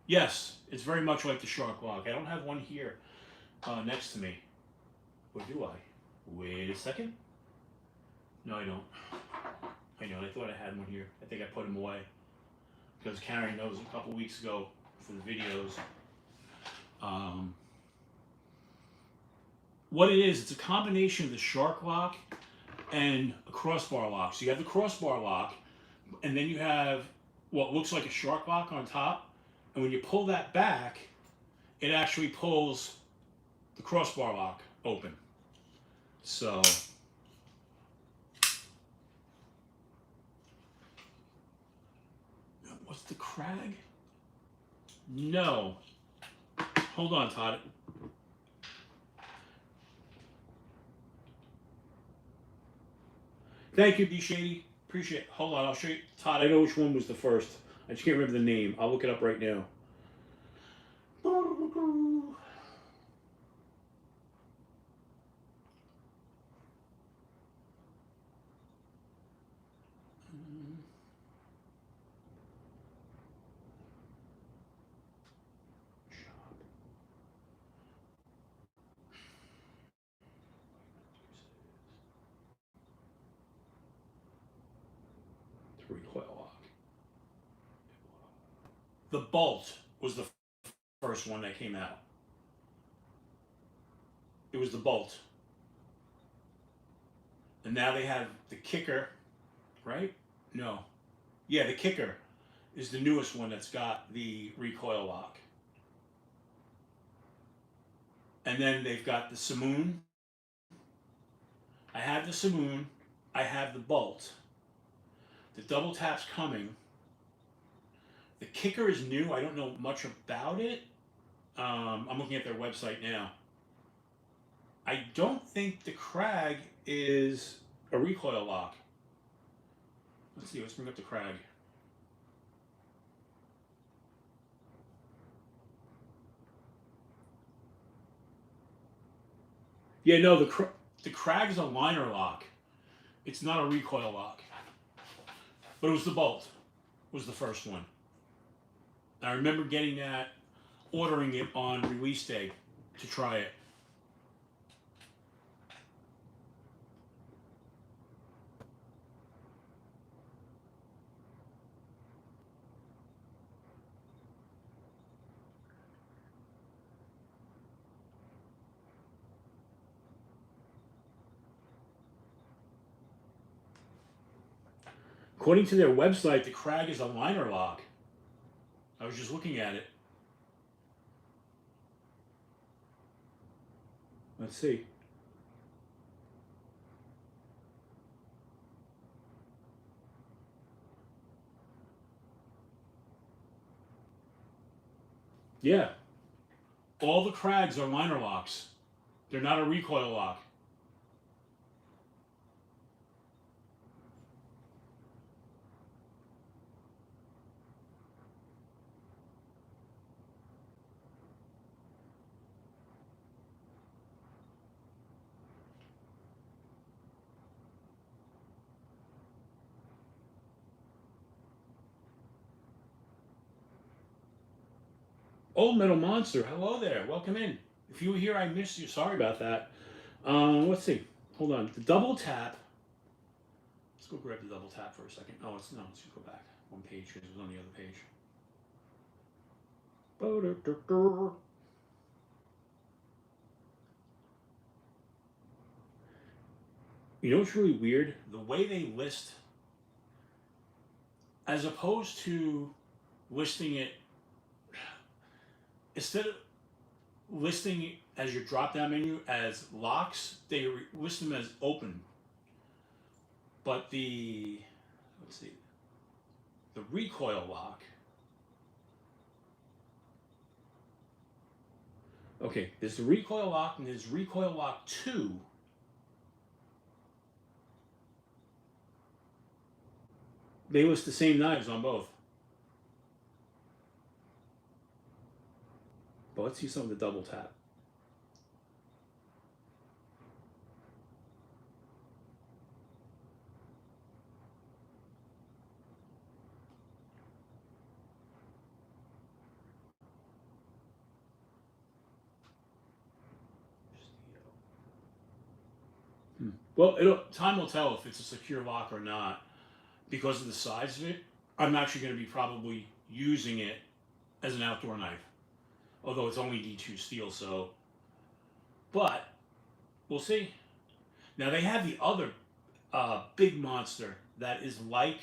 Yes, it's very much like the Shark Lock. I don't have one here next to me. Or do I? Wait a second. No, I don't. I know. I thought I had one here. I think I put them away because Karen knows a couple weeks ago for the videos. What it is, it's a combination of the Shark Lock and a crossbar lock. So you have the crossbar lock, and then you have what looks like a Shark Lock on top. And when you pull that back, it actually pulls the crossbar lock open. So what's the Krag? No. Hold on, Todd. Thank you, B Shady. Appreciate it. Hold on, I'll show you. Todd, I know which one was the first. I just can't remember the name. I'll look it up right now. Recoil lock. The Bolt was the first one that came out. It was the Bolt. And now they have the Kicker, right? No. Yeah, the Kicker is the newest one that's got the recoil lock. And then they've got the Simoon. I have the Simoon. I have the Bolt. The Double Tap's coming. The Kicker is new. I don't know much about it. I'm looking at their website now. I don't think the Krag is a recoil lock. Let's see. Let's bring up the Krag. Yeah, no, The Krag is a liner lock. It's not a recoil lock. But it was the bolt. Was the first one. I remember getting that, ordering it on release day to try it. According to their website, the Krag is a liner lock. I was just looking at it. Let's see. Yeah. All the Krags are liner locks. They're not a recoil lock. Old Metal Monster, hello there. Welcome in. If you were here, I missed you. Sorry about that. Let's see. Hold on. The double tap. Let's go grab the double tap for a second. Oh, let's just go back one page because it was on the other page. You know what's really weird? The way they list, as opposed to listing it, instead of listing it as your drop-down menu as locks, they list them as open. But the, let's see, the recoil lock. Okay, there's the recoil lock and there's recoil lock 2. They list the same knives on both. But let's see some of the double tap. Well, time will tell if it's a secure lock or not. Because of the size of it, I'm actually going to be probably using it as an outdoor knife. Although it's only D2 steel, so. But, we'll see. Now they have the other big monster that is like,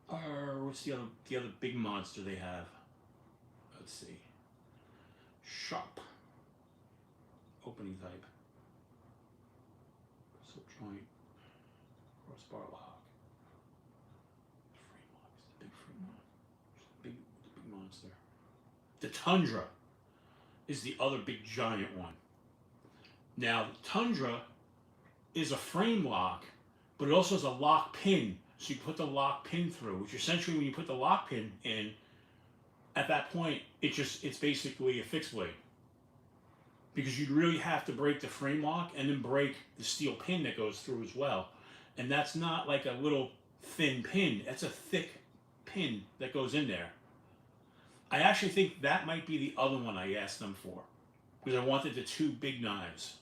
what's the other big monster they have? Let's see. Sharp. Opening type. Slip joint. Crossbar lock. Frame lock. It's the big frame lock. The big monster. The Tundra is the other big giant one. Now, the Tundra is a frame lock, but it also has a lock pin. So you put the lock pin through, which essentially when you put the lock pin in, at that point, it's basically a fixed blade. Because you'd really have to break the frame lock and then break the steel pin that goes through as well. And that's not like a little thin pin. That's a thick pin that goes in there. I actually think that might be the other one I asked them for. Because I wanted the 2 big knives.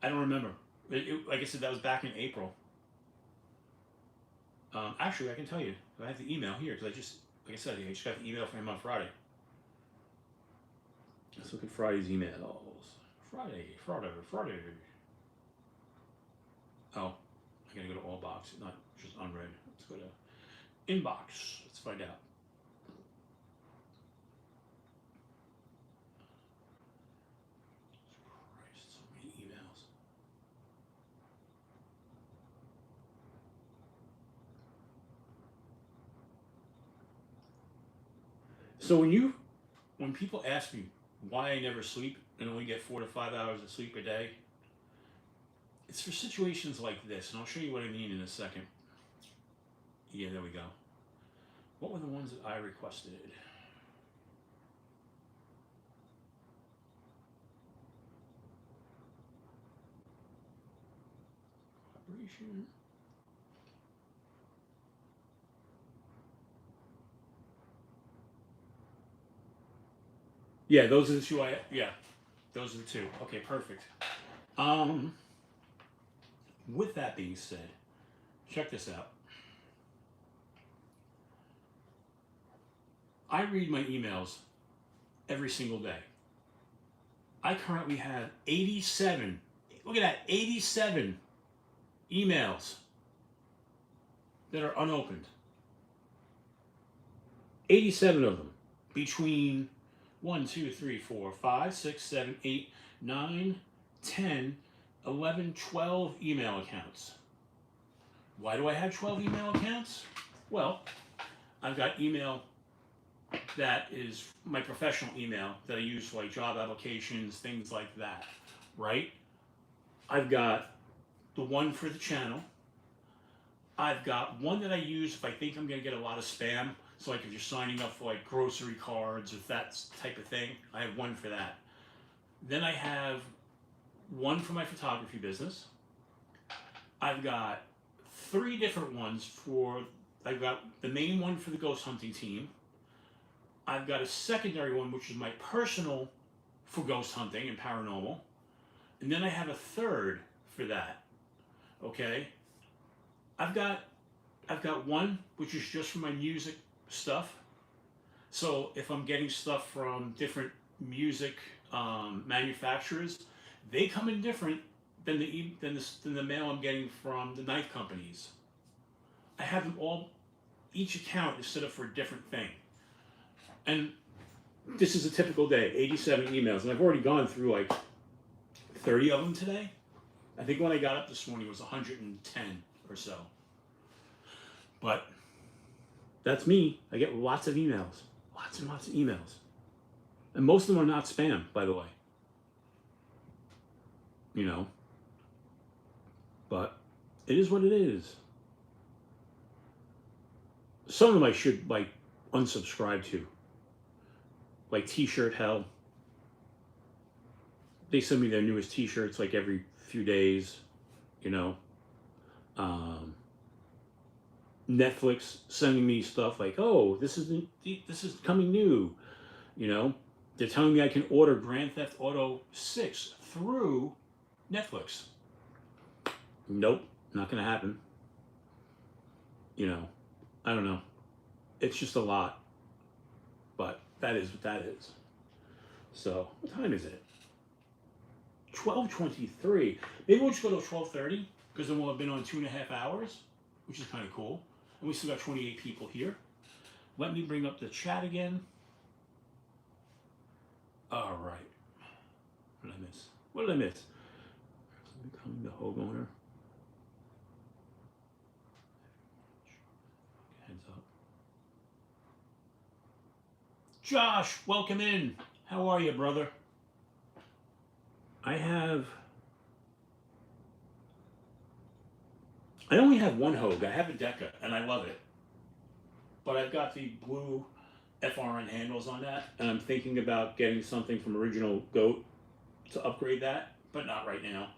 I don't remember. Like I said, that was back in April. Actually, I can tell you. I have the email here. Because like I said, I just got the email from him on Friday. Let's look at Friday's emails. Friday. Oh, I gotta go to all box, not just unread. Let's go to inbox. Let's find out. Christ, so many emails. So when people ask me why I never sleep and only get 4 to 5 hours of sleep a day, it's for situations like this, and I'll show you what I mean in a second. Yeah, there we go. What were the ones that I requested? Registration. Yeah, those are the two yeah, those are the two. Okay, perfect. With that being said, check this out. I read my emails every single day. I currently have 87, look at that, 87 emails that are unopened. 87 of them between 1, 2, 3, 4, 5, 6, 7, 8, 9, 10, 11, 12 email accounts. Why do I have 12 email accounts? Well, I've got email that is my professional email that I use for like job applications, things like that, right? I've got the one for the channel. I've got one that I use if I think I'm going to get a lot of spam. So like if you're signing up for like grocery cards or that type of thing, I have one for that. Then I have one for my photography business. I've got 3 different ones for, I've got the main one for the ghost hunting team. I've got a secondary one, which is my personal for ghost hunting and paranormal. And then I have a third for that. Okay? I've got one which is just for my music stuff. So if I'm getting stuff from different music manufacturers, they come in different than the mail I'm getting from the knife companies. I have them all, each account is set up for a different thing. And this is a typical day, 87 emails. And I've already gone through like 30 of them today. I think when I got up this morning it was 110 or so. But that's me. I get lots of emails. Lots and lots of emails. And most of them are not spam, by the way. You know. But it is what it is. Some of them I should like unsubscribe to. Like T-shirt hell. They send me their newest T-shirts like every few days, you know. Netflix sending me stuff like, oh, this is coming new, you know. They're telling me I can order Grand Theft Auto 6 through Netflix. Nope, not gonna happen. You know, I don't know. It's just a lot, but that is what that is. So, what time is it? 12:23. Maybe we'll just go to 12:30 because then we'll have been on 2.5 hours, which is kind of cool. And we still got 28 people here. Let me bring up the chat again. All right. What did I miss? What did I miss? Becoming the homeowner. Heads up. Josh, welcome in. How are you, brother? I only have one Hogue. I have a Deca, and I love it. But I've got the blue FRN handles on that, and I'm thinking about getting something from Original Goat to upgrade that, but not right now.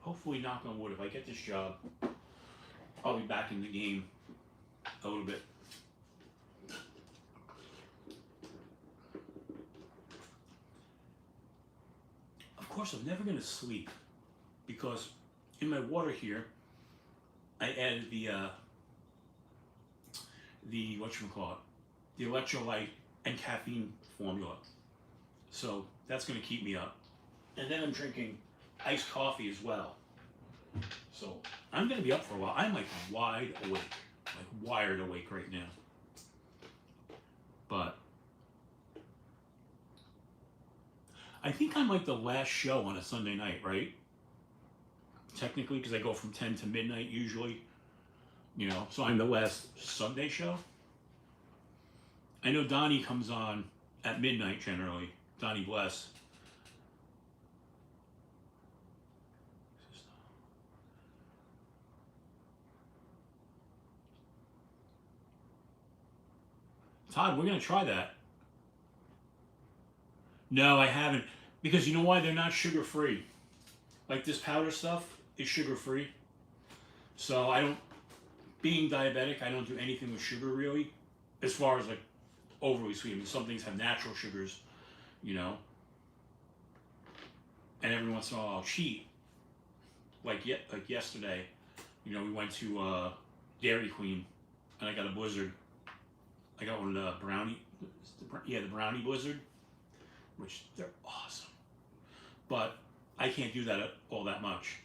Hopefully, knock on wood, if I get this job, I'll be back in the game a little bit. Of course, I'm never going to sleep because in my water here, I added the whatchamacallit, the electrolyte and caffeine formula. So that's going to keep me up. And then I'm drinking iced coffee as well. So I'm going to be up for a while. I'm like wide awake, like wired awake right now. But I think I'm like the last show on a Sunday night, right? Technically, because I go from 10 to midnight usually, you know, so I'm the last Sunday show. I know Donnie comes on at midnight generally. Donnie Bless. Todd, we're going to try that. No, I haven't. Because you know why? They're not sugar-free. Like this powder stuff is sugar free. So I don't, being diabetic, I don't do anything with sugar really, as far as like overly sweet. I mean, some things have natural sugars, you know, and every once in a while I'll cheat. Like yesterday, you know, we went to Dairy Queen, and I got a Blizzard. I got one of the brownie, the brownie Blizzard, which they're awesome. But I can't do that all that much.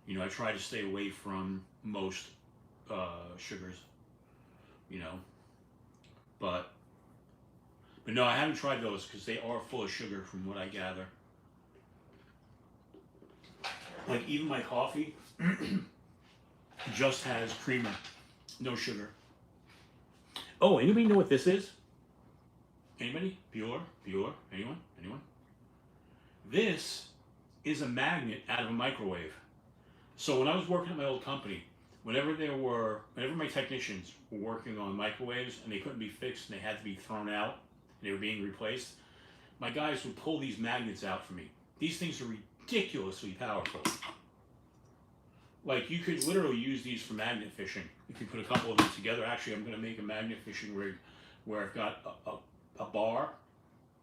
You know, I try to stay away from most sugars, you know. But no, I haven't tried those because they are full of sugar from what I gather. Like even my coffee just has creamer, no sugar. Oh, anybody know what this is? Anybody? Bueller? Anyone? This is a magnet out of a microwave. So when I was working at my old company, whenever my technicians were working on microwaves and they couldn't be fixed and they had to be thrown out and they were being replaced, my guys would pull these magnets out for me. These things are ridiculously powerful. Like you could literally use these for magnet fishing. If you put a couple of them together, actually I'm going to make a magnet fishing rig where I've got a bar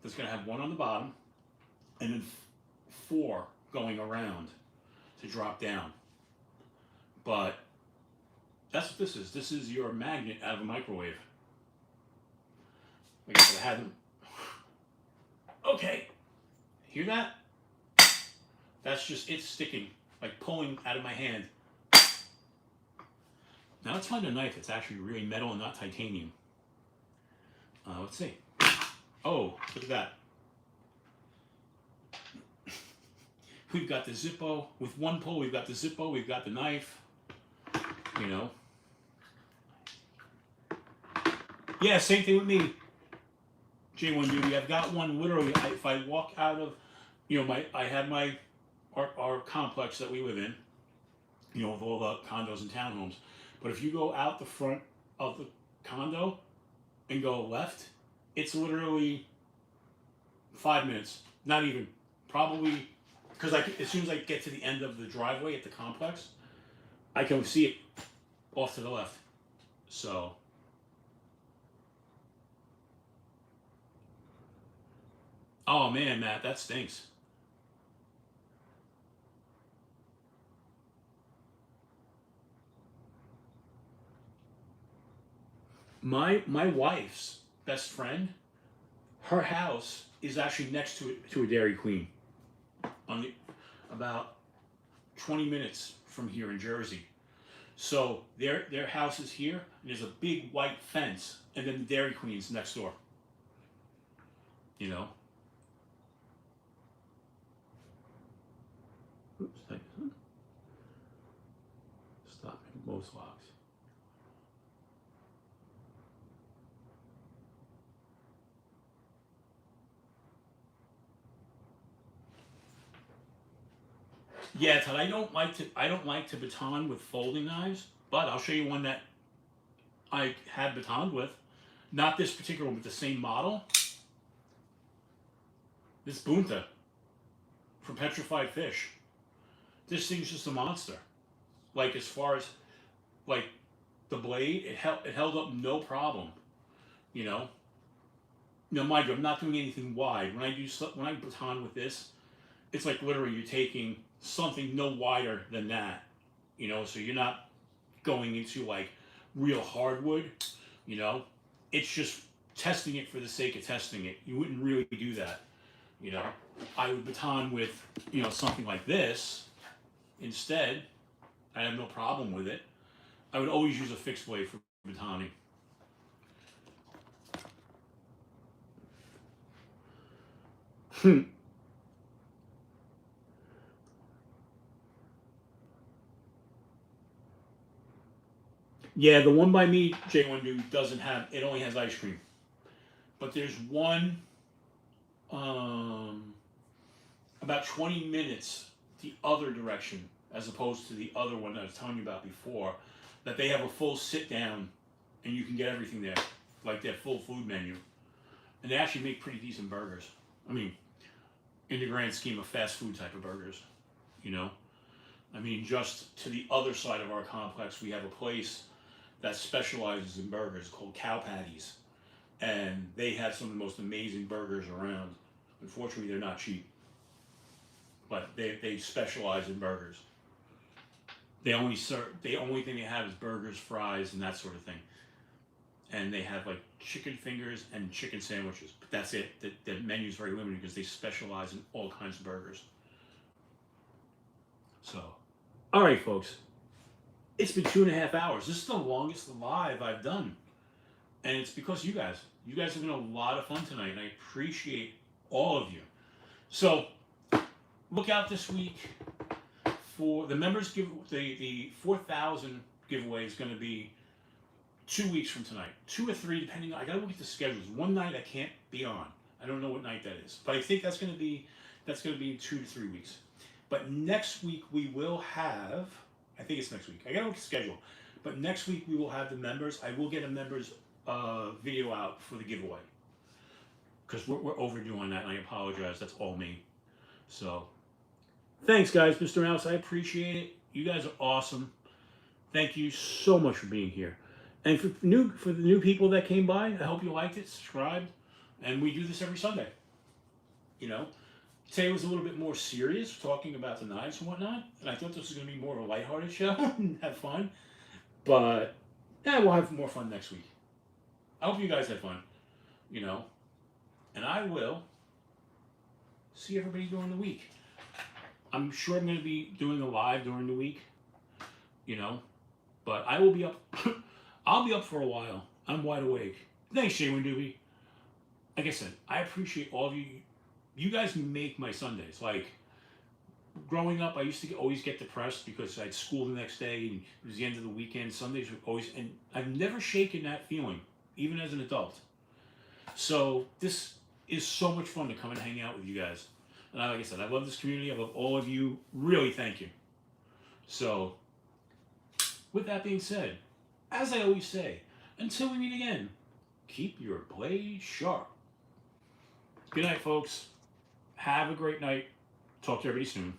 that's going to have one on the bottom and then 4 going around to drop down. But that's what this is. This is your magnet out of a microwave. Like I said, I had them. Okay. Hear that? That's just it sticking, like pulling out of my hand. Now let's find a knife that's actually really metal and not titanium. Let's see. Oh, look at that. We've got the Zippo. With one pull, we've got the Zippo, we've got the knife. You know. Yeah, same thing with me. J1 Duty. I've got one literally. If I walk out of, you know, I have our complex that we live in, you know, with all the condos and townhomes. But if you go out the front of the condo and go left, it's literally 5 minutes. Not even. Probably, because as soon as I get to the end of the driveway at the complex, I can see it off to the left. So. Oh man, Matt, that stinks. My wife's best friend, her house is actually next to a Dairy Queen, on about 20 minutes from here in Jersey. So their house is here, and there's a big white fence, and then the Dairy Queen's next door. You know. Oops, stop most locks. Yeah, Todd, I don't like to baton with folding knives, but I'll show you one that I had batoned with. Not this particular one, but the same model. This Bunta from Petrified Fish. This thing's just a monster. Like as far as like the blade, it held up no problem. You know. Now mind you, I'm not doing anything wide. When I baton with this, it's like literally you're taking something no wider than that, you know, so you're not going into like real hardwood, you know, it's just testing it for the sake of testing it. You wouldn't really do that, you know. I would baton with, you know, something like this instead. I have no problem with it. I would always use a fixed blade for batoning. Yeah, the one by me, J1 Dude, doesn't have, it only has ice cream. But there's one, about 20 minutes the other direction, as opposed to the other one that I was telling you about before, that they have a full sit down and you can get everything there, like their full food menu. And they actually make pretty decent burgers. I mean, in the grand scheme of fast food type of burgers, you know. I mean, just to the other side of our complex, we have a place that specializes in burgers called Cow Patties. And they have some of the most amazing burgers around. Unfortunately, they're not cheap. But they specialize in burgers. They only serve, the only thing they have is burgers, fries, and that sort of thing. And they have like chicken fingers and chicken sandwiches. But that's it. The menu's very limited because they specialize in all kinds of burgers. So, all right, folks. It's been 2.5 hours. This is the longest live I've done. And it's because you guys. You guys have been a lot of fun tonight, and I appreciate all of you. So, look out this week for the members give the 4,000 giveaway is going to be 2 weeks from tonight, 2 or 3 depending on. I got to look at the schedules. One night I can't be on. I don't know what night that is, but I think that's going to be in 2 to 3 weeks. But next week we will have. I think it's next week. I got to look at the schedule. But next week we will have the members. I will get a members video out for the giveaway because we're overdue on that, and I apologize. That's all me. So. Thanks, guys, Mr. Mouse. I appreciate it. You guys are awesome. Thank you so much for being here. And for the new people that came by, I hope you liked it, subscribed, and we do this every Sunday. You know, today was a little bit more serious, talking about the knives and whatnot, and I thought this was going to be more of a lighthearted show and have fun. But yeah, we'll have more fun next week. I hope you guys had fun. You know, and I will see everybody during the week. I'm sure I'm going to be doing a live during the week, you know, but I will be up. I'll be up for a while. I'm wide awake. Thanks, Shaywin Doobie. Like I said, I appreciate all of you. You guys make my Sundays. Like, growing up, I used to always get depressed because I had school the next day and it was the end of the weekend. Sundays were always, and I've never shaken that feeling, even as an adult. So this is so much fun to come and hang out with you guys. And like I said, I love this community. I love all of you. Really, thank you. So, with that being said, as I always say, until we meet again, keep your blade sharp. Good night, folks. Have a great night. Talk to everybody soon.